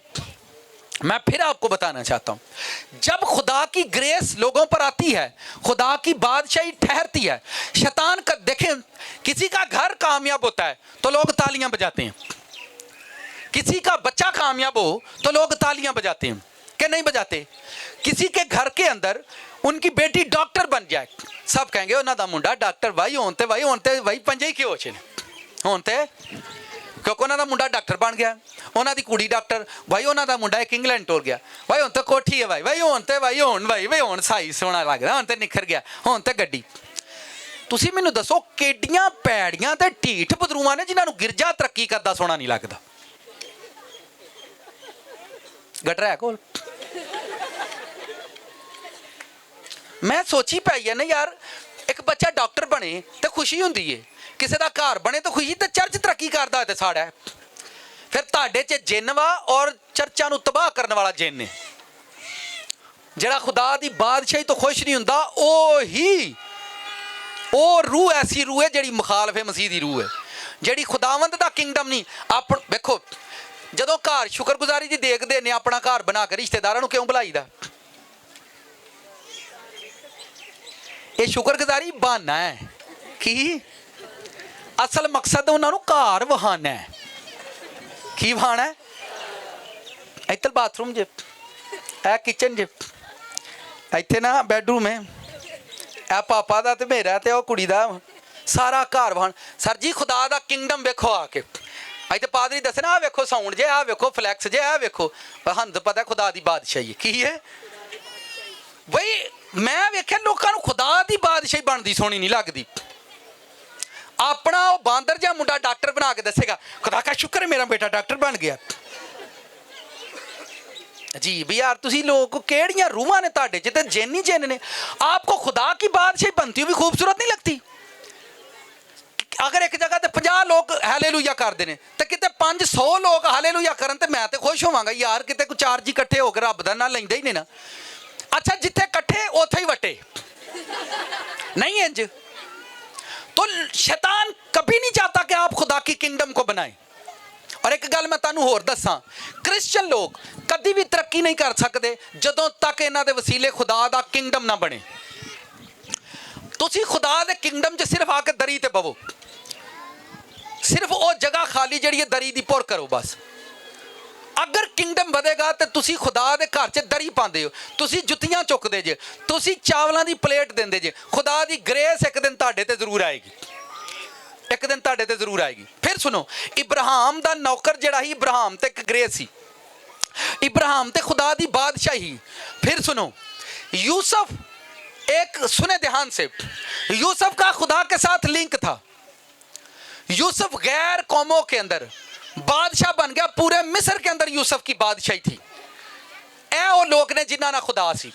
मैं फिर आपको बताना चाहता हूँ, जब खुदा की ग्रेस लोगों पर आती है, खुदा की बादशाही ठहरती है, शैतान का देखें, किसी का घर कामयाब होता है तो लोग तालियां बजाते हैं, किसी का बच्चा कामयाब हो तो लोग तालियां बजाते हैं कि नहीं बजाते? किसी के घर के अंदर उनकी बेटी डॉक्टर बन जाए, सब कहेंगे उन्हां दा मुंडा डॉक्टर, भाई होते पंजे ही क्यों होचे होते, क्योंकि उन्हां दा मुंडा डॉक्टर बन गया, उन्हां दी कुड़ी डॉक्टर, भाई उन्हां दा मुंडा एक इंग्लैंड टुर गया, भाई हुण तो कोठी है, भाई हुण साई सोहना लगदा, हुण ते निखर गया, हुण ते गड्डी। तुसीं मैनूं दसो केडियां पैड़ियां ते ढीठ बदरूआं ने जिन्हां नूं गिरजा तरक्की करदा सोहना नहीं लगदा? गटर है कोल? मैं सोची पई है ना यार, एक बच्चा डॉक्टर बने तो खुशी हुंदी है, किसी का घर बने तो खुशी, तो चर्च तरक्की करता है तो साड़ा है। फिर तुहाडे च जिन वा और चर्चा नूं तबाह करने वाला जिन है, जिहड़ा खुदा दी बादशाही तो खुश नहीं हुंदा, वो रूह ऐसी रूह है जिहड़ी मुखालफ है मसीह दी रूह है, जिहड़ी खुदावंद दा किंगडम नहीं। आप देखो, जदों घर शुक्रगुजारी दी देखदे ने अपना घर बना के रिश्तेदारां नूं क्यों बुलाईदा? ये शुक्रगुजारी बहाना है कि असल मकसद उन्होंने घर वहाना है। की वहाना है? इधर बाथरूम जे, ए किचन जे, इत्थे ना बैडरूम है, ए पापा दा ते मेरा ते कुड़ी दा, सारा घर वहान। सर जी खुदा दा किंगडम वेखो आके, इत्थे पादरी दसना आ वेखो साउंड जे, आ वेखो फ्लैक्स जे, आ वेखो, हां तो पता खुदा दी बादशाही की है। बई मैं वेख्या लोकां नूं खुदा दी बादशाही बनदी सोहनी नहीं लगदी। अपना वो बांदर जा मुंडा डॉक्टर बना के दसेगा, खुदा का शुक्र है मेरा बेटा डॉक्टर बन गया। जी भी यार, तुसी लोग केड़ियां रूहां ने तुहाडे च, ते जिन ही जिन ने। आपको खुदा की बादशाही बनती हुई भी खूबसूरत नहीं लगती? अगर एक जगह ते 50 लोग हालेलुया करते हैं तो किते 500 लोग हालेलुया करन ते मैं तो खुश होवांगा यार, किते कोई 4 जी इकट्ठे होकर रब दा नाम लैंदे ही नहीं ना। अच्छा जिथे इकट्ठे उत्थे ही वटे नहीं इंज। तो शैतान कभी नहीं चाहता कि आप खुदा की किंगडम को बनाएं। और एक गल मैं तुहानू होर दसां, क्रिश्चियन लोग कभी भी तरक्की नहीं कर सकते जदों तक इन्हां दे वसीले खुदा दा किंगडम ना बने। तुसी खुदा दे किंगडम च सिर्फ आके दरी ते बवो, सिर्फ वो जगह खाली जिहड़ी है दरी दी पुर करो बस। अगर किंगडम बढ़ेगा तो तुसी खुदा दे घर च दरी पाते हो, तुसी जुत्तियां चुकते जे, तुसी चावलों की प्लेट देंदे जे। खुदा दी ग्रेस एक दिन तुहाडे ते जरूर आएगी, एक दिन तुहाडे ते जरूर आएगी। फिर सुनो, इब्राहिम दा नौकर जिहड़ा ही, इब्राहिम ते एक ग्रेस सी, इब्राहिम ते खुदा दी बादशाही। फिर सुनो, यूसुफ, एक सुने ध्यान से, यूसुफ का खुदा के साथ लिंक था। यूसुफ गैर कौमों के अंदर बादशाह बन गया, पूरे मिस्र के अंदर यूसुफ की बादशाही थी। ए वो लोग ने जिन्हां नाल खुदा सी।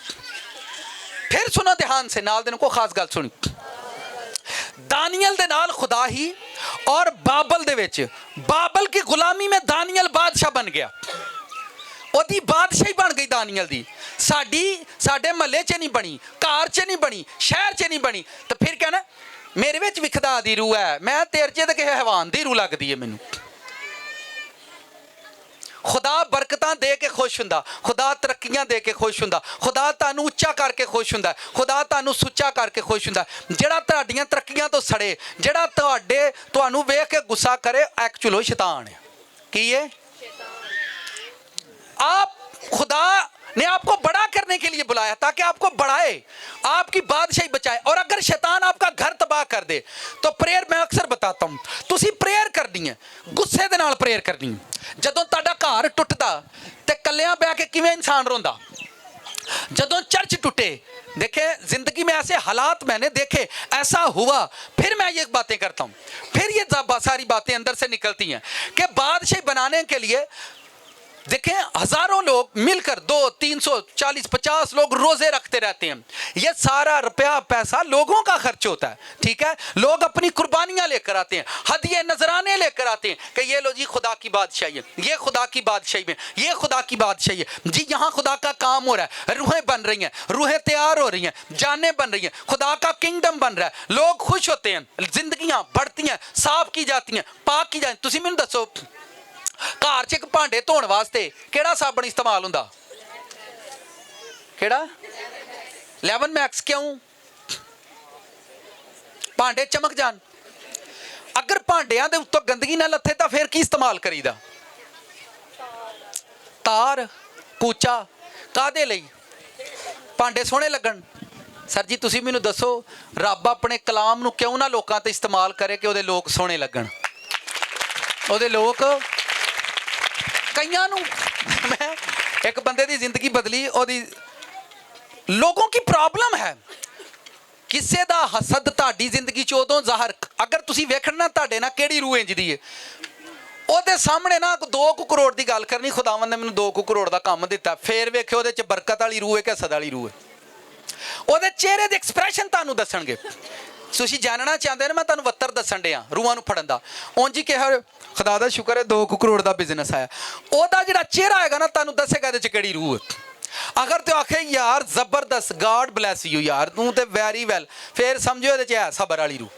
फिर सुनो ध्यान से, नाल दिन को खास गल सुनी, दानियल दे नाल खुदा ही, और बाबल दे विच, बाबल की गुलामी में दानियल बादशाह बन गया, ओदी बादशाही बन गई दानियल दी। साडे महल्ले च नहीं बनी, घर च नहीं बनी, शहर च नहीं बनी। तो फिर कहना मेरे विच भी खुदा दी रूह है, मैं तेरे च ते किसी हैवान दी रूह लगदी है मैनू। खुदा बरकतां दे के खुश हुंदा, खुदा तरक्कियां दे के खुश हुंदा, खुदा तुहानू उच्चा करके खुश हुंदा, खुदा तुहानू सुच्चा करके खुश हुंदा। जिहड़ा तुहाडीआं तरक्कियां तो सड़े, जिहड़ा तुहानू वेख के गुस्सा करे, एक्चुअली वो शैतान है। की है? आप, खुदा ने आपको बड़ा करने के लिए बुलाया ताकि आपको बढ़ाए, आपकी बादशाही बचाए। और अगर शैतान आपका घर तबाह कर दे तो प्रेयर, मैं अक्सर बताता हूं, तुसी प्रेयर करनी है, गुस्से दे नाल प्रेयर करनी है। जदों तुहाडा घर टुटदा ते कल्लियां बैठ के किवें इंसान रोंदा, जदों चर्च टूटे, देखे जिंदगी में ऐसे हालात मैंने देखे, ऐसा हुआ, फिर मैं ये बातें करता हूं, फिर ये सारी बातें अंदर से निकलती हैं कि बादशाही बनाने के लिए देखें हजारों लोग मिलकर 200, 300, 40, 50 लोग रोजे रखते रहते हैं। ये सारा रुपया पैसा लोगों का खर्च होता है, ठीक है। लोग अपनी कुर्बानियां लेकर आते हैं, हदिये नजराने लेकर आते हैं कि ये लो जी खुदा की बादशाही है, ये खुदा की बादशाही में, ये खुदा की बादशाही है जी, यहाँ खुदा का काम हो रहा है, रूहें बन रही हैं, रूहें तैयार हो रही हैं, जानें बन रही हैं, खुदा का किंगडम बन रहा है, लोग खुश होते हैं, जिंदगियां बढ़ती हैं, साफ की जाती हैं, पाक की जाती हैं। तुसी मैनूं दसो, घर च एक भांडे धोने वास्ते केड़ा साबण इस्तेमाल हुंदा? केड़ा? 11 मैक्स। क्यों? भांडे चमक जान। अगर भांडियां दे उत्तों गंदगी ना लथे तो फिर की इस्तेमाल करीदा? तार, कूचा, कादे लई? भांडे सोहणे लगन। सर जी तुसी मैनूं दसो, रब अपने कलाम नूं क्यों ना लोकां ते इस्तेमाल करे कि उहदे लोक सोहणे लगन? उहदे लोक कईयां नूं, मैं एक बंदे दी जिंदगी बदली, ओदी लोगों की प्रॉब्लम है, किसे दा हसद तुहाडी जिंदगी च उदों ज़ाहर, अगर तुसी वेखना तुहाडे नाल किहड़ी रूह इंजदी है, ओहदे सामने ना 2 करोड़ दी गल करनी, खुदावंद ने मैनूं 2 करोड़ दा काम दिता, फिर वेखिओ ओहदे च बरकत वाली रूह है कि हसद वाली रूह है। ओहदे चेहरे दे एक्सप्रैशन तुहानूं दसणगे। तुसी जानना चाहते हो, मैं तुहानूं 72 दसन डिया रूहां नूं फड़न दा। उंज ही कहा खुदा दा शुक्र है 2 करोड़ दा बिजनेस आया, ओहदा जिहड़ा चेहरा आएगा ना तुहानूं दसेगा इहदे च किहड़ी रूह है। अगर तो आखे यार जबरदस्त, गॉड ब्लैस यू यार, तू तो वेरी वेल, फिर समझो इहदे च है सबर वाली रूह।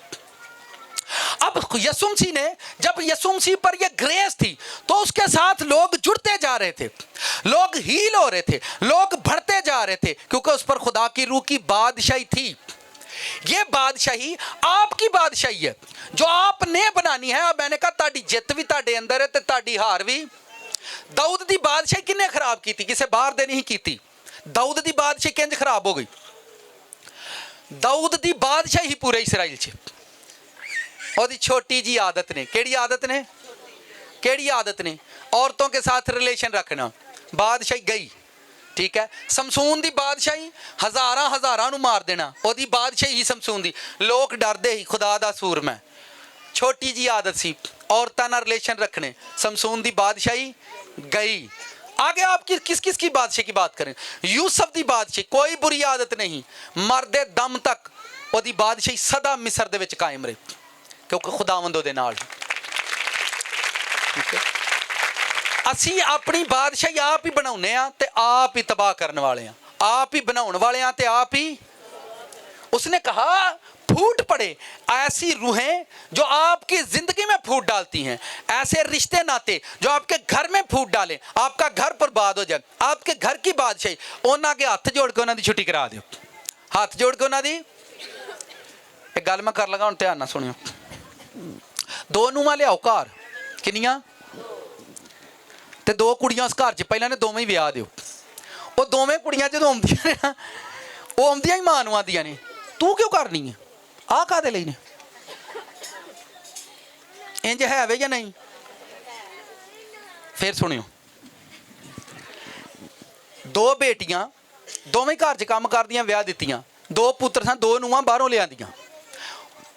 अब यीशु मसीह ने, जब यीशु मसीह पर यह ग्रेस थी तो उसके साथ लोग जुड़ते जा रहे थे, लोग हील हो रहे थे, लोग बढ़ते जा रहे थे, क्योंकि उस पर खुदा की रूह की बादशाही थी। ये बादशाही आपकी बादशाही है जो आपने बनानी है। अब मैंने कहा ताड़ी जित भी ताड़े अंदर है ते ताड़ी हार भी। दाऊद दी बादशाही किन्ने खराब की थी? किसे बाहर दे नहीं की थी। दाऊद दी बादशाही किंज खराब हो गई? दाऊद दी बादशाही पूरे इसराइल च, ओदी छोटी जी आदत ने, केड़ी आदत ने, केड़ी आदत ने? औरतों के साथ रिलेशन रखना। बादशाही गई, ठीक है। समसून दी बादशाही, हजारां नूं मार देना, ओदी बादशाही ही समसून दी। लोग डरदे ही, खुदा दा सूरमा। छोटी जी आदत सी औरतां नाल रिलेशन रखने, समसून दी बादशाही गई। आगे आप किस किस की बादशाही की बात करें? यूसुफ दी बादशाही, कोई बुरी आदत नहीं, मरदे दम तक ओदी बादशाही सदा मिस्र दे विच कायम रही, क्योंकि खुदावंद ओहदे नाल। ठीक है, असी अपनी बादशाही आप ही बनाउने आ ते आप ही तबाह करने वाले हैं, आप ही बनाने वाले हैं ते आप ही। उसने कहा फूट पड़े, ऐसी रूहें जो आपकी जिंदगी में फूट डालती हैं, ऐसे रिश्ते नाते जो आपके घर में फूट डालें, आपका घर बर्बाद हो जाए, आपके घर की बादशाही, उन्होंने के हथ जोड़ के उन्होंने छुट्टी करा दियो। हाथ जोड़ के उन्होंने एक गल मैं कर लगा, हुण ध्यान नाल सुनियो। दो नूंहां लियाओ घर, किन्नियां ते दो कुड़ियां उस घर च, पहले ने दोवें ही विआह दिओ। वो दोवें कुड़ियां जदों आउंदियां ने ना, वो आउंदियां ही मां नूं आंदियां ने, तू क्यों करनी है आ काहदे लई ने, इंज है वे या नहीं। फिर सुनियो, दो बेटियां दोवें घर च काम करदियां, विआह दित्तियां, दो पुत्तर सन, दो नूंहां बाहरों लिआंदियां।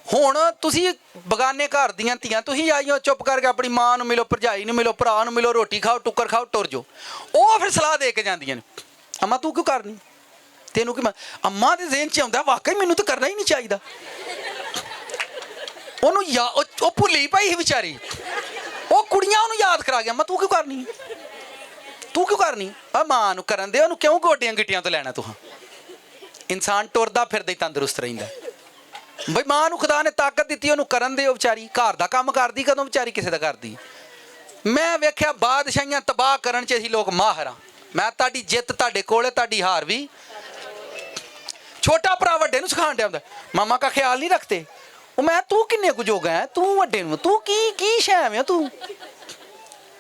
हुण तुसीं बगाने घर दियां धीआं, तुसीं आइयो चुप करके अपनी मां नूं मिलो, भरजाई नूं मिलो, भरा नूं मिलो, रोटी खाओ, टुक्कर खाओ, टुर जाओ। वो फिर सलाह दे के जांदियां ने, अम्मा तू क्यों करनी, तेनू कि अम्मा दे ज़हन च आउंदा वाकई मैनू तो करना ही नहीं चाहिए। ओनू भुल्ली पाई ही बेचारी, वो कुड़ियां ओनू याद करा गया, अम्मा तू क्यों करनी, तू क्यों करनी, मां नू करन दे, ओनू क्यों गोडियां गिट्टियां तो लैना तुहां। इंसान टुरदा फिरदा ही तंदरुस्त रहिंदा। बई मां नू खुदा ने ताकत दी, ओनू करन दे, बेचारी घर दा काम करदी, कदों बेचारी किसी दा करदी। मैं वेख्या बादशाहियां तबाह करन च असीं लोग माहिर हां। मैं तुहाडी जिੱਤ तुहाडे कोल है, तुहाडी हार भी। छोटा भरा वड्डे नूं सिखाण दिया, मामा का ख्याल नहीं रखते। वो मैं तू किन्ने कुछ हो गया, तू वड्डे नूं तू की शैम है तू,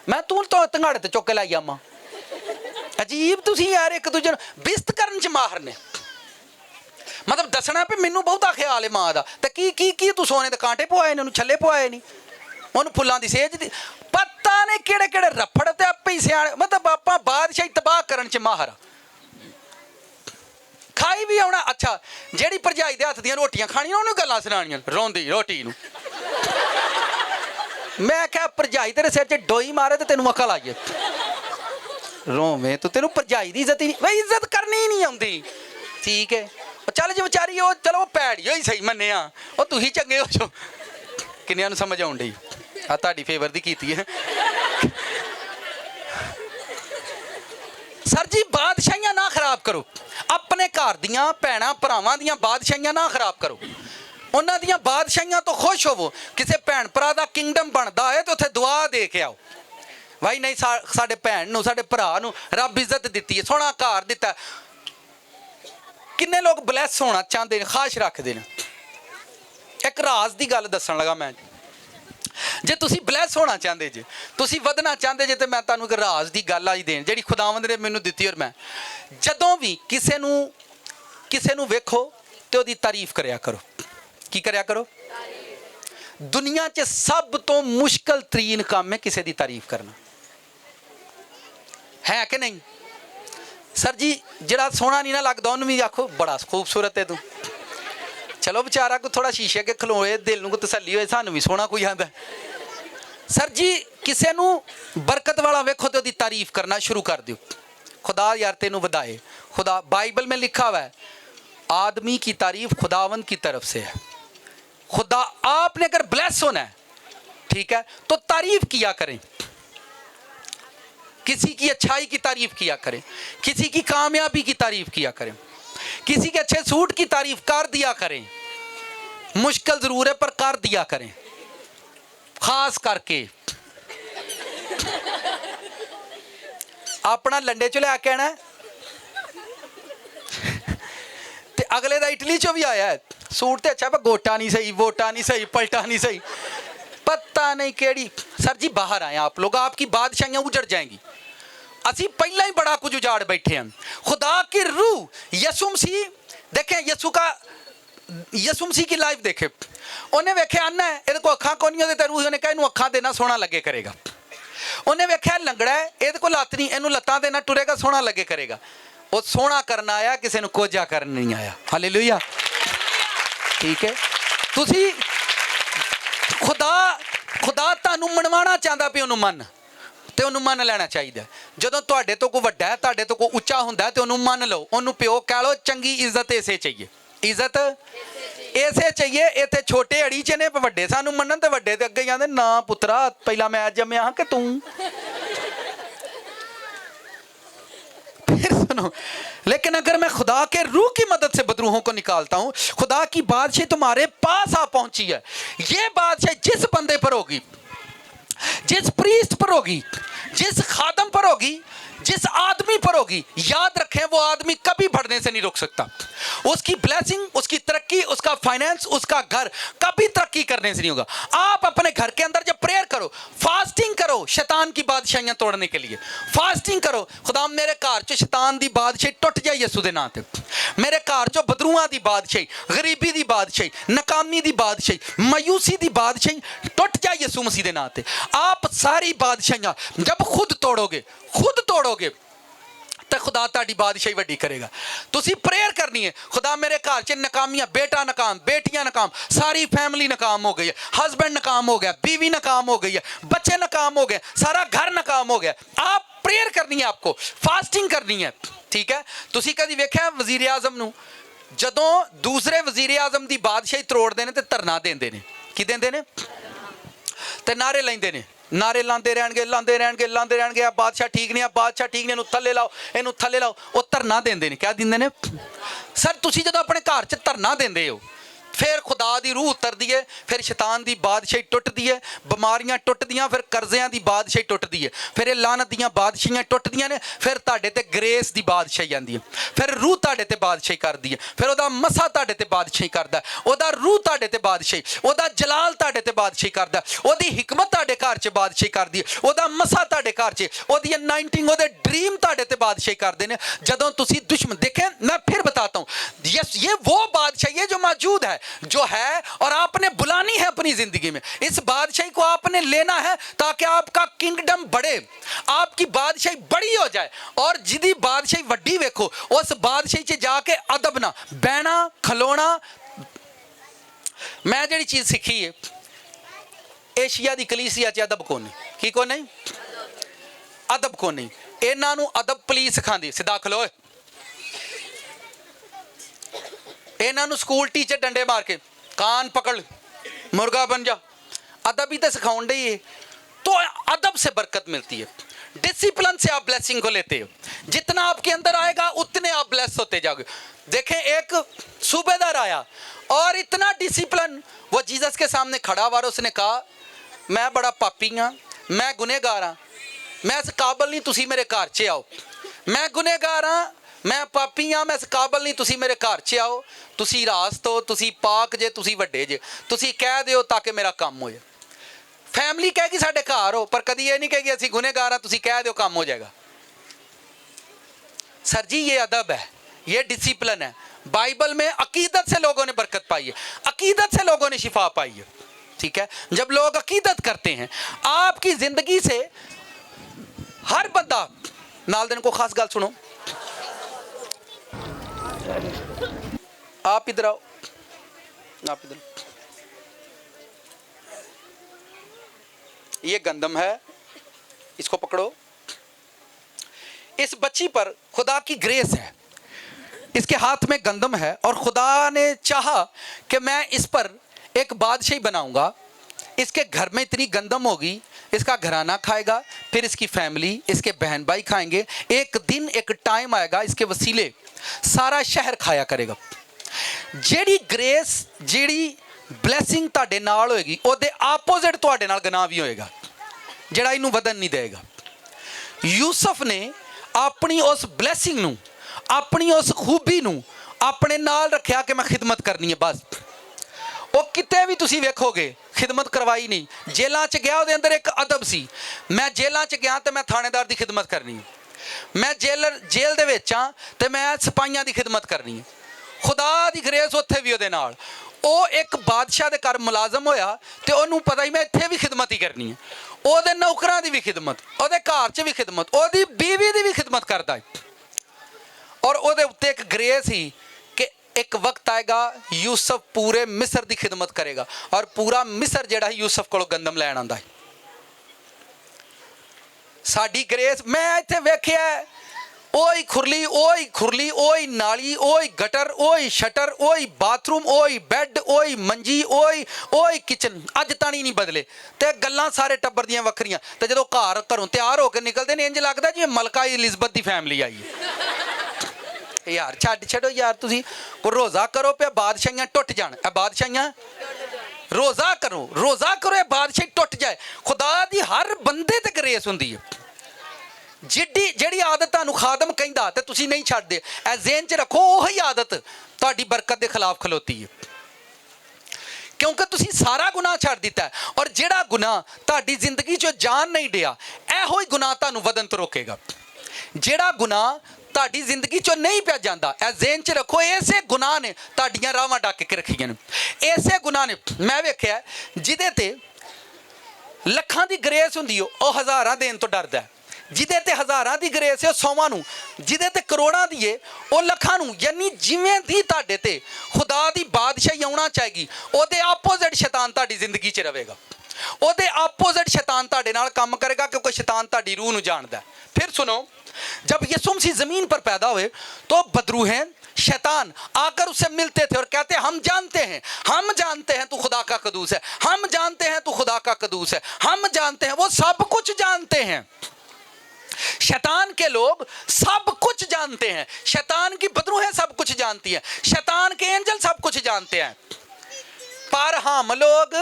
मैं तू तो तंगाड़े ते चुक के लाई आमा। अजीब तुसीं यार एक दूजे नूं बिस्त करन च माहिर ने, मतलब दसना भी मैनू बहुता ख्याल है मां दा, ते की तू सोने दे कांटे पवाए ने, छल्ले पवाए नहीं, उन्होंने फुल्लां दी सेज दी, पता नहीं केड़े केड़े रफड़ ते आपे ही सियाणे, मतलब आपां बादशाही तबाह करन च माहिर। खाई भी आउणा, अच्छा जेड़ी भरजाई दे हत्थ दियां रोटियां खाणियां उन्होंने गल्लां सुनाणियां, रोंदी रोटी नूं। मैं क्या भरजाई तेरे सिर च डोई मारे तो तेनू अकल आई है, रोवें तो तेनू भरजाई दी इज्जत ही नहीं, भाई इज्जत करनी ही नहीं आउंदी। ठीक है चल जी बेचारी, वो चलो वो भैड़ी होई सही मन्निया, वो तुसीं चंगे हो जो, किन्नियां नूं समझ आउण डई आ तुहाडी फेवर दी कीती है। सर जी बादशाहियां ना खराब करो, अपने घर दियां भैणां भरावां दियां बादशाहियां ना खराब करो, उन्हां दियां बादशाहियां तो खुश होवो। किसी भैन भरा दा किंगडम बनदा है तो उत्थे दुआ दे के आओ, भाई नहीं साडे भैन नूं साडे भरा नूं रब इज्जत दित्ती है, सोहना घर दित्ता है। किन्ने लोग ब्लैस होना चाहते हैं, खाश रखते हैं। एक राज की गल दसन लगा मैं, जे तुसी ब्लैस होना चाहते जे, तुसी वधना चाहते जे, तो मैं तुहानूं एक राज की गल आई देन जिहड़ी खुदावंद ने मैनूं दित्ती। और मैं जदों भी किसे नूं वेखो तो उहदी तारीफ करया करो। की करया करो? दुनिया च सब तो मुश्किल तरीन काम है किसी की तारीफ करना, है कि नहीं? सर जी जरा सोहना नहीं ना लगता उन्होंने भी आखो बड़ा खूबसूरत है तू, चलो बेचारा को थोड़ा शीशे के खलोए, दिल को तसल्ली होए, सानू भी सोहना कोई आंदा। सर जी किसी नूं बरकत वाला वेखो तो उसकी तारीफ करना शुरू कर दो, खुदा यार तेनू वधाए। खुदा बाइबल में लिखा हुआ है आदमी की तारीफ खुदावंद की तरफ से है। खुदा आपने अगर ब्लेस होना है, ठीक है, तो तारीफ किया करें, किसी की अच्छाई की तारीफ किया करें, किसी की कामयाबी की तारीफ किया करें, किसी के अच्छे सूट की तारीफ कर दिया करें। मुश्किल जरूर है पर कर दिया करें, खास करके अपना लंडे चो लिया के आना ते अगले दा इटली चो भी आया है, सूट तो अच्छा पर गोटा नहीं सही, वोटा नहीं सही, पलटा नहीं सही, पता नहीं केड़ी। सर जी बाहर आए आप लोग, आपकी बादशाहियां उजड़ जाएंगी। असी पहला ही बड़ा कुछ उजाड़ बैठे हैं। खुदा की रूह यसु मसीह देखें, यसु मसीह की लाइफ देखे, उन्हें वेखे आना है ये अखा को नहीं, तो रूह ने कहा इनू अखा देना सोहना लगे करेगा। उन्हें वेख्या लंगड़ा है ये लत्त नहीं, इनू लत्तां देना टुरेगा सोहना लगे करेगा। वो सोहना करना आया, किसी ने कोजा करन नहीं आया। हालेलुया, ठीक है। तुसी खुदा तुहानू मनवाना चाहता भी उन्होंने मन, तो उन्होंने मन लेना चाहिए। जदों तुहाडे तो कोई वड्डा है, तुहाडे तो कोई उच्चा हुंदा है, तो उन्होंने मन लो, उन्होंने प्यो कह लो। चंगी इज्जत इसे चाहिए, इज्जत इसे चाहिए। इत्थे छोटे अड़ी च ने, वड्डे सानू मनन ते वड्डे ते अगे जांदे ना पुत्रा पहला मैं जम्मिया हाँ कि तू। फिर सुनो, लेकिन अगर मैं खुदा के रूह की मदद से बदरूहों को निकालता हूं, खुदा की बादशाही तुम्हारे पास आ पहुंची है। ये बादशाही जिस बंदे पर होगी, जिस प्रीस्ट पर होगी, जिस खादम पर होगी, जिस आदमी पर होगी, याद रखें वो आदमी कभी बढ़ने से नहीं रोक सकता। उसकी ब्लेसिंग, उसकी तरक्की, उसका फाइनेंस, उसका घर कभी तरक्की करने से नहीं होगा। आप अपने घर के अंदर जब प्रेयर करो, फास्टिंग करो शैतान की बादशाहियां तोड़ने के लिए, फास्टिंग करो, खुदा मेरे घर च शैतान दी बादशाही टुट जाए यसू दे नाम ते, मेरे घर चो बदरूआं दी बादशाही, गरीबी दी बादशाही, नाकामी दी बादशाही, मायूसी दी बादशाही टुट जाए यसू मसीह दे नाम ते। आप सारी बादशाहियां जब खुद तोड़ोगे तो खुदा ताड़ी बादशाही वड्डी करेगा। तुसी प्रेयर करनी है, खुदा मेरे घर च नाकामियां, बेटा नाकाम, बेटियां नाकाम, सारी फैमिली नाकाम हो गई है, हस्बैंड नाकाम हो गया, बीवी नाकाम हो गई है, बच्चे नाकाम हो गए, सारा घर नाकाम हो गया। आप प्रेयर करनी है, आपको फास्टिंग करनी है, ठीक है। तुसी कदी वेख्या वजीर आजम नूं जदों दूसरे वजीर आजम दी बादशाही तरोड़दे ने ते धरना देंदे ने, की देंदे ने ते नारे लैंदे ने, नारे लाते रहणगे आ बादशाह ठीक नहीं, आ बादशाह ठीक नहीं, इनू थले लाओ, इनू थले लाओ। वो धरना देंदे ने, क्या देंदे ने सर? तुसी जदों अपने घर च धरना देंदे हो, फिर खुदा दी रूह उतरदी है, फिर शैतान दी बादशाही टुटदी है, बीमारियां टुटदियां, फिर कर्जियां दी बादशाही टुटदी है, फिर ये लानत दियां बादशाहियां टुटदियां ने, फिर तुहाडे ते ग्रेस दी बादशाही आंदी है, फिर रूह तुहाडे ते बादशाही करदी है, फिर ओदा मसा तुहाडे ते बादशाही करदा है, ओदा रूह तुहाडे ते बादशाही, ओदा जलाल तुहाडे ते बादशाही करदा है, ओदी हिकमत तुहाडे घर च बादशाही करदी है, ओदा मसा तुहाडे घर च, ओदी अनाइंटिंग, ओदे ड्रीम तुहाडे ते बादशाही करदे ने। जदों तुसी दुश्मन देखें, मैं फिर बताता हूं, ये वो बादशाही है जो मौजूद है, जो है, और आपने बुलानी है अपनी जिंदगी में। इस बादशाही को आपने लेना है ताकि आपका किंगडम बढ़े, आपकी बादशाही बड़ी हो जाए, और जिदी बादशाही वड्डी वेखो, उस बादशाही च जाके अदब ना बहना खलोना। मैं जी चीज सीखी है, एशिया की कलीसिया च अदब को नहीं, की को नहीं, अदब को नहीं, इन्हां नूं अदब पुलिस सिखांदी, सीधा खलो, इन्हां नूं स्कूल टीचर डंडे मार के कान पकड़ मुर्गा बन जा, अदब ही तो सिखाउंड ही है। तो अदब से बरकत मिलती है, डिसिप्लिन से आप ब्लेसिंग को लेते हो, जितना आपके अंदर आएगा उतने आप ब्लेस होते जाओगे। देखें एक सूबेदार आया और इतना डिसिप्लिन, वो जीसस के सामने खड़ा हुआ, उसने कहा मैं बड़ा पापी हाँ, मैं गुनहगार हाँ, मैं इस काबल नहीं, तुसी मेरे घर च आओ, मैं गुनहगार हाँ, मैं पापी हाँ, मैं इस काबल नहीं, तुसी मेरे घर च आओ, तुसी रास्त हो, तुसी पाक जे, तुसी वड्डे जे, तुसी कह दिओ ताकि मेरा काम हो जाए। फैमिली कहेगी साडे घर हो, पर कदी ये नहीं कहेगी असी गुनहगार हाँ, तुसी कह दिओ काम हो जाएगा। सर जी ये अदब है, ये डिसिप्लिन है। बाइबल में अकीदत से लोगों ने बरकत पाई है, अकीदत से लोगों ने शिफा पाई है, ठीक है। जब लोग अकीदत करते हैं, आपकी जिंदगी से हर बंदा, नाल दिन को खास गल सुनो, आप इधर आओ, आप इधर, ये गंदम है, इसको पकड़ो। इस बच्ची पर खुदा की ग्रेस है, इसके हाथ में गंदम है, और खुदा ने चाहा कि मैं इस पर एक बादशाही बनाऊंगा। इसके घर में इतनी गंदम होगी, इसका घराना खाएगा, फिर इसकी फैमिली, इसके बहन भाई खाएंगे। एक दिन एक टाइम आएगा, इसके वसीले सारा शहर खाया करेगा। जेड़ी ग्रेस, जेड़ी ब्लैसिंग तुहाडे नाल होएगी, ओदे आपोजिट तुहाडे नाल गुनाह भी होएगा, जेड़ा इनू वधन नहीं देगा। यूसुफ ने अपनी उस ब्लैसिंग नू, अपनी उस खूबी नू अपने नाल रखिया कि मैं खिदमत करनी है, बस। वो किते भी तुसी वेखोगे खिदमत करवाई नहीं। जेलों च गया, उहदे अंदर एक अदब सी, मैं जेलों च गया तो मैं थानेदार की खिदमत करनी है, मैं जेल दे विच हां ते मैं सिपाहियां की खिदमत करनी है। खुदा दी ग्रेस उत्थे भी उहदे नाल। ਉਹ एक बादशाह के घर मुलाजम होया तो उन्होंने पता ही मैं इत्थे भी खिदमत ही करनी है, ਉਹਦੇ नौकरां की भी खिदमत, ਉਹਦੇ घर च भी खिदमत, ਉਹਦੀ बीवी की भी खिदमत करता है। और ਉਹਦੇ उत्ते एक ग्रेस ही कि एक वक्त आएगा यूसुफ पूरे मिस्र की खिदमत करेगा, और पूरा मिस्र जिहड़ा यूसुफ कोलों गंदम लैण आंदा है। साडी ग्रेस, मैं इत्थे वेखिया ओही खुरली, ओही खुरली, ओही नाली, ओही गटर, ओही शटर, ओही बाथरूम, ओही बैड, ओही मंजी, ओही किचन। अज ताणी नहीं बदले ते गल्लां सारे टब्बर दियां वखरियां। ते जदों घरों तैयार होकर निकलते ने इंज लगदा जिवें मलका एलिज़ाबेथ दी फैमिली आई है। यार छड्डो यार, तुसीं कोई रोज़ा करो पे बादशाहियां टुट जाण। ए बादशाहियां रोज़ा करो, ये बादशाही टुट जाए। खुदा दी हर बंदे ते ग्रेस हुंदी है। ਜਿਹੜੀ ਆਦਤ ਤੁਹਾਨੂੰ ਖਾਦਮ ਕਹਿੰਦਾ ਤੇ ਤੁਸੀਂ ਨਹੀਂ ਛੱਡਦੇ, ਇਹ ਜ਼ਿਹਨ 'ਚ ਰੱਖੋ, ਉਹੀ ਆਦਤ ਤੁਹਾਡੀ ਬਰਕਤ ਦੇ ਖਿਲਾਫ ਖਲੋਤੀ ਹੈ, ਕਿਉਂਕਿ ਤੁਸੀਂ ਸਾਰਾ ਗੁਨਾਹ ਛੱਡ ਦਿੱਤਾ। ਔਰ ਜਿਹੜਾ ਗੁਨਾਹ ਤੁਹਾਡੀ ਜ਼ਿੰਦਗੀ 'ਚੋਂ ਜਾਣ ਨਹੀਂ ਡਿਆ, ਇਹੋ ਹੀ ਗੁਨਾਹ ਤੁਹਾਨੂੰ ਵਧਣ ਤੋਂ ਰੋਕੇਗਾ। ਜਿਹੜਾ ਗੁਨਾਹ ਤੁਹਾਡੀ ਜ਼ਿੰਦਗੀ 'ਚੋਂ ਨਹੀਂ ਪਿਆ ਜਾਂਦਾ, ਇਹ ਜ਼ਿਹਨ 'ਚ ਰੱਖੋ, ਇਸੇ ਗੁਨਾਹ ਨੇ ਤੁਹਾਡੀਆਂ ਰਾਹਾਂ ਡੱਕ ਕੇ ਰੱਖੀਆਂ ਨੇ। ਇਸੇ ਗੁਨਾਹ ਨੇ ਮੈਂ ਵੇਖਿਆ ਜਿਹਦੇ ਤੇ ਲੱਖਾਂ ਦੀ ਗਰੇਸ ਹੁੰਦੀ ਉਹ ਹਜ਼ਾਰਾਂ ਦੇਣ ਤੋਂ ਡਰਦਾ। ਜਿਹਦੇ ਤੇ ਹਜ਼ਾਰਾਂ ਦੀ ਗਰੇਸ ਹੈ ਉਹ 100ਵਾਂ ਨੂੰ, ਜਿਹਦੇ ਤੇ ਕਰੋੜਾਂ ਦੀ ਹੈ ਉਹ ਲੱਖਾਂ ਨੂੰ। ਯਾਨੀ ਜਿਵੇਂ ਦੀ ਤੁਹਾਡੇ ਤੇ ਖੁਦਾ ਦੀ ਬਾਦਸ਼ਾਹੀ ਆਉਣਾ ਚਾਹੇਗੀ, ਉਹਦੇ ਆਪੋਜ਼ਿਟ ਸ਼ੈਤਾਨ ਤੁਹਾਡੀ ਜ਼ਿੰਦਗੀ 'ਚ ਰਹੇਗਾ। ਉਹਦੇ ਆਪੋਜ਼ਿਟ ਸ਼ੈਤਾਨ ਤੁਹਾਡੇ ਨਾਲ ਕੰਮ ਕਰੇਗਾ, क्योंकि शैतान ਤੁਹਾਡੀ रूह ਨੂੰ ਜਾਣਦਾ। फिर सुनो, जब यीशु मसीह ज़मीन पर पैदा हुए तो बदरूहें शैतान आकर उससे मिलते थे और कहते हम जानते हैं तू खुदा का कदूस है, हम जानते हैं तू खुदा का कदूस है, हम जानते हैं। वो सब कुछ जानते हैं। शैतान के लोग सब कुछ जानते हैं। शैतान की बदरूहें सब कुछ जानती हैं, शैतान के एंजल सब कुछ जानते हैं, पर हम लोग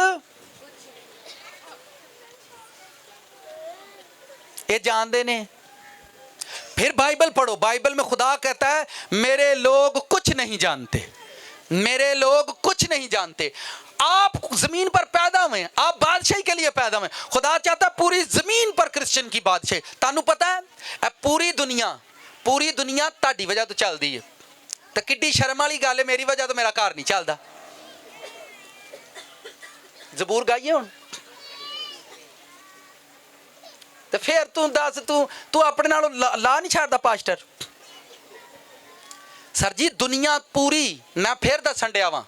ये जानते ने। फिर बाइबल पढ़ो, बाइबल में खुदा कहता है मेरे लोग कुछ नहीं जानते, मेरे लोग कुछ नहीं जानते। आप जमीन पर पैदा हुए, आप बादशाही के लिए पैदा हुए। खुदा चाहता है पूरी जमीन पर क्रिश्चियन की बादशाही। तानू पता है पूरी दुनिया ताड़ी वजह तो चलती है। तो किड्डी शर्म वाली गल है, मेरी वजह तो मेरा घर नहीं चलता। जबूर गाइए हुण। तो फिर तू दस, तू अपने नालों ला नहीं छाड़दा पास्टर। सर जी दुनिया पूरी, मैं फिर दसन डिया वां,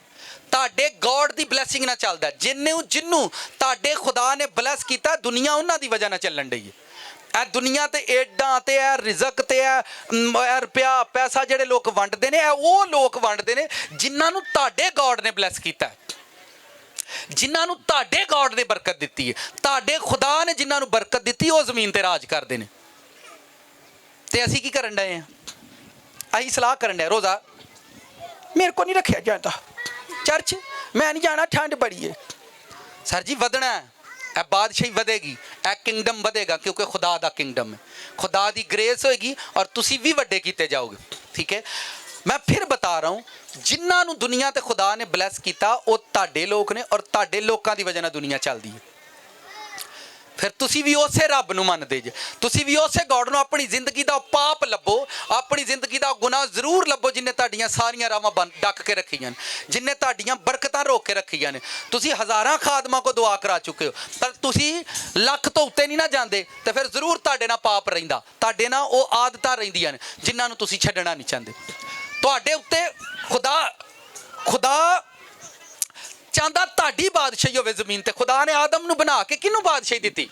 ਤੁਹਾਡੇ ਗੋਡ ਦੀ ਬਲੈਸਿੰਗ ਨਾਲ ਚੱਲਦਾ। ਜਿੰਨੂੰ ਤੁਹਾਡੇ ਖੁਦਾ ਨੇ ਬਲੈਸ ਕੀਤਾ, ਦੁਨੀਆ ਉਹਨਾਂ ਦੀ ਵਜ੍ਹਾ ਨਾਲ ਚੱਲਣ ਡਈ ਹੈ। ਇਹ ਦੁਨੀਆ ਤੇ ਏਡਾਂ ਤੇ ਇਹ ਰਿਜ਼ਕ ਤੇ ਇਹ ਰੁਪਿਆ ਪੈਸਾ ਜਿਹੜੇ ਲੋਕ ਵੰਡਦੇ ਨੇ, ਇਹ ਉਹ ਲੋਕ ਵੰਡਦੇ ਨੇ ਜਿਨ੍ਹਾਂ ਨੂੰ ਤੁਹਾਡੇ ਗੋਡ ਨੇ ਬਲੈਸ ਕੀਤਾ, ਜਿਨ੍ਹਾਂ ਨੂੰ ਤੁਹਾਡੇ ਗੋਡ ਨੇ ਬਰਕਤ ਦਿੱਤੀ ਹੈ। ਤੁਹਾਡੇ ਖੁਦਾ ਨੇ ਜਿਨ੍ਹਾਂ ਨੂੰ ਬਰਕਤ ਦਿੱਤੀ ਉਹ ਜ਼ਮੀਨ ਤੇ ਰਾਜ ਕਰਦੇ ਨੇ। ਤੇ ਅਸੀਂ ਕੀ ਕਰਨ ਡਏ ਹਾਂ? ਅਸੀਂ ਸਲਾਹ ਕਰਨ ਡਏ, ਰੋਜ਼ਾ ਮੇਰੇ ਕੋ ਨਹੀਂ ਰੱਖਿਆ ਜਾਂਦਾ, चर्च मैं नहीं जाना, ठंड बड़ी है। सर जी वधना है, ए बादशाही वधेगी, ए किंगडम वधेगा, क्योंकि खुदा दा किंगडम है, खुदा दी ग्रेस होएगी और तुसी भी वड्डे कीते जाओगे। ठीक है, मैं फिर बता रहा हूँ, जिन्हां नूं दुनिया ते खुदा ने ब्लैस किया वो तुहाडे लोग ने, और तुहाडे लोकां दी वजह नाल दुनिया चलदी है। फिर तुसी भी उसे रब नूं मनदे जे, तुसी भी उसे गॉड नूं अपनी जिंदगी दा पाप लभो, अपनी जिंदगी दा गुनाह जरूर लभो जिन्हें तुहाडीआं सारियां राहां डक के रखीआं ने, जिन्हें तुहाडीआं बरकतां रोक के रखीआं ने। तुसी हज़ारां खादमां को दुआ करा चुके हो, पर तुसी लख तो उत्ते नहीं ना जांदे, तो फिर जरूर तुहाडे नाल पाप रहिंदा, तुहाडे नाल ओह आदतां रहिंदियां ने जिन्हां नूं तुसी छड्डना नहीं चाहंदे। तुहाडे उत्ते खुदा चाहता ताड़ी बादशाही होवे जमीन ते। खुदा ने आदम नूं बना के किनू बादशाही दी?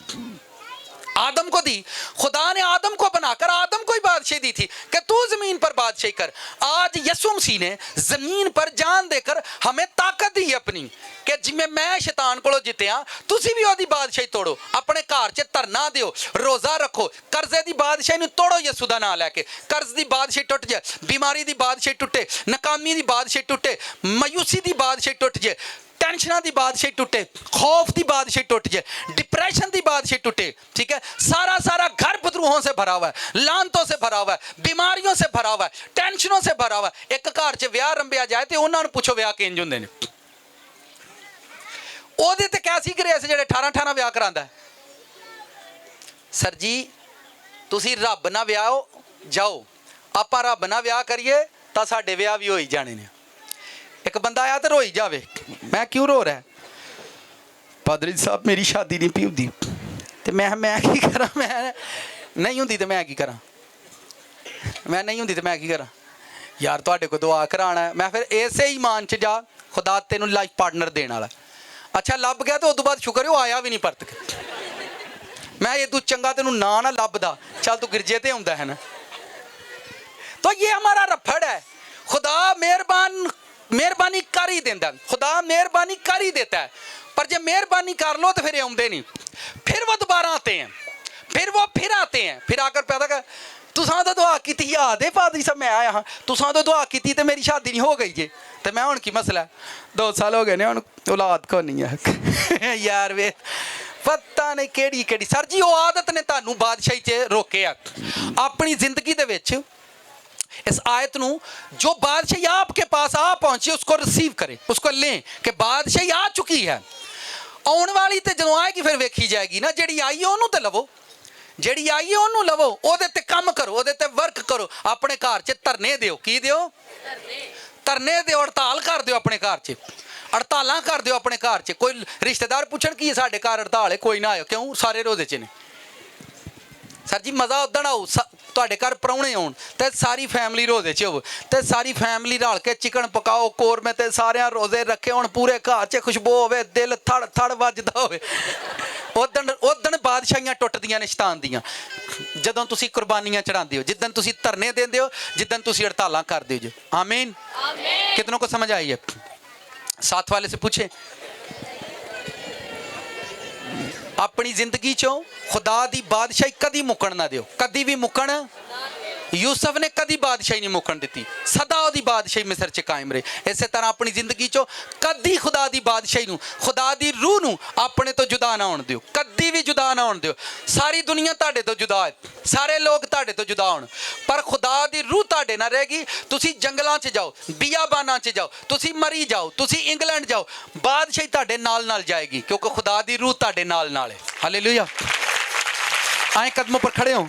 आदम को दी। खुदा ने आदम को बनाकर आदम को ही बादशाही दी थी कि तू जमीन पर बादशाही कर। आज यीशु मसीह ने जमीन पर जान देकर हमें ताकत दी अपनी कि जिवें मैं शैतान कोलों जितया, तुसी भी ओदी बादशाही तोड़ो, अपने घर च धरना दिओ, रोज़ा रखो, कर्जे दी बादशाही नूं तोड़ो यीशु दा नाम लैके। कर्ज दी बादशाही टुट जाए, बीमारी दी बादशाही टुटे, नाकामी दी बादशाही टुटे, मायूसी दी बादशाही टुट जाए, टेंशन की बादशाही टुटे, खौफ की बादशाही टुट जाए, डिप्रेशन की बादशाही टुटे। ठीक है, सारा घर बदरूहों से भरा हुआ है, लानतों से भरा हुआ है, बीमारियों से भरा हुआ है, टेंशनों से भरा हुआ है। एक घर च विआह रंभिया जाए तो उन्होंने पूछो विआह किंज हुंदे ने? ओहदे ते कैसी ग्रेस जेड़े 18 विआह करांदा है? सर जी तुसी रब नाल विआहो जाओ, आपां रब नाल विआह करिए तां साडे विआह भी हो ही जाने ने। एक बंदा आया तो रोई जावे, मैं क्यों रो रहा है? पादरी साहब मेरी शादी नहीं पी होंदी, तो मैं की करा, मैं नहीं होंदी तो मैं की करा, मैं नहीं होंदी तो मैं की करा? यार तुहाडे को दुआ कराना है। मैं फिर इसे ही मान च जा, खुदा तेनू लाइफ पार्टनर देने वाला। अच्छा लभ गया तो उस तो बाद शुक्र है वो आया भी नहीं परत के। मैं ये तू चंगा तेनू ना लभदा, चल तू गिरजे ते आउंदा है ना। वो ये हमारा रफड़ है। खुदा मेहरबानी कर ही देता, खुदा मेहरबानी कर ही देता है, पर जब मेहरबानी कर लो तो फिर आते नहीं, फिर वो दोबारा आते हैं, फिर आते हैं, फिर आकर पैदा कर तुसां तो दुआ की याद है पादरी साहब मैं आया हाँ, तुसां तो दुआ की तो मेरी शादी नहीं हो गई जे, तो मैं हुण की मसला 2 साल हो गए ने, हुण औलाद को नहीं है यार वे पता नहीं केड़ी केड़ी सर जी वो आदत ने तुहानू बादशाही च रोके अपनी जिंदगी दे विच। इस आयत नू जो बादशाही आपके पास आ पहुंची उसको रिसीव करे, उसको लें कि बादशाही आ चुकी है, आने वाली तो जो आएगी फिर वेखी जाएगी ना, जेड़ी आई है उन्होंने तो लवो, जेड़ी आई है उन्होंने लवो, ओदे ते काम करो, ओदे ते वर्क करो, अपने घर च धरने दियो, की दियो धरने दियो, हड़ताल कर दियो अपने घर च, हड़ताल कर दियो अपने घर च। कोई रिश्तेदार पूछण की साडे घर हड़ताल है, कोई ना आयो, क्यों सारे रोजे च ने सर जी, मज़ा उदण आऊ तुहाडे घर प्राहुणे आउण ते सारी फैमिली रोजे च हो, ते सारी फैमिली रल के चिकन पकाओ, कोरमे ते सारे रोजे रखे होण, पूरे घर च खुशबू होवे, दिल थड़ थड़ वजदा होवे, उदण बादशाहियां टुटदियां ने शैतान दियां, जदों तुसीं कुर्बानियां चढ़ांदे हो, जिद्दन तुसीं धरने देंदे हो, जिद्दन तुसीं हड़तालां करदे हो जी। आमीन, कितनों को समझ आई है? साथ वाले से पूछे, अपनी जिंदगी चो खुदा दी बादशाही कदी मुकण ना दियो, कदी भी मुकण। यूसुफ ने कदी बादशाही नहीं मुकण दी, सदा ओदी बादशाही मिस्र च कायम रही। इस तरह अपनी जिंदगी चो कदी खुदा दी बादशाही नू, खुदा दी रूह नू अपने तो जुदा ना होण दियो, कदी भी जुदा ना होण दियो। सारी दुनिया तुहाडे तो जुदा है, सारे लोग तुहाडे तो जुदा होण, पर खुदा दी रूह तुहाडे नाल रहेगी। तुसीं जंगलां च जाओ, बियाबानां च जाओ, तुसीं मरी जाओ, तुसीं इंग्लैंड जाओ, बादशाही तुहाडे नाल नाल जाएगी, क्योंकि खुदा दी रूह तुहाडे नाल नाल है। हालेलुया। आए कदमों पर खड़े हो।